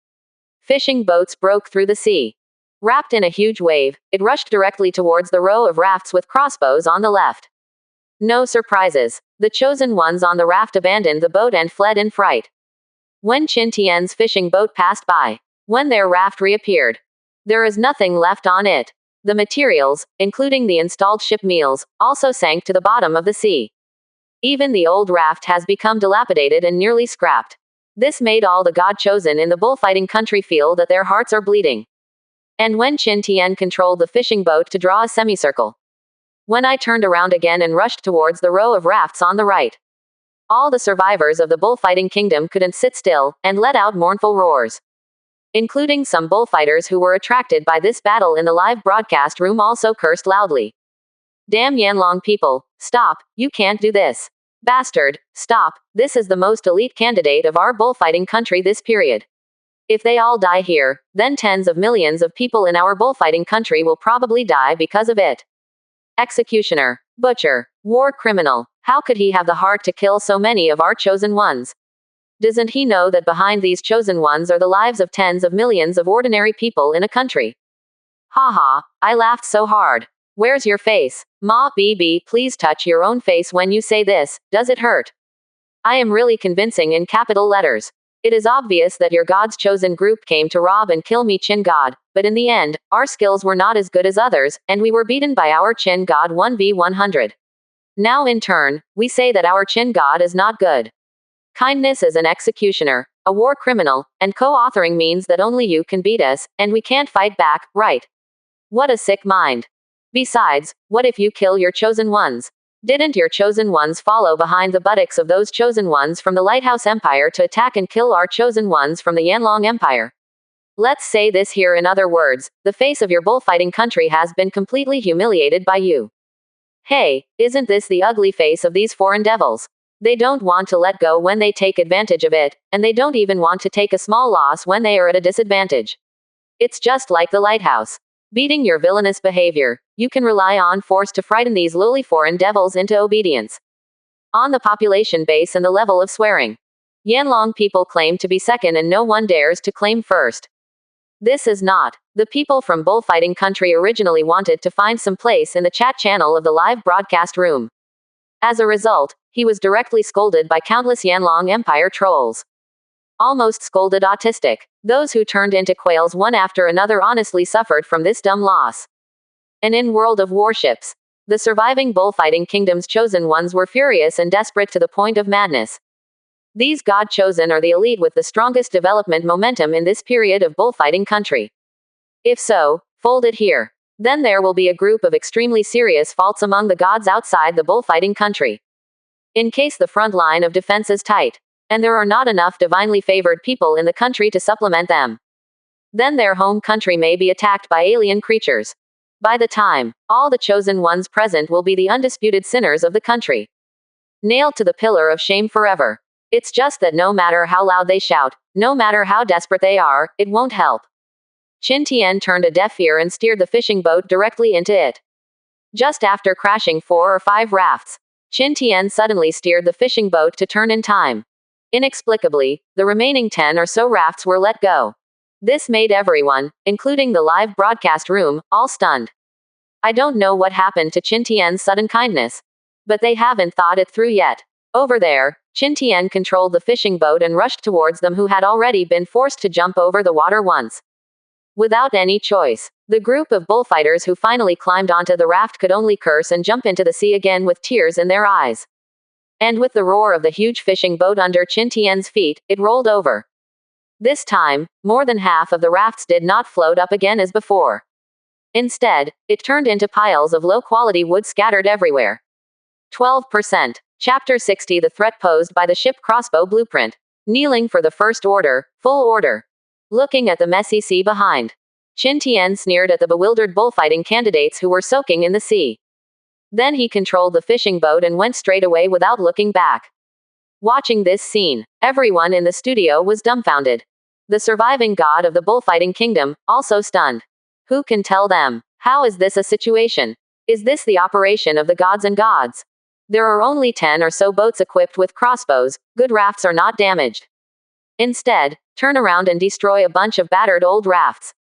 Fishing boats broke through the sea. Wrapped in a huge wave, it rushed directly towards the row of rafts with crossbows on the left. No surprises. The chosen ones on the raft abandoned the boat and fled in fright. When Qin Tian's fishing boat passed by. When their raft reappeared. There is nothing left on it. The materials, including the installed ship meals, also sank to the bottom of the sea. Even the old raft has become dilapidated and nearly scrapped. This made all the god chosen in the bullfighting country feel that their hearts are bleeding. And when Qin Tian controlled the fishing boat to draw a semicircle. When I turned around again and rushed towards the row of rafts on the right. All the survivors of the bullfighting kingdom couldn't sit still, and let out mournful roars. Including some bullfighters who were attracted by this battle in the live broadcast room also cursed loudly. Damn Yanlong people, stop, you can't do this. Bastard, stop, this is the most elite candidate of our bullfighting country this period. If they all die here, then tens of millions of people in our bullfighting country will probably die because of it. Executioner, butcher, war criminal, how could he have the heart to kill so many of our chosen ones? Doesn't he know that behind these chosen ones are the lives of tens of millions of ordinary people in a country? Haha, I laughed so hard. Where's your face? Ma BB, please touch your own face when you say this, does it hurt? I am really convincing in capital letters. It is obvious that your God's chosen group came to rob and kill me Qin God, but in the end, our skills were not as good as others, and we were beaten by our Qin God 1v100. Now in turn, we say that our Qin God is not good. Kindness is an executioner, a war criminal, and co-authoring means that only you can beat us, and we can't fight back, right? What a sick mind. Besides, what if you kill your chosen ones? Didn't your chosen ones follow behind the buttocks of those chosen ones from the Lighthouse Empire to attack and kill our chosen ones from the Yanlong Empire? Let's say this here in other words, the face of your bullfighting country has been completely humiliated by you. Hey, isn't this the ugly face of these foreign devils? They don't want to let go when they take advantage of it, and they don't even want to take a small loss when they are at a disadvantage. It's just like the lighthouse. Beating your villainous behavior, you can rely on force to frighten these lowly foreign devils into obedience. On the population base and the level of swearing. Yanlong people claim to be second and no one dares to claim first. This is not. The people from bullfighting country originally wanted to find some place in the chat channel of the live broadcast room. As a result, he was directly scolded by countless Yanlong Empire trolls. Almost scolded autistic. Those who turned into quails one after another honestly suffered from this dumb loss. And in World of Warships, the surviving bullfighting kingdom's chosen ones were furious and desperate to the point of madness. These god-chosen are the elite with the strongest development momentum in this period of bullfighting country. If so, fold it here. Then there will be a group of extremely serious faults among the gods outside the bullfighting country. In case the front line of defense is tight, and there are not enough divinely favored people in the country to supplement them, then their home country may be attacked by alien creatures. By the time, all the chosen ones present will be the undisputed sinners of the country. Nailed to the pillar of shame forever. It's just that no matter how loud they shout, no matter how desperate they are, it won't help. Qin Tian turned a deaf ear and steered the fishing boat directly into it. Just after crashing 4 or 5 rafts, Qin Tian suddenly steered the fishing boat to turn in time. Inexplicably, the remaining 10 or so rafts were let go. This made everyone, including the live broadcast room, all stunned. I don't know what happened to Qin Tian's sudden kindness, but they haven't thought it through yet. Over there, Qin Tian controlled the fishing boat and rushed towards them who had already been forced to jump over the water once. Without any choice, the group of bullfighters who finally climbed onto the raft could only curse and jump into the sea again with tears in their eyes. And with the roar of the huge fishing boat under Qin Tian's feet, it rolled over. This time, more than half of the rafts did not float up again as before. Instead, it turned into piles of low-quality wood scattered everywhere. 12%. Chapter 60. The threat posed by the ship crossbow blueprint. Kneeling for the first order, full order. Looking at the messy sea behind. Qin Tian sneered at the bewildered bullfighting candidates who were soaking in the sea. Then he controlled the fishing boat and went straight away without looking back. Watching this scene, everyone in the studio was dumbfounded. The surviving god of the bullfighting kingdom, also stunned. Who can tell them? How is this a situation? Is this the operation of the gods and gods? There are only 10 or so boats equipped with crossbows, good rafts are not damaged. Instead, turn around and destroy a bunch of battered old rafts.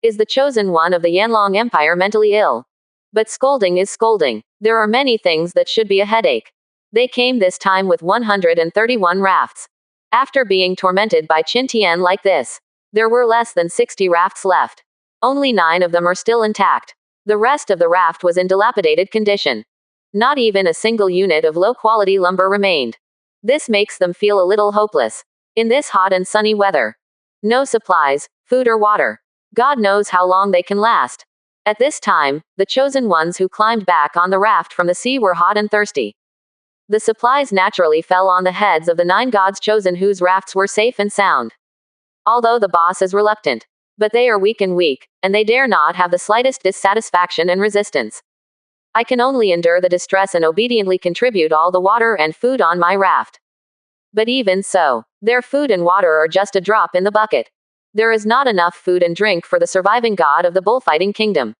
Is the chosen one of the Yanlong Empire mentally ill? But scolding is scolding. There are many things that should be a headache. They came this time with 131 rafts. After being tormented by Qin Tian like this, there were less than 60 rafts left. Only 9 of them are still intact. The rest of the raft was in dilapidated condition. Not even a single unit of low-quality lumber remained. This makes them feel a little hopeless. In this hot and sunny weather. No supplies, food or water. God knows how long they can last. At this time, the chosen ones who climbed back on the raft from the sea were hot and thirsty. The supplies naturally fell on the heads of the 9 gods chosen whose rafts were safe and sound. Although the boss is reluctant. But they are weak, and they dare not have the slightest dissatisfaction and resistance. I can only endure the distress and obediently contribute all the water and food on my raft. But even so, their food and water are just a drop in the bucket. There is not enough food and drink for the surviving god of the bullfighting kingdom.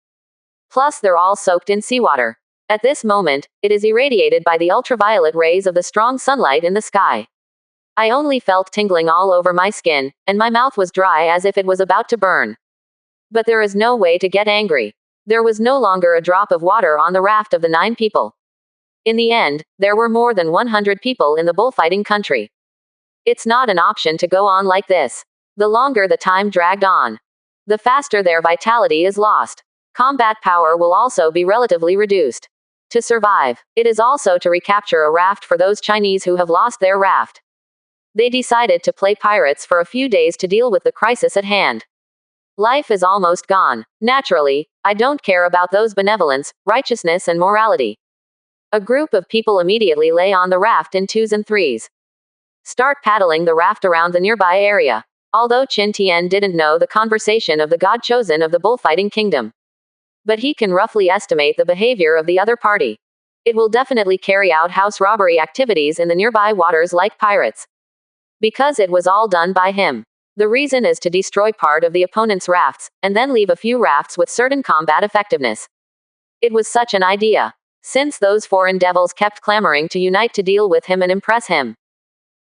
Plus they're all soaked in seawater. At this moment, it is irradiated by the ultraviolet rays of the strong sunlight in the sky. I only felt tingling all over my skin, and my mouth was dry as if it was about to burn. But there is no way to get angry. There was no longer a drop of water on the raft of the 9 people. In the end, there were more than 100 people in the bullfighting country. It's not an option to go on like this. The longer the time dragged on, the faster their vitality is lost. Combat power will also be relatively reduced. To survive, it is also to recapture a raft for those Chinese who have lost their raft. They decided to play pirates for a few days to deal with the crisis at hand. Life is almost gone. Naturally, I don't care about those benevolence, righteousness and morality. A group of people immediately lay on the raft in 2s and 3s. Start paddling the raft around the nearby area. Although Qin Tian didn't know the conversation of the god chosen of the bullfighting kingdom. But he can roughly estimate the behavior of the other party. It will definitely carry out house robbery activities in the nearby waters like pirates. Because it was all done by him. The reason is to destroy part of the opponent's rafts, and then leave a few rafts with certain combat effectiveness. It was such an idea. Since those foreign devils kept clamoring to unite to deal with him and impress him.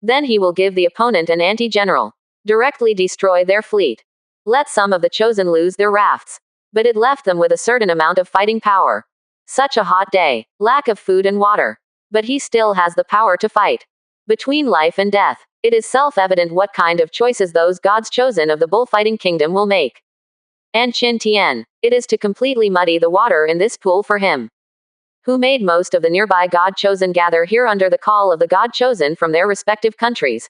Then he will give the opponent an anti-general. Directly destroy their fleet. Let some of the chosen lose their rafts. But it left them with a certain amount of fighting power. Such a hot day. Lack of food and water. But he still has the power to fight. Between life and death. It is self-evident what kind of choices those gods chosen of the bullfighting kingdom will make. And Qin Tian, it is to completely muddy the water in this pool for him. Who made most of the nearby god chosen gather here under the call of the god chosen from their respective countries.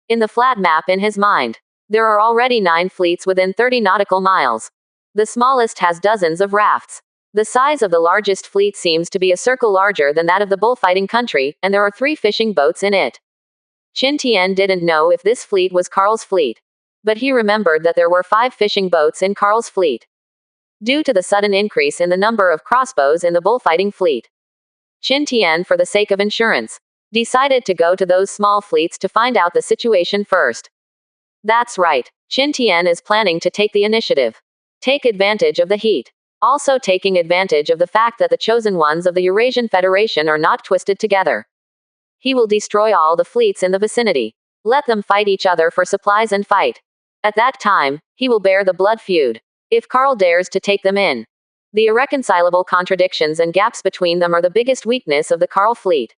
In the flat map in his mind, there are already 9 fleets within 30 nautical miles. The smallest has dozens of rafts. The size of the largest fleet seems to be a circle larger than that of the bullfighting country, and there are 3 fishing boats in it. Qin Tian didn't know if this fleet was Karl's fleet. But he remembered that there were 5 fishing boats in Karl's fleet. Due to the sudden increase in the number of crossbows in the bullfighting fleet, Qin Tian, for the sake of insurance, decided to go to those small fleets to find out the situation first. That's right, Qin Tian is planning to take the initiative. Take advantage of the heat. Also taking advantage of the fact that the chosen ones of the Eurasian Federation are not twisted together. He will destroy all the fleets in the vicinity. Let them fight each other for supplies and fight. At that time, he will bear the blood feud. If Karl dares to take them in. The irreconcilable contradictions and gaps between them are the biggest weakness of the Karl fleet.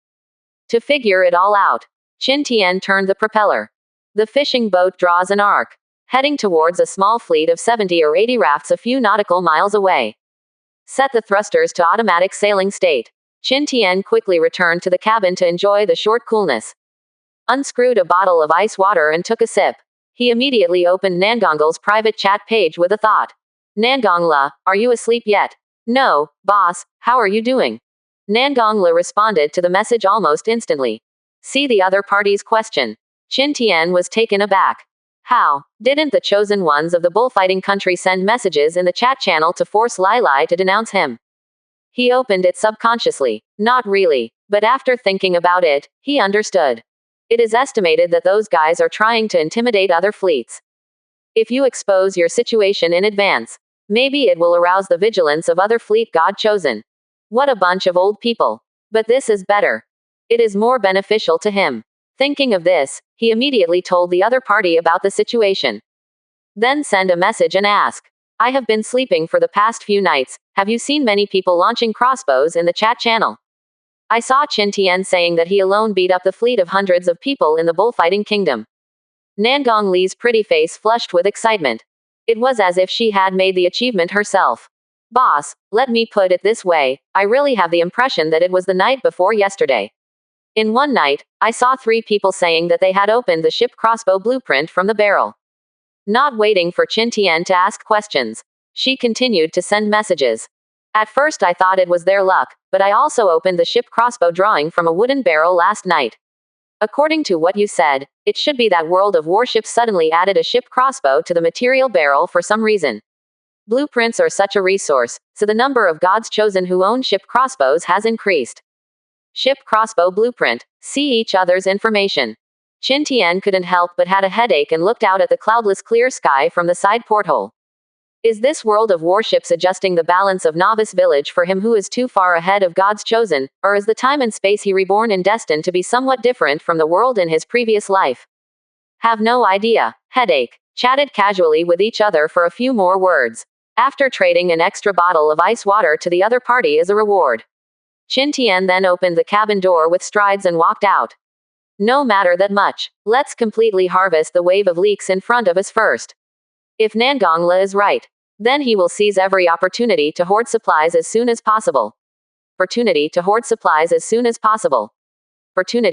To figure it all out, Qin Tian turned the propeller. The fishing boat draws an arc, heading towards a small fleet of 70 or 80 rafts a few nautical miles away. Set the thrusters to automatic sailing state. Qin Tian quickly returned to the cabin to enjoy the short coolness. Unscrewed a bottle of ice water and took a sip. He immediately opened Nangongle's private chat page with a thought. Nangongle, are you asleep yet? No, boss, how are you doing? Nangongle responded to the message almost instantly. See the other party's question. Qin Tian was taken aback. How? Didn't the chosen ones of the bullfighting country send messages in the chat channel to force Lai Lai to denounce him? He opened it subconsciously. Not really. But after thinking about it, he understood. It is estimated that those guys are trying to intimidate other fleets. If you expose your situation in advance, maybe it will arouse the vigilance of other fleet god chosen. What a bunch of old people. But this is better. It is more beneficial to him. Thinking of this, he immediately told the other party about the situation. Then send a message and ask. I have been sleeping for the past few nights. Have you seen many people launching crossbows in the chat channel? I saw Qin Tian saying that he alone beat up the fleet of hundreds of people in the bullfighting kingdom. Nangong Li's pretty face flushed with excitement. It was as if she had made the achievement herself. Boss, let me put it this way, I really have the impression that it was the night before yesterday. In one night, I saw 3 people saying that they had opened the ship crossbow blueprint from the barrel. Not waiting for Qin Tian to ask questions, she continued to send messages. At first I thought it was their luck, but I also opened the ship crossbow drawing from a wooden barrel last night. According to what you said, it should be that World of Warships suddenly added a ship crossbow to the material barrel for some reason. Blueprints are such a resource, so the number of gods chosen who own ship crossbows has increased. Ship crossbow blueprint. See each other's information. Qin Tian couldn't help but had a headache and looked out at the cloudless clear sky from the side porthole. Is this World of Warships adjusting the balance of novice village for him who is too far ahead of God's chosen, or is the time and space he reborn in destined to be somewhat different from the world in his previous life? Have no idea. Headache. Chatted casually with each other for a few more words. After trading an extra bottle of ice water to the other party as a reward. Qin Tian then opened the cabin door with strides and walked out. No matter that much. Let's completely harvest the wave of leaks in front of us first. If Nangongla is right, then he will seize every opportunity to hoard supplies as soon as possible. Opportunity to hoard supplies as soon as possible. Opportunity.